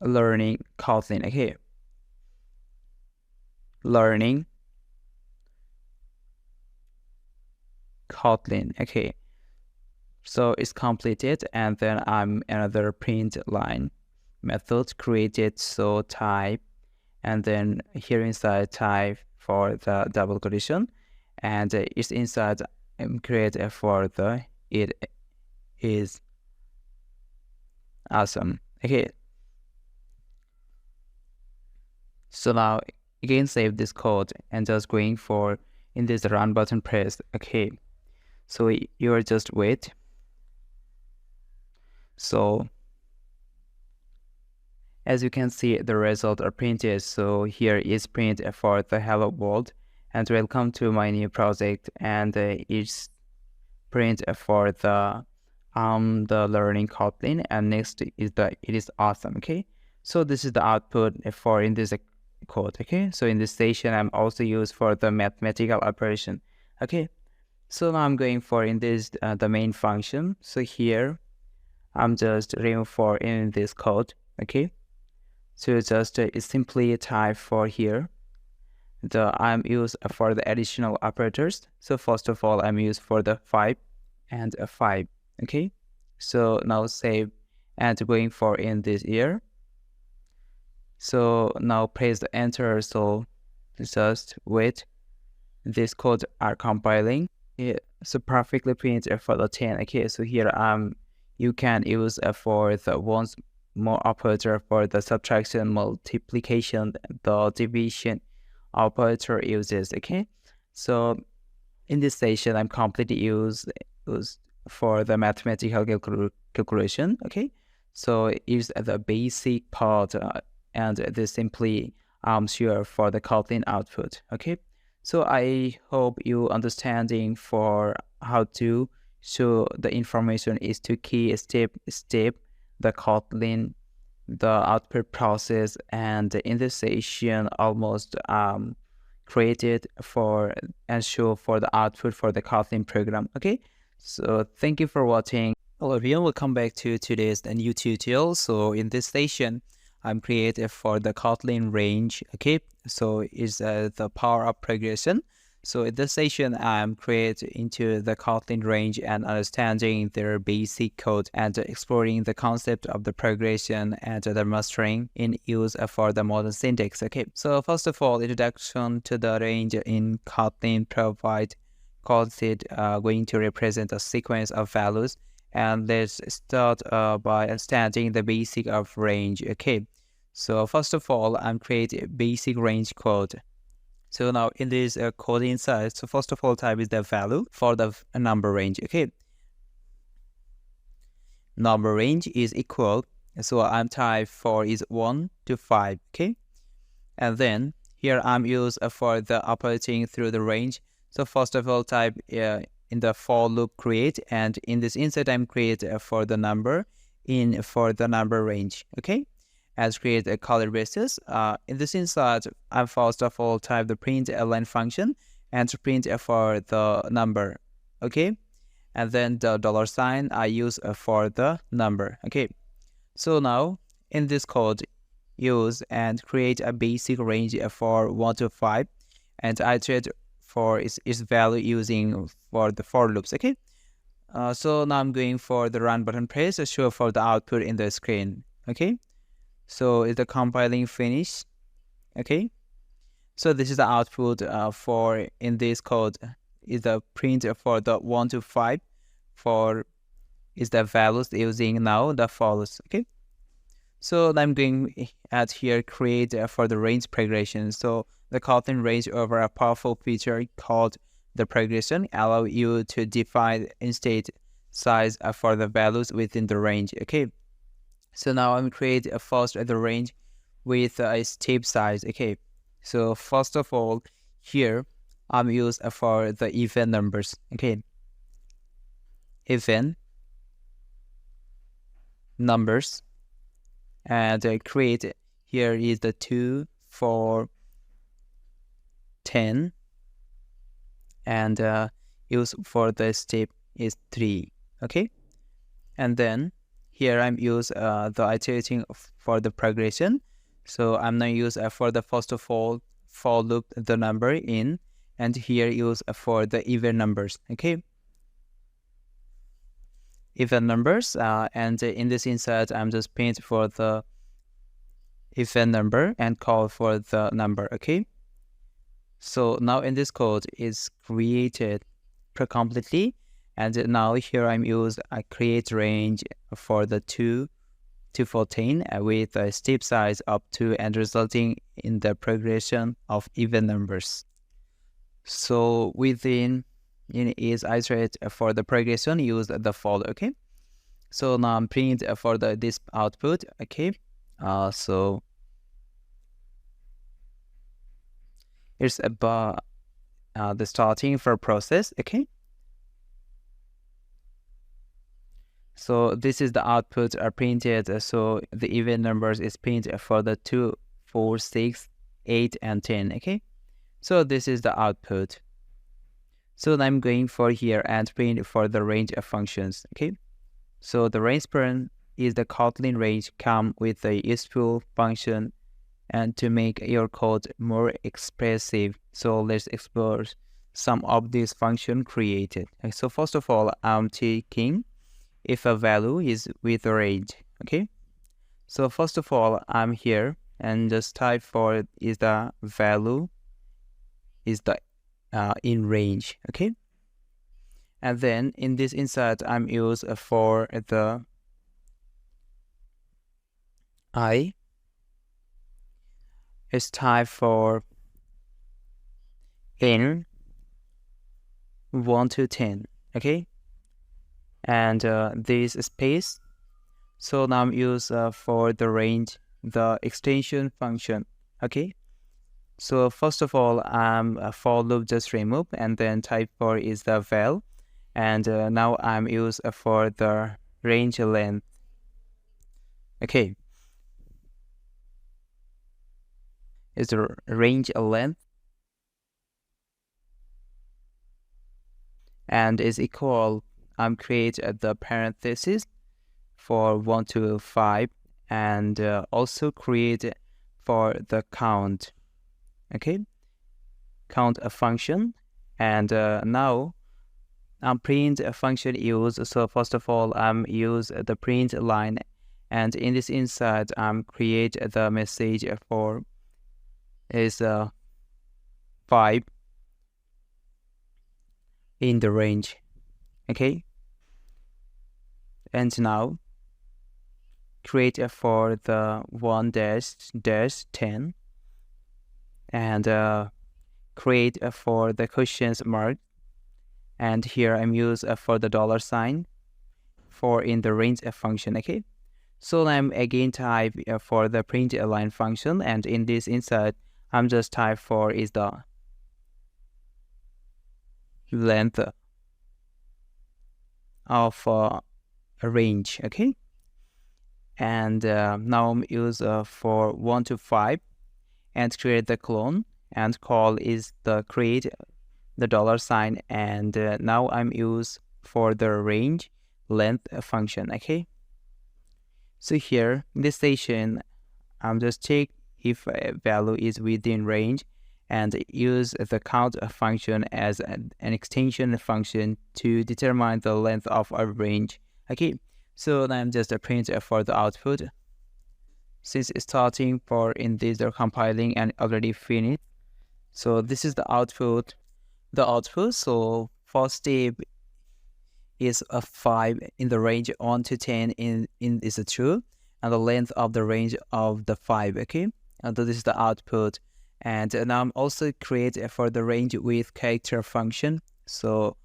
learning Kotlin. Okay, learning Kotlin. Okay, so it's completed, and then I'm another print line method created. So type, and then here inside type for the double quotation, and it's inside create for the it is awesome. Okay, so now again save this code and just going for in this run button press. Okay, so you are just wait. So as you can see, the result are printed. So here is print for the hello world and welcome to my new project, and it's print for the learning Kotlin, and next is the it is awesome. Okay, so this is the output for in this code. Okay, so in this station I'm also used for the mathematical operation. Okay, so now I'm going for in this the main function. So here I'm just remove for in this code. Okay, so just simply type for here the I'm used for the additional operators. So first of all I'm used for the 5 and a 5. Okay, so now save and going for in this here. So now press the enter. So just wait, this code are compiling. Yeah, so perfectly print for the 10. Okay, so here you can use for the once more operator for the subtraction, multiplication, the division operator uses. Okay, so in this session I'm completely use for the mathematical calculation. Okay, so use the basic part and this simply sure for the Kotlin output. Okay, so I hope you understanding for how to show the information is to key step the Kotlin the output process, and in this session almost created for and show for the output for the Kotlin program. Okay, so thank you for watching. Hello everyone, welcome back to today's new tutorial. So in this session I'm created for the Kotlin Range. Okay, so is the power up progression. So in this session, I'm creating into the Kotlin Range and understanding their basic code and exploring the concept of the progression and the mastering in use for the modern syntax. Okay, so first of all, introduction to the range in Kotlin provide calls it going to represent a sequence of values. And let's start by understanding the basic of range. Okay, so first of all, I'm creating basic range code. So now in this code inside, so first of all, type is the value for the number range. Okay, number range is equal. So I'm type for is 1 to 5. Okay, and then here I'm used for the operating through the range. So first of all, type in the for loop create, and in this inside I'm create for the number in for the number range. Okay, as create a color basis. In this inside, I'm first of all type the print line function and to print for the number. Okay, and then the $sign I use for the number. Okay, so now in this code, use and create a basic range for 1 to 5, and iterate for its value using for the for loops. Okay, so now I'm going for the run button press to show for the output in the screen. Okay, so is the compiling finish? Okay, so this is the output for in this code is the print for the 1 to 5 for is the values using now the follows. Okay, so I'm going at here create for the range progression. So the Kotlin range over a powerful feature called the progression allow you to define in-state size for the values within the range. Okay, so now I'm create a first the range with a step size. Okay, so first of all here I'm use for the even numbers. Okay, even numbers, and create here is the 2, 4, 10, and use for the step is 3. Okay, and then here I'm use the iterating for the progression. So I'm now use for the first of all for loop the number in, and here use for the even numbers. Okay, even numbers, and in this insert I'm just print for the even number and call for the number. Okay, so now in this code is created completely, and now here I'm use a create range for the 2 to 14 with a step size up to and resulting in the progression of even numbers. So within is iterate for the progression use the follow. Okay, so now I'm print for the this output. Okay, so it's about the starting for process. Okay, so this is the output are printed. So the even numbers is printed for the 2, 4, 6, 8, and 10. Okay, so this is the output. So I'm going for here and print for the range of functions. Okay, so the range parent is the Kotlin range come with a useful function and to make your code more expressive. So let's explore some of these function created. Okay, so first of all, I'm taking if a value is with a range. Okay, so first of all, I'm here and just type for is the value is the in range. Okay, and then in this insert I'm use for the I is type for in 1 to 10. Okay, and this space. So now I'm use for the range the extension function. Okay, so first of all I'm for loop just remove, and then type for is the val, and now I'm use for the range length. Okay, is the range length, and is equal, create the parenthesis for 1 to 5, and also create for the count, okay, count a function. And now print a function use. So first of all, use the print line, and in this inside create the message for is 5 in the range, okay. And now create for the 1-10, and create for the questions mark, and here I'm use for the $sign for in the range function, okay. So I'm again type for the print line function, and in this inside I'm just type for is the length of a range, okay. And now I'm use for 1 to 5 and create the clone, and call is the create the $sign, and now I'm use for the range length function, okay. So here in this station I'm just check if a value is within range, and use the count function as an extension function to determine the length of a range, okay. So now I'm just print for the output. Since it's starting for in this they're compiling and already finished, so this is the output. So first step is a 5 in the range 1 to 10 in is a true, and the length of the range of the 5, okay. And this is the output. And now I'm also create for the range with character function. So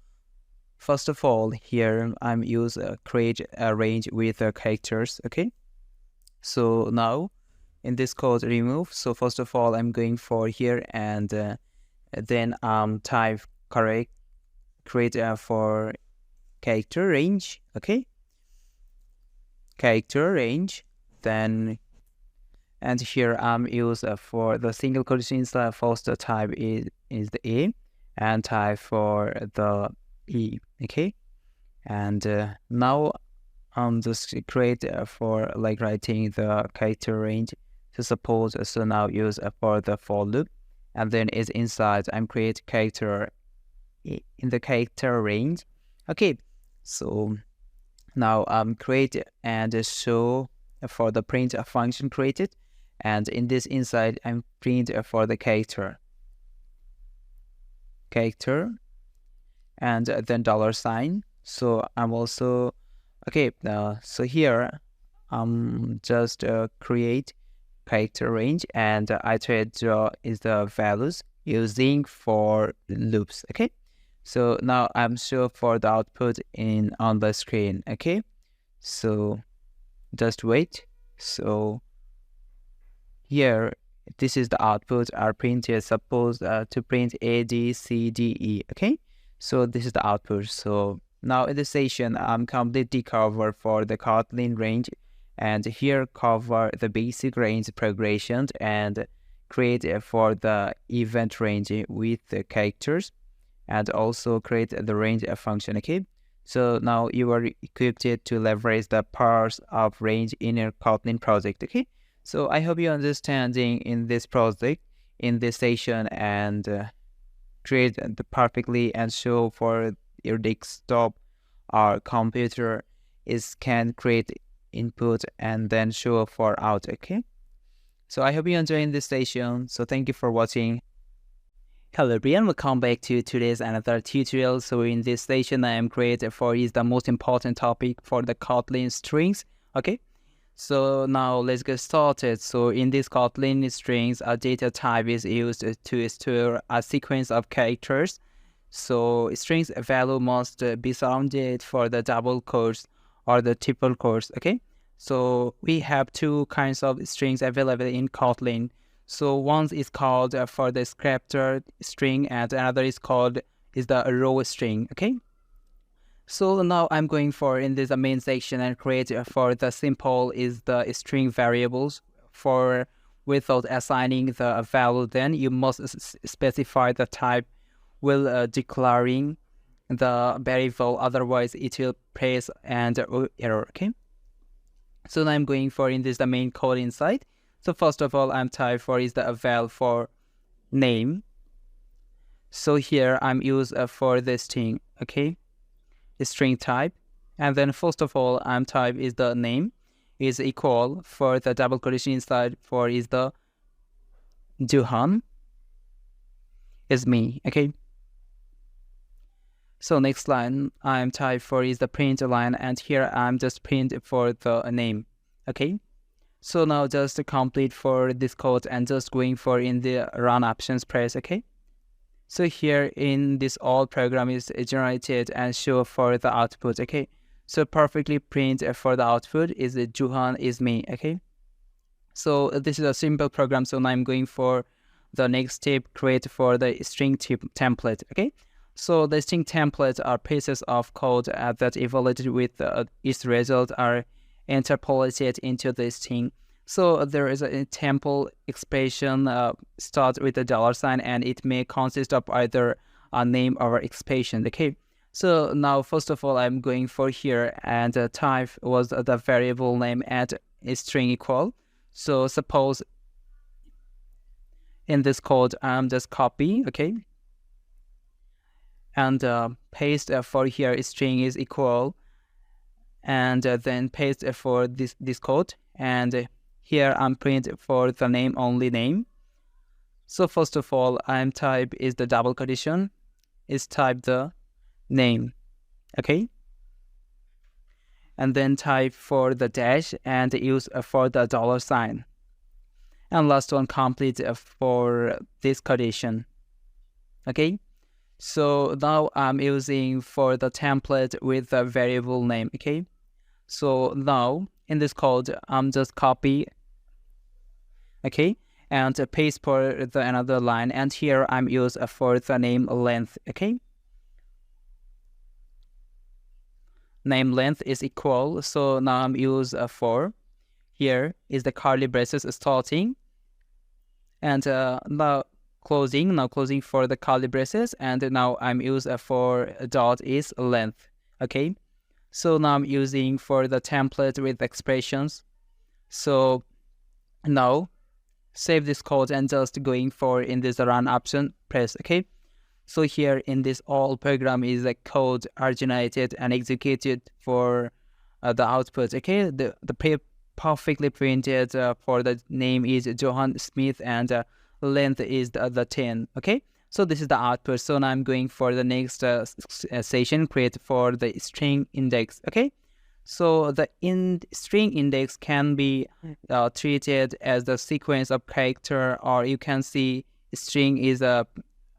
first of all, here I'm use create a range with characters, okay. So now in this code remove, so first of all I'm going for here, and then type correct create for character range, okay, character range. Then and here I'm use for the single quotation first type is the A, and type for the E, okay. And now just create for like writing the character range. So suppose so now use for the for loop, and then is inside I'm create character in the character range, okay. So now create and show for the print function created, and in this inside I'm print for the character, and then $sign. So I'm also okay. So here just create character range, and iterate draw is the values using for loops, okay. So now I'm sure for the output in on the screen, okay. So just wait. So here this is the output are printed. Suppose to print A, D, C, D, E, okay. So this is the output. So now in this session I'm completely covered for the Kotlin range, and here cover the basic range progression, and create for the event range with the characters, and also create the range function, okay. So now you are equipped to leverage the powers of range in your Kotlin project, okay. So I hope you're understanding in this project, in this session, and create the perfectly and show for your desktop or computer is can create input and then show for out, okay. So I hope you enjoying this session. So thank you for watching. Hello everyone, welcome back to today's another tutorial. So in this session I am creating for is the most important topic for the Kotlin strings, okay. So now let's get started. So in this Kotlin strings, a data type is used to store a sequence of characters. So strings value must be surrounded for the double quotes or the triple quotes, okay. So we have two kinds of strings available in Kotlin. So one is called for the scripted string, and another is called is the row string, okay. So now I'm going for in this main section and create for the simple is the string variables. For without assigning the value, then you must specify the type while declaring the variable, otherwise it will press and error. Okay, so now I'm going for in this the main code inside. So first of all, I'm type for is the val for name. So here I'm use for the string, okay, the string type. And then first of all, I'm type is the name is equal for the double quotation inside for is the Johan is me. Okay, so next line I'm type for is the print line, and here I'm just print for the name. Okay, so now just complete for this code and just going for in the run options press. Okay, so here in this all program is generated and show for the output. Okay, so perfectly print for the output is Johan is me. Okay, so this is a simple program. So now I'm going for the next step, create for the string template. Okay, so the string templates are pieces of code that evaluated with its result are interpolated into the string. So there is a temple expression start with a $, and it may consist of either a name or expression. Okay, so now first of all I'm going for here, and type was the variable name at a string equal. So suppose in this code I'm just copy, okay, and paste for here string is equal, and then paste for this code, and here I'm print for the name only name. So first of all I'm type is the double quotation is type the name, okay, and then type for the dash and use for the $, and last one complete for this quotation. Okay, so now I'm using for the template with the variable name. Okay, so now in this code I'm just copy, okay, and paste for the another line, and here I'm use for the name length. Okay, name length is equal. So now I'm use for here is the curly braces starting, and now closing for the curly braces, and now I'm use for dot is length. Okay, so now I'm using for the template with expressions. So now save this code and just going for in this run option press. Okay, so here in this all program is the code are generated and executed for the output. Okay, the perfectly printed for the name is Johan Smith, and length is the 10. Okay, so this is the output. So now I'm going for the next session, create for the string index. Okay, so the string index can be treated as the sequence of character, or you can see string is a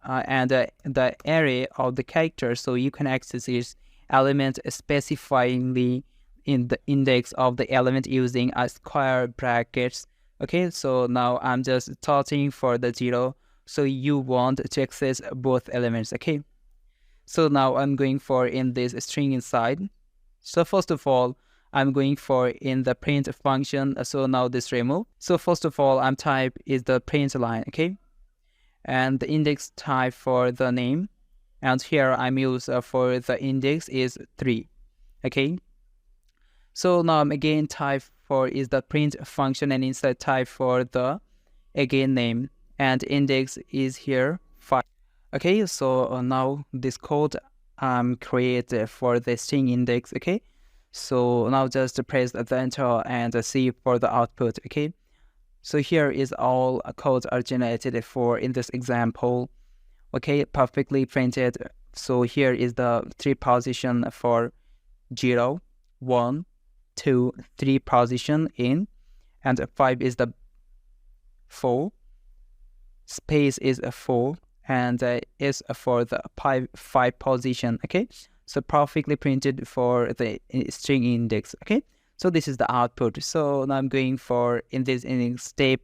and the array of the characters, so you can access its element specifying the in the index of the element using a square brackets. Okay, so now I'm just starting for the 0, so you want to access both elements. Okay, so now I'm going for in this string inside. So first of all I'm going for in the print function. So now this remove. So first of all I'm type is the print line. Okay, and the index type for the name, and here I'm use for the index is 3. Okay, so now I'm again type for is the print function, and inside type for the again name, and index is here 5. Okay, so now this code create for the string index. Okay, so now just press the enter and see for the output. Okay, so here is all codes are generated for in this example. Okay, perfectly printed. So here is the 3 position for 0, 1, 2, 3 position in, and 5 is the 4, space is a 4, and is for the 5 position. Okay, so perfectly printed for the string index. Okay, so this is the output. So now I'm going for in this step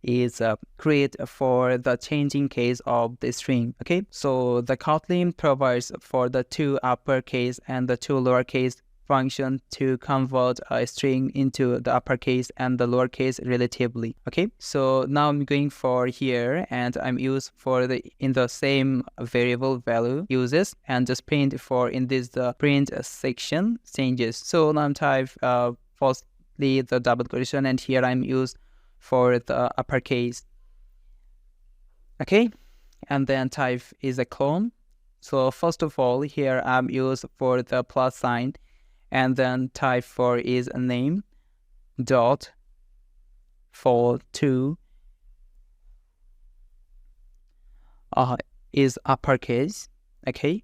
is create for the changing case of the string. Okay, so the Kotlin provides for the 2 uppercase and the 2 lowercase function to convert a string into the uppercase and the lowercase relatively. Okay, so now I'm going for here and I'm used for the in the same variable value uses and just print for in this the print section changes. So now I'm type firstly the double quotation and here I'm used for the uppercase. Okay, and then type is a clone. So first of all, here I'm used for the plus sign, and then type for is a name dot for two is uppercase. Okay.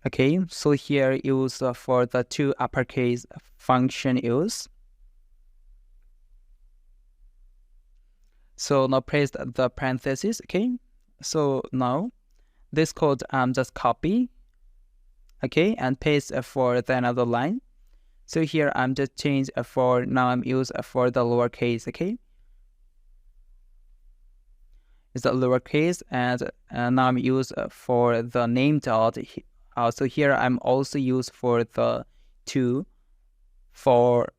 Okay, so here use for the two uppercase function use. So now press the parentheses. Okay, so now this code just copy, okay, and paste for the another line. So here I'm just change for now I'm use for the lowercase. Okay, it's the lowercase, and now I'm use for the name dot. So here I'm also use for the two for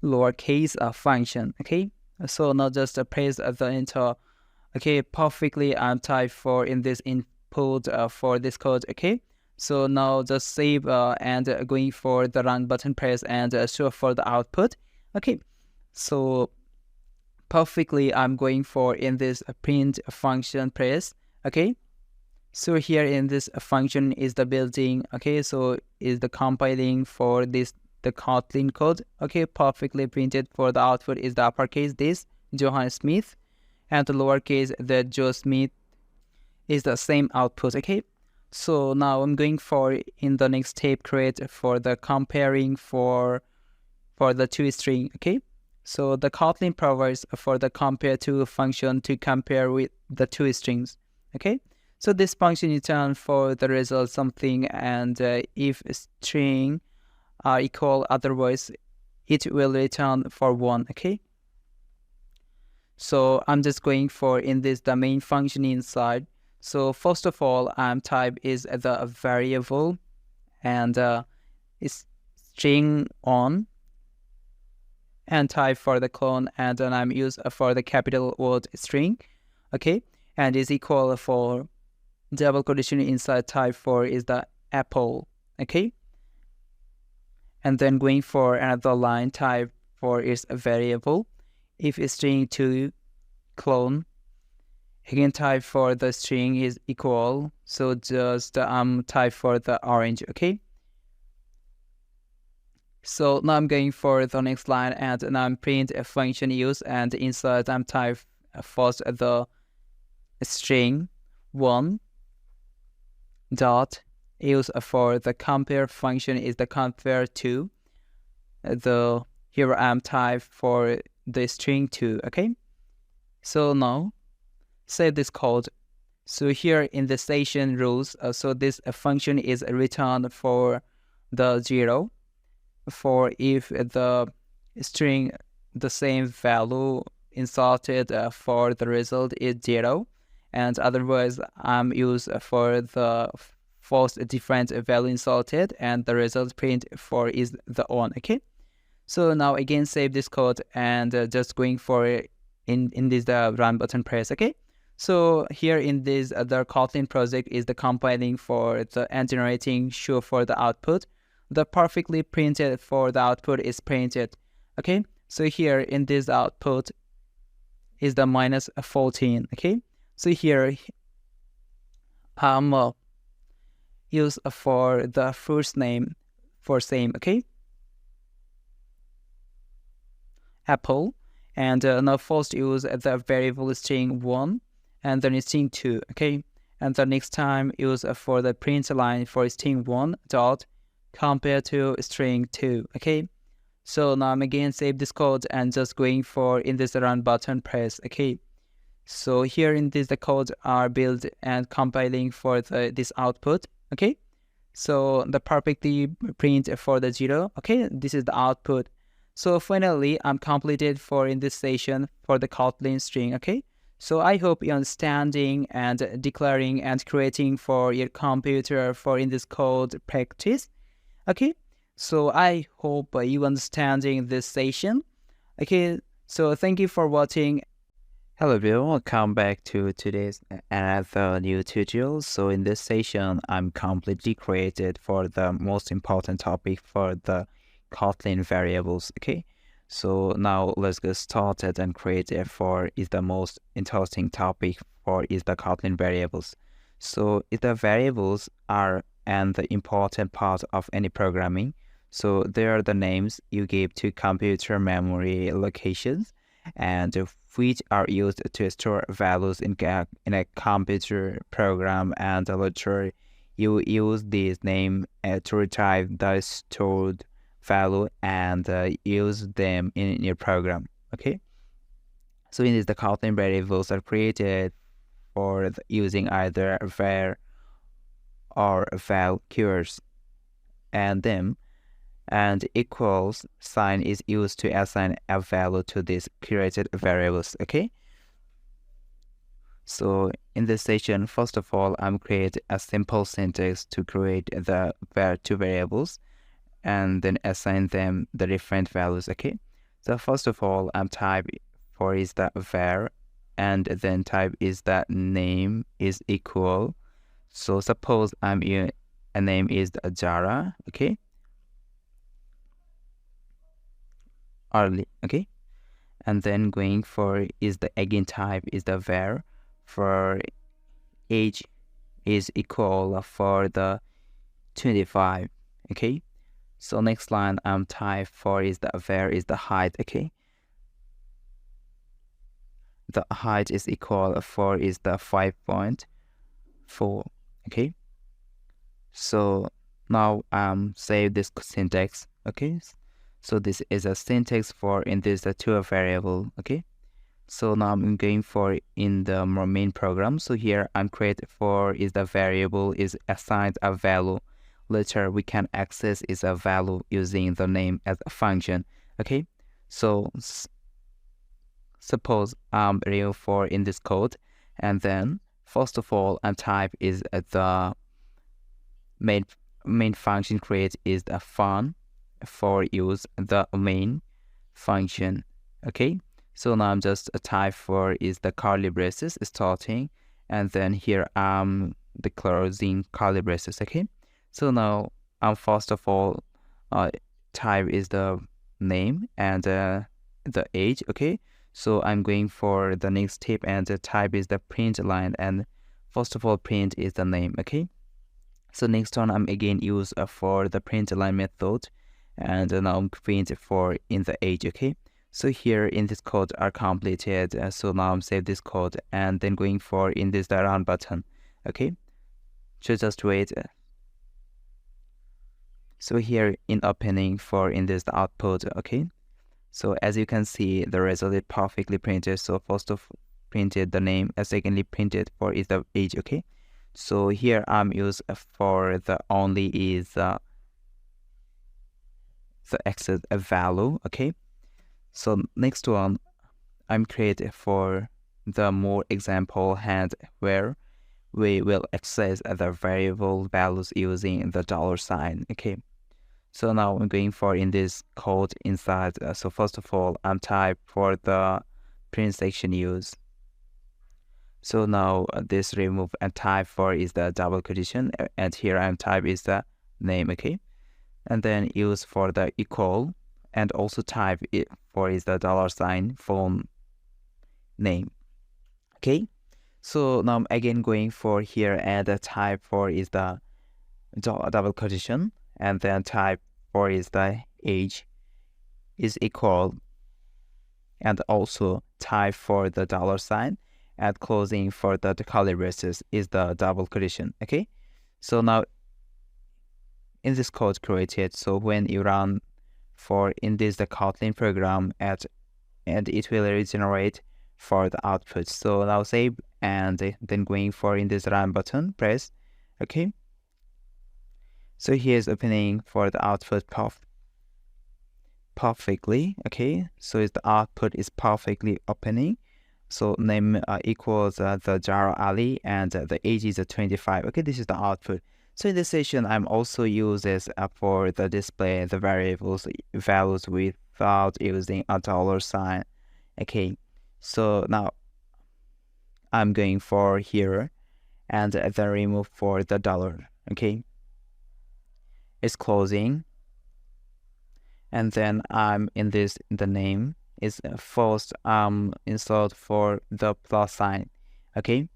lowercase function. Okay, so now just press the enter. Okay, perfectly type for in this input for this code. Okay, so now just save and going for the run button press and show for the output. Okay, so perfectly I'm going for in this print function press. Okay, so here in this function is the building. Okay, so is the compiling for this the Kotlin code. Okay, perfectly printed for the output is the uppercase this Johann Smith, and the lowercase the Joe Smith is the same output. Okay, so now I'm going for in the next step create for the comparing for the two string. Okay, so the Kotlin provides for the compare to function to compare with the two strings. Okay, so this function return for the result something, and if string are equal, otherwise it will return for 1. Okay, so I'm just going for in this the main function inside. So first of all, type is the variable and is string on, and type for the clone, and then I'm use for the capital word string. Okay, and is equal for double quotation inside type for is the apple. Okay, and then going for another line type for is a variable if string to clone, again type for the string is equal, so just type for the orange. Okay, so now I'm going for the next line, and now I'm print a function use, and inside I'm type first the string 1 dot use for the compare function is the compare to the here I'm type for the string 2. Okay, so now save this code. So here in the station rules, so this function is returned for the 0 for if the string the same value inserted for the result is 0, and otherwise I'm use for the first different value inserted and the result print for is the 1. Okay, so now again save this code and just going for in this the run button press. Okay, so here in this the Kotlin project is the compiling for the and generating show for the output. The perfectly printed for the output is printed. Okay, so here in this output is the minus 14. Okay, so here use for the first name for same. Okay, apple, and now first use the variable string 1 and then string 2. Okay, and the next time use for the print line for string 1 dot compare to string 2. Okay, so now I'm again save this code and just going for in this run button press. Okay, so here in this the codes are built and compiling for this output. Okay, so the perfectly print for the 0. Okay, this is the output. So finally I'm completed for in this session for the Kotlin string. Okay, So I hope you're understanding and declaring and creating for your computer for in this code practice. Okay, so I hope you understanding this session. Okay, so thank you for watching. Hello everyone, welcome back to today's another new tutorial. So in this session, I'm completely created for the most important topic for the Kotlin variables. Okay, so now let's get started and create it for is the most interesting topic for is the Kotlin variables. So if the variables are and the important part of any programming. So they are the names you give to computer memory locations and which are used to store values in a computer program, and later you use this name to retrieve the stored value and use them in your program. Okay, so in this the Kotlin variables are created for using either var or val keywords and them, and equals sign is used to assign a value to these created variables. Okay, so in this session, first of all, I'm create a simple syntax to create the two variables and then assign them the different values. Okay, so first of all, I'm type for is the var, and then type is that name is equal. So suppose I'm a name is Jara. Okay, early. Okay, and then going for is the again type is the var for age is equal for the 25. Okay, so next line I'm type for is the var is the height. Okay, the height is equal for is the 5.4. okay, so now save this syntax. Okay, so this is a syntax for in this the two variable. Okay, so now I'm going for in the main program. So here I'm create for is the variable is assigned a value. Later we can access is a value using the name as a function. Okay, so suppose I'm real for in this code, and then first of all I'm type is the main function create is the fun for use the main function. Okay, so now I'm just a type for is the curly braces starting, and then here I'm the closing curly braces. Okay, so now I'm first of all type is the name and the age. Okay, so I'm going for the next step, and the type is the print line, and first of all print is the name. Okay, so next one I'm again use for the print line method, and now I'm print for in the age. Okay, so here in this code are completed. So now I'm save this code and then going for in this the run button. Okay, so just wait. So here in opening for in this the output. Okay, so as you can see the result is perfectly printed. So first of printed the name, and secondly printed for is the age. Okay, so here I'm use for the only is the access a value. Okay, so next one I'm create for the more example hand where we will access the variable values using the $sign. Okay, so now I'm going for in this code inside. So first of all I'm type for the print section use. So now this remove and type for is the double quotation, and here I'm type is the name. Okay, and then use for the equal, and also type it for is the $sign phone name. Okay, so now I'm again going for here and the type for is the double quotation, and then type for is the age is equal, and also type for the $sign, and closing for the curly braces is the double quotation. Okay, so now in this code created, so when you run for in this the Kotlin program and it will regenerate for the output. So now save and then going for in this run button press. Okay, so here's opening for the output perfectly. Okay, so the output is perfectly opening. So name equals the Jara Ali, and the age is 25. Okay, this is the output. So in this session, I'm also use this for the display the variables values without using a dollar sign. Okay, so now I'm going for here and then remove for the dollar. Okay, it's closing, and then I'm in this the name is first insert for the plus sign. Okay,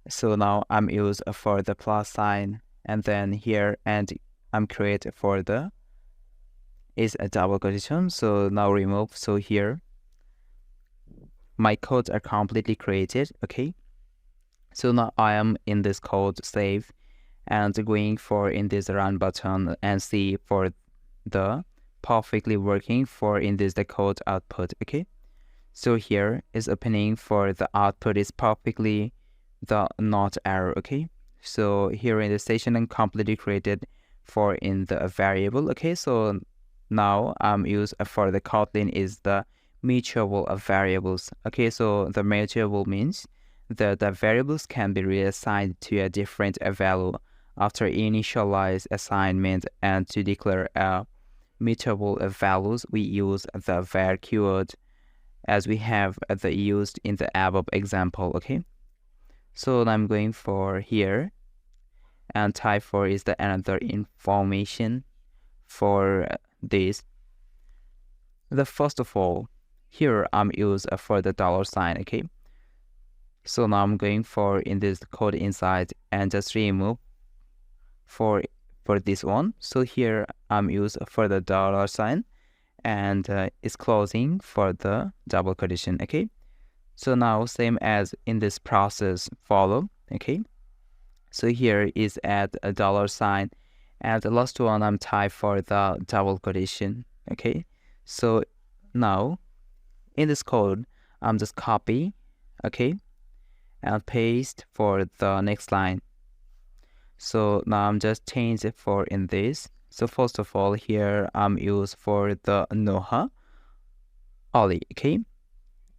so now I'm use for the plus sign, and then here and I'm create for the is a double quotation. So now remove. So here my codes are completely created. Okay, so now I am in this code save and going for in this run button and see for the perfectly working for in this the code output. Okay, so here is opening for the output is perfectly the not error. Okay, so here in the station and completely created for in the variable. Okay, so now use for the Kotlin is the mutable of variables. Okay, so the mutable means that the variables can be reassigned to a different value after initialize assignment, and to declare a mutable values we use the var keyword as we have the used in the above example. Okay, so I'm going for here and type for is the another information for this. The first of all here I'm use for the dollar sign. Okay, so now I'm going for in this code inside and just remove for this one. So here I'm use for the dollar sign and it's closing for the double quotation. Okay, so now same as in this process follow. Okay, so here is add a dollar sign, and the last one I'm type for the double quotation. Okay, so now in this code I'm just copy. Okay, and paste for the next line. So now I'm just change it for in this. So first of all here I'm use for the Noha Ali. Okay,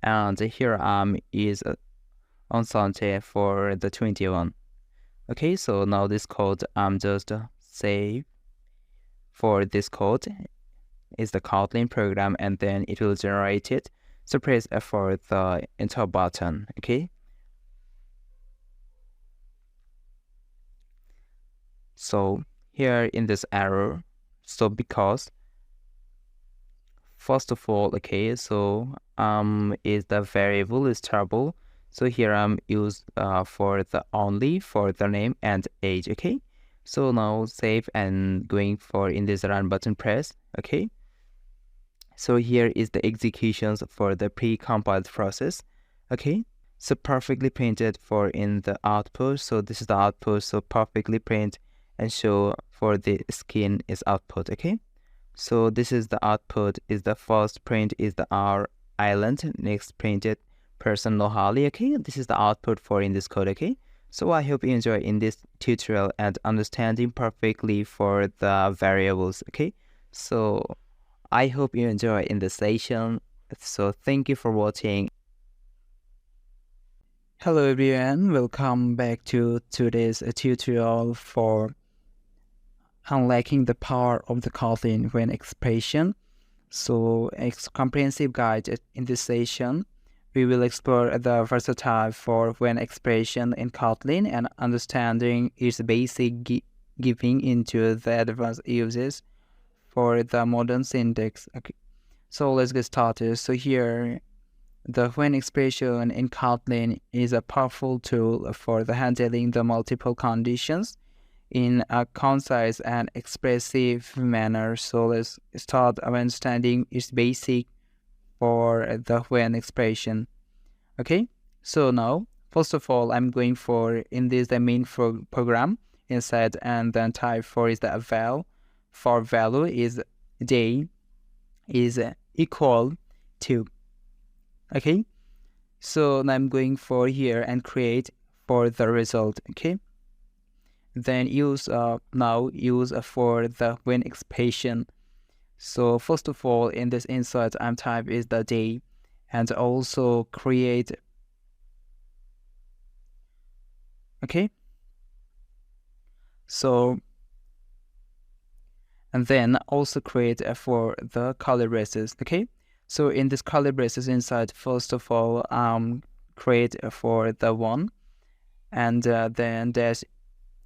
and here is on Sunday for the 21. Okay, so now this code I'm just save for this code is the Kotlin program, and then it will generate it. So press F for the enter button. Okay, so here in this error, so because first of all, okay, so is the variable is trouble. So here I'm use for the only for the name and age. Okay, so now save and going for in this run button press. Okay, so here is the executions for the pre-compiled process. Okay, so perfectly printed for in the output. So this is the output, so perfectly print and show for the skin is output. Okay, so this is the output is the first print is the our island, next printed person Lohali. Okay, this is the output for in this code. Okay, so I hope you enjoy in this tutorial and understanding perfectly for the variables. Okay, so I hope you enjoy in the session. So thank you for watching. Hello everyone, welcome back to today's tutorial for unlocking the power of the Kotlin when expression. So a comprehensive guide in this session. We will explore the versatile for when expression in Kotlin and understanding its basic giving into the advanced uses for the modern syntax. Okay, so let's get started. So here the when expression in Kotlin is a powerful tool for the handling the multiple conditions in a concise and expressive manner. So let's start our understanding its basic for the when expression. Okay, so now first of all I'm going for in this the main program inside, and then type for is the val for value is day is equal to. Okay, so now I'm going for here and create for the result. Okay, then use now use for the when expression. So first of all in this insert I'm type is the day, and also create, okay, so and then also create for the curly braces, okay. So in this curly braces inside, first of all create for the one, and then dash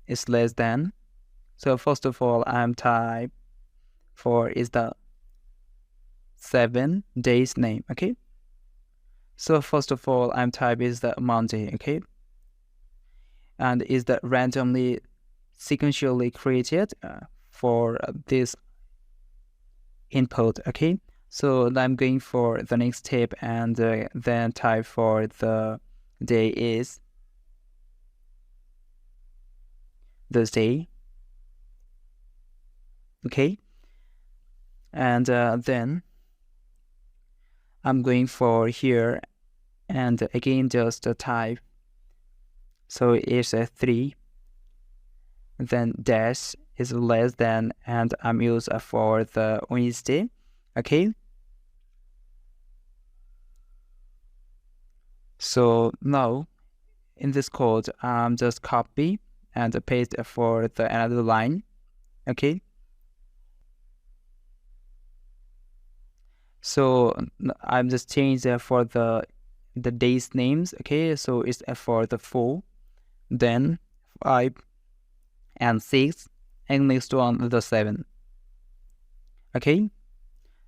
is less than. So first of all I'm type for is the 7 days name, okay. So first of all I'm type is the Monday, okay, and is the randomly sequentially created for this input, okay. So I'm going for the next step, and then type for the day is this day, okay. And then I'm going for here, and again just type, so it's a 3, then dash is less than, and I'm used for the Wednesday, okay. So now in this code I'm just copy and paste for the another line, okay. So I'm just change for the days names, okay. So it's for the 4, then 5 and 6, and next one the 7, okay.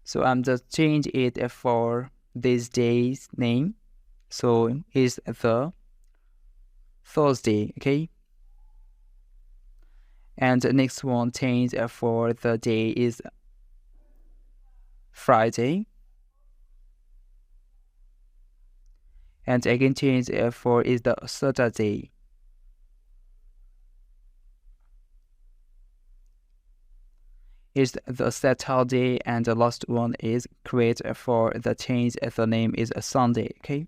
So I'm just change it for this day's name, so it's the Thursday, okay. And the next one change for the day is Friday, and again change for is the Saturday. Is the Saturday, and the last one is create for the change the name is a Sunday, okay.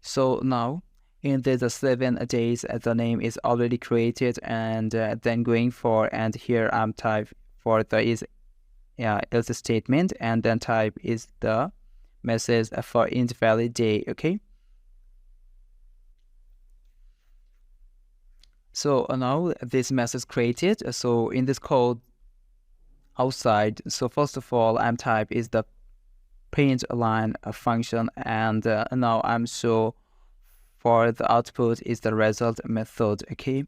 So now in the 7 days the name is already created, and then going for, and here I'm type for the is else statement, and then type is the message for invalid day, okay. So now this message created. So in this code outside, so first of all I'm type is the print line function, and now I'm show for the output is the result method, okay.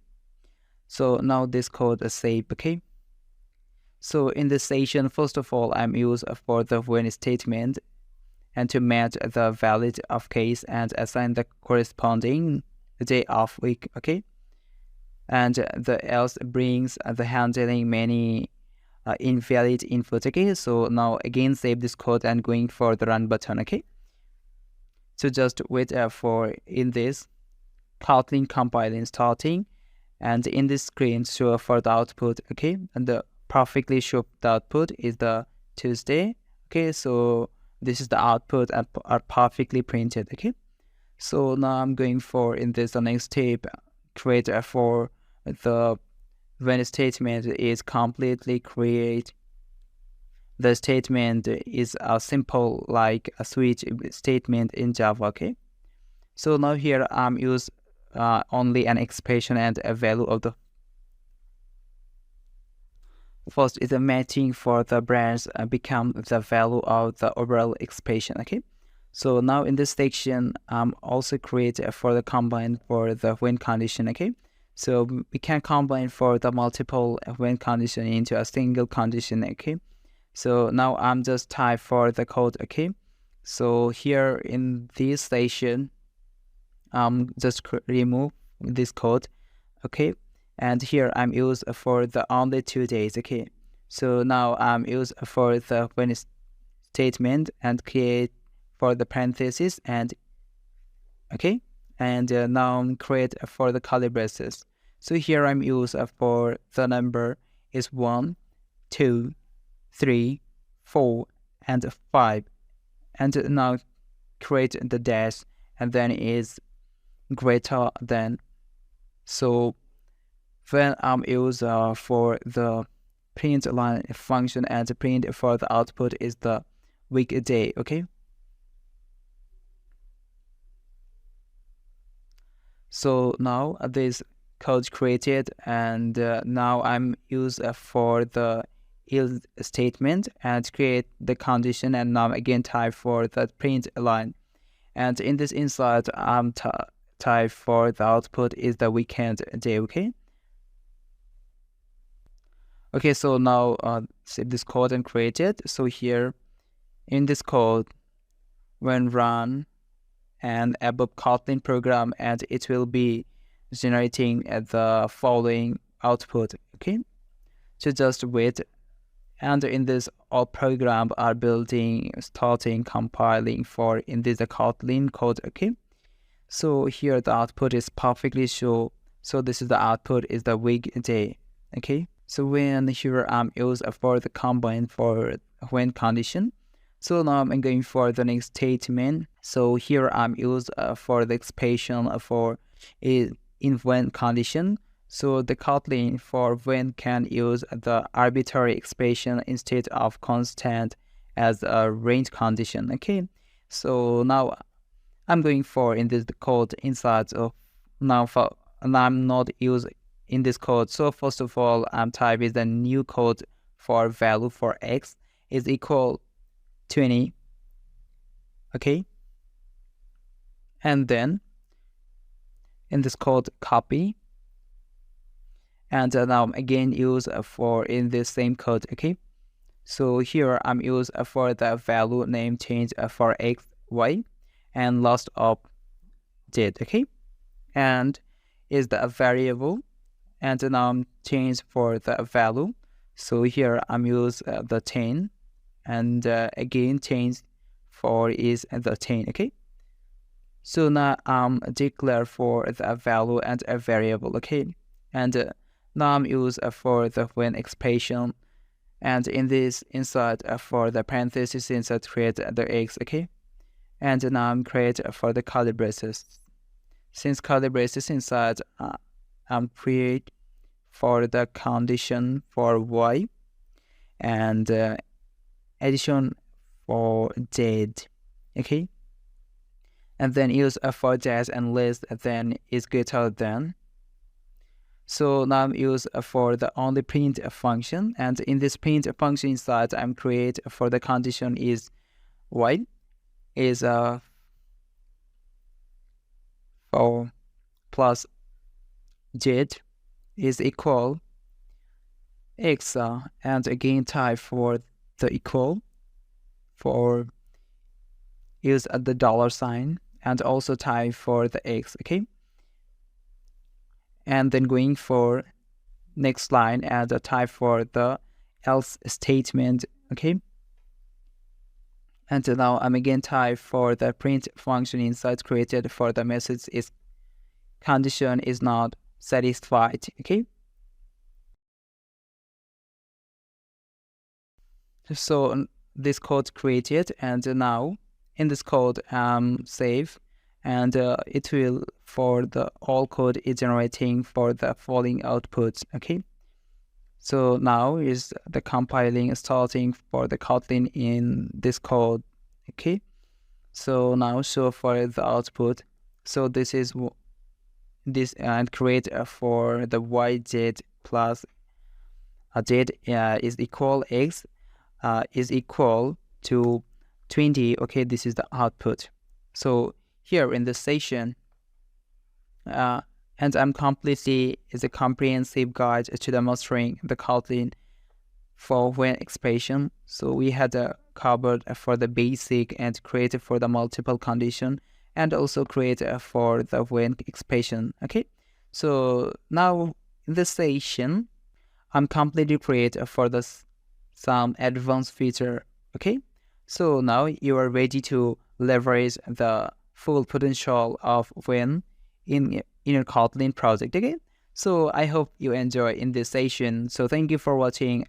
So now this code is saved, okay. So in this section, first of all I'm use for the when statement, and to match the valid of case and assign the corresponding day of week, okay. And the else brings the handling many invalid input, okay. So now again save this code and going for the run button, okay. So just wait for in this Kotlin compiling starting, and in this screen show for the output, okay. And the perfectly show the output is the Tuesday, okay. So this is the output and are perfectly printed, okay. So now I'm going for in this the next step, create for the when statement is completely create. The statement is a simple like a switch statement in Java, okay. So now here I'm use only an expression and a value of the first is a matching for the branch become the value of the overall expression, okay. So now in this section also create for the combine for the when condition, okay. So we can combine for the multiple when condition into a single condition, okay. So now I'm just type for the code, okay. So here in this section just remove this code, okay. And here I'm use for the only 2 days, okay. So now I'm use for the when statement and create for the parentheses, and okay. And now create for the curly braces. So here I'm use for the number is 1, 2, 3, 4, and 5, and now create the dash, and then is greater than. So when I'm use for the print line function and print for the output is the weekday, okay. So now this code created, and now I'm use for the else statement and create the condition, and now again type for the print line. And in this inside, I'm type for the output is the weekend day. Okay, so now save this code and create it. So here in this code, when run and above Kotlin program, and it will be generating the following output. Okay, so just wait. And in this, all program are building, starting, compiling for in this Kotlin code. Okay, so here the output is perfectly show. So this is the output is the weekday. Okay, so when here I'm use for the combine for when condition. So now I'm going for the next statement. So here I'm use for the expression for in when condition. So the Kotlin for when can use the arbitrary expression instead of constant as a range condition. Okay, so now I'm going for in this code inside of now for, and I'm not use in this code. So first of all, I'm type is the new code for value for x is equal 20. Okay, and then in this code copy, and now again use for in this same code. Okay, so here I'm use for the value name change for x y and last update. Okay, and is the variable, and now I'm change for the value. So here I'm use the 10, and again change for is the 10. Okay, so now I'm declare for the value and a variable. Okay, and now I'm use for the when expression, and in this inside for the parenthesis inside create the x. Okay, and now I'm create for the curly braces. Since curly braces inside, I'm create for the condition for y, and addition for z. Okay, and then use for dash and list, then is greater than. So now I'm use for the only print function, and in this print function inside I'm create for the condition is y is for plus z is equal x, and again type for the equal for use the dollar sign, and also type for the x. Okay, and then going for next line and type for the else statement. Okay, and now I'm again type for the print function inside created for the message is condition is not satisfied. Okay, so this code created, and now in this code save, and it will for the all code is generating for the following outputs. Okay, so now is the compiling starting for the Kotlin in this code. Okay, so now show for the output. So this is this, and create for the yz plus z is equal x is equal to 20. Okay, this is the output. So here in the session, and I'm completely is a comprehensive guide to demonstrating the Kotlin for when expression. So we had covered for the basic and created for the multiple condition, and also create for the when expression. Okay, so now in this session, I'm completely create for this some advanced feature. Okay, so now you are ready to leverage the full potential of when in your Kotlin project. Okay, so I hope you enjoy in this session. So thank you for watching.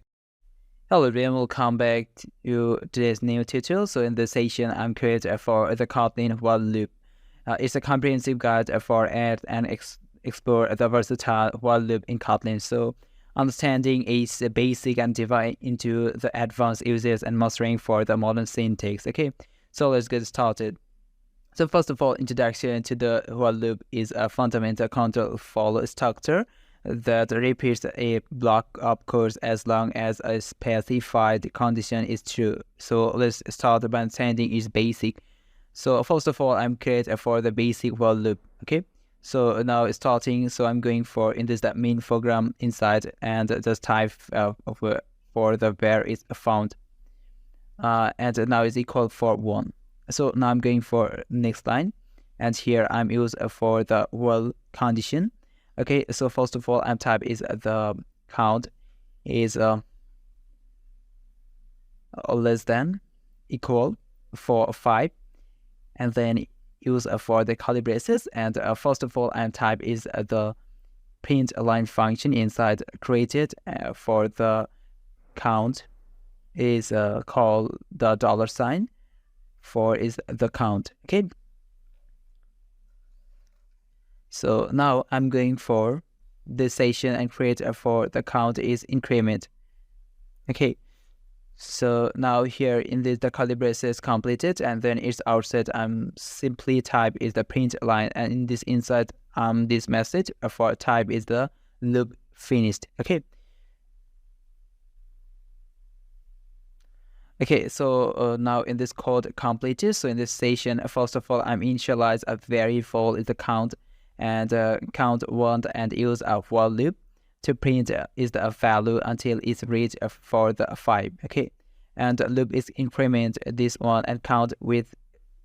Hello everyone, welcome back to today's new tutorial. So in this session, I'm creating for the Kotlin while loop. It's a comprehensive guide for add and explore the versatile while loop in Kotlin. So understanding is basic and divide into the advanced uses and mastering for the modern syntax. Okay, so let's get started. So first of all, introduction to the while loop is a fundamental control follow structure that repeats a block of code as long as a specified condition is true. So let's start by understanding its basic. So first of all, I'm creating for the basic while loop. Okay. So now it's starting. So I'm going for in this that main program inside and just type for the where is found. And now is equal for 1. So now I'm going for next line, and here I'm used for the while condition. Okay, so first of all, I'm type is the count is less than equal for 5, and then use for the curly braces. And first of all, I'm type is the print line function inside created for the count is called the $sign for is the count. Okay, so now I'm going for this session and create for the count is increment. Okay, so now here in this the curly braces completed, and then its outset I'm simply type is the print line, and in this inside this message for type is the loop finished. Okay, so now in this code completed, so in this session, first of all, I'm initialize a variable is the count, and count 1 and use a while loop to print is the value until it's reached for the 5. Okay, and loop is increment this one and count with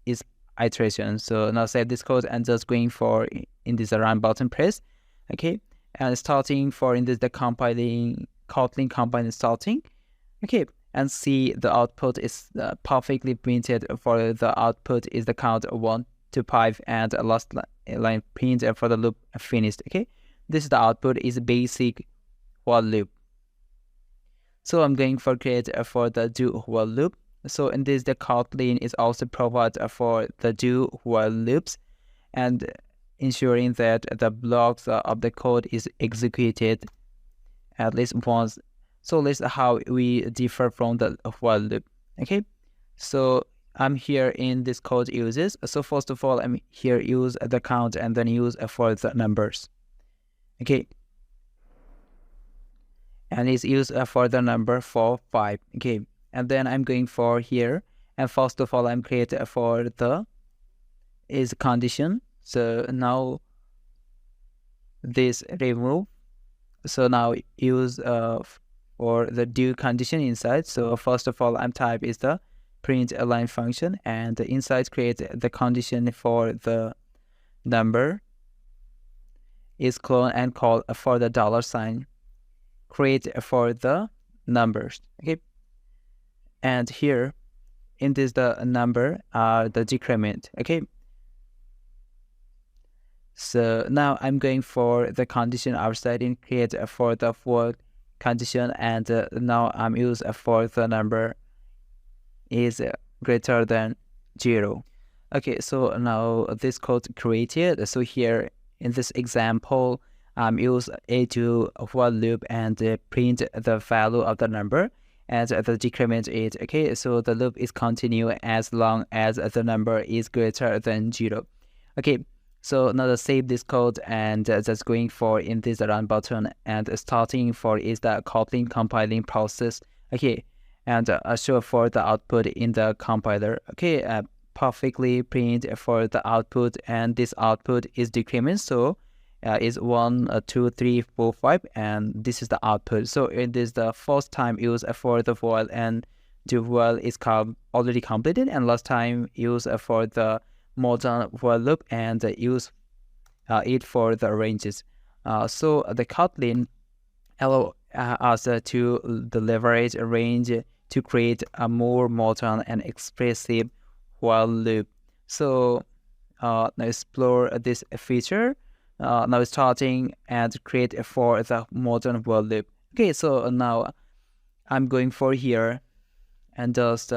its iteration. So now save this code and just going for in this run button press. Okay, and starting for in this the compiling Kotlin compiling starting. Okay, and see the output is perfectly printed. For the output is the count 1 to 5 and a last line print for the loop finished. Okay, this is the output is basic while loop. So I'm going for create for the do while loop. So in this the Kotlin is also provide for the do while loops and ensuring that the blocks of the code is executed at least once. So let's how we differ from the while loop. Okay, so I'm here in this code uses. So first of all, I'm here use the count and then use for the numbers. Okay, and it's used for the number for 5. Okay, and then I'm going for here, and first of all, I'm create for the is condition. So now this remove. So now use for the do condition inside. So first of all, I'm type is the print line function, and the inside create the condition for the number is clone and call for the $sign create for the numbers. Okay, and here in this the number the decrement. Okay, so now I'm going for the condition outside and create for the for condition, and now I'm use for the number is greater than 0. Okay, so now this code created. So here in this example, use a do while loop and print the value of the number, and the decrement is okay. So the loop is continue as long as the number is greater than 0. Okay, so now let's save this code and just going for in this run button and starting for is the Kotlin compiling process. Okay, and show for the output in the compiler. Okay, perfectly print for the output, and this output is decrement. So is 1, 2, 3, 4, 5, and this is the output. So it is the first time use for the while, and do while is already completed, and last time use for the modern while loop and use it for the ranges. So the Kotlin allow us to leverage a range to create a more modern and expressive while loop. So now explore this feature. Now starting and create for the modern while loop. Okay, so now I'm going for here and just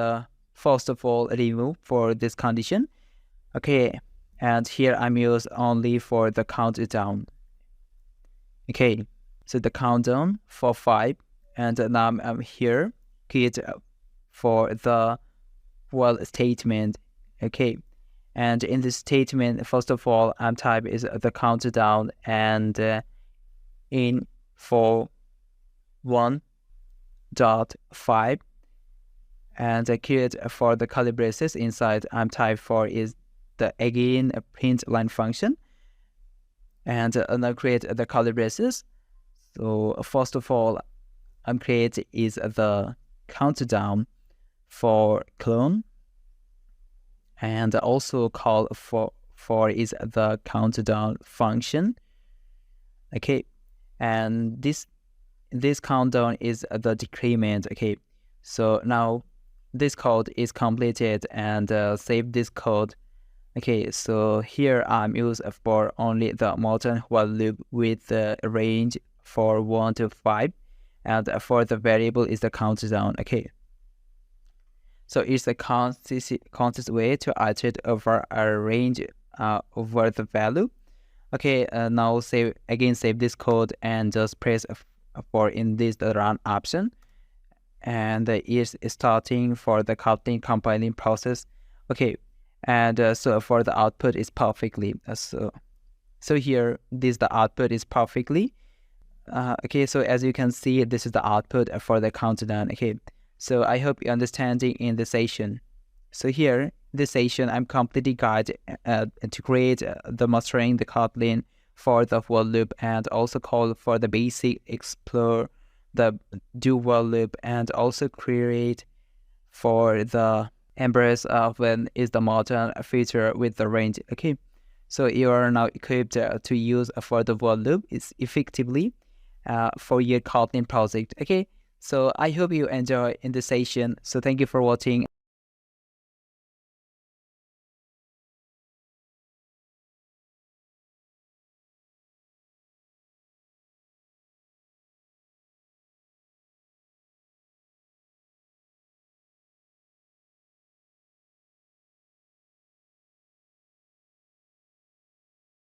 first of all remove for this condition. Okay, and here I'm used only for the countdown. Okay, so the countdown for 5, and now I'm here create for the while statement. Okay, And in this statement, first of all, type is the countdown, and in for 1.5, and create for the curly braces inside type for is the again print line function, and now create the curly braces. So first of all, create is the countdown for clone, and also call for is the countdown function. Okay, and this countdown is the decrement. Okay, so now this code is completed, and save this code. Okay, so here I'm used for only the modern while loop with the range for 1 to 5, and for the variable is the countdown. Okay, so it's a constant way to iterate over a range over the value. Okay, now save this code and just press for in this the run option, and is starting for the Kotlin compiling process. Okay, and so for the output is perfectly so here this the output is perfectly okay. So as you can see, this is the output for the countdown. Okay, so I hope you're understanding in the session. So here this session I'm completely guide to create the mastering the Kotlin for the while loop, and also call for the basic explore the do while loop, and also create for the embrace of when is the modern feature with the range. Okay, so you are now equipped to use for the while loop is effectively for your Kotlin project. Okay, so I hope you enjoy in this session. So thank you for watching.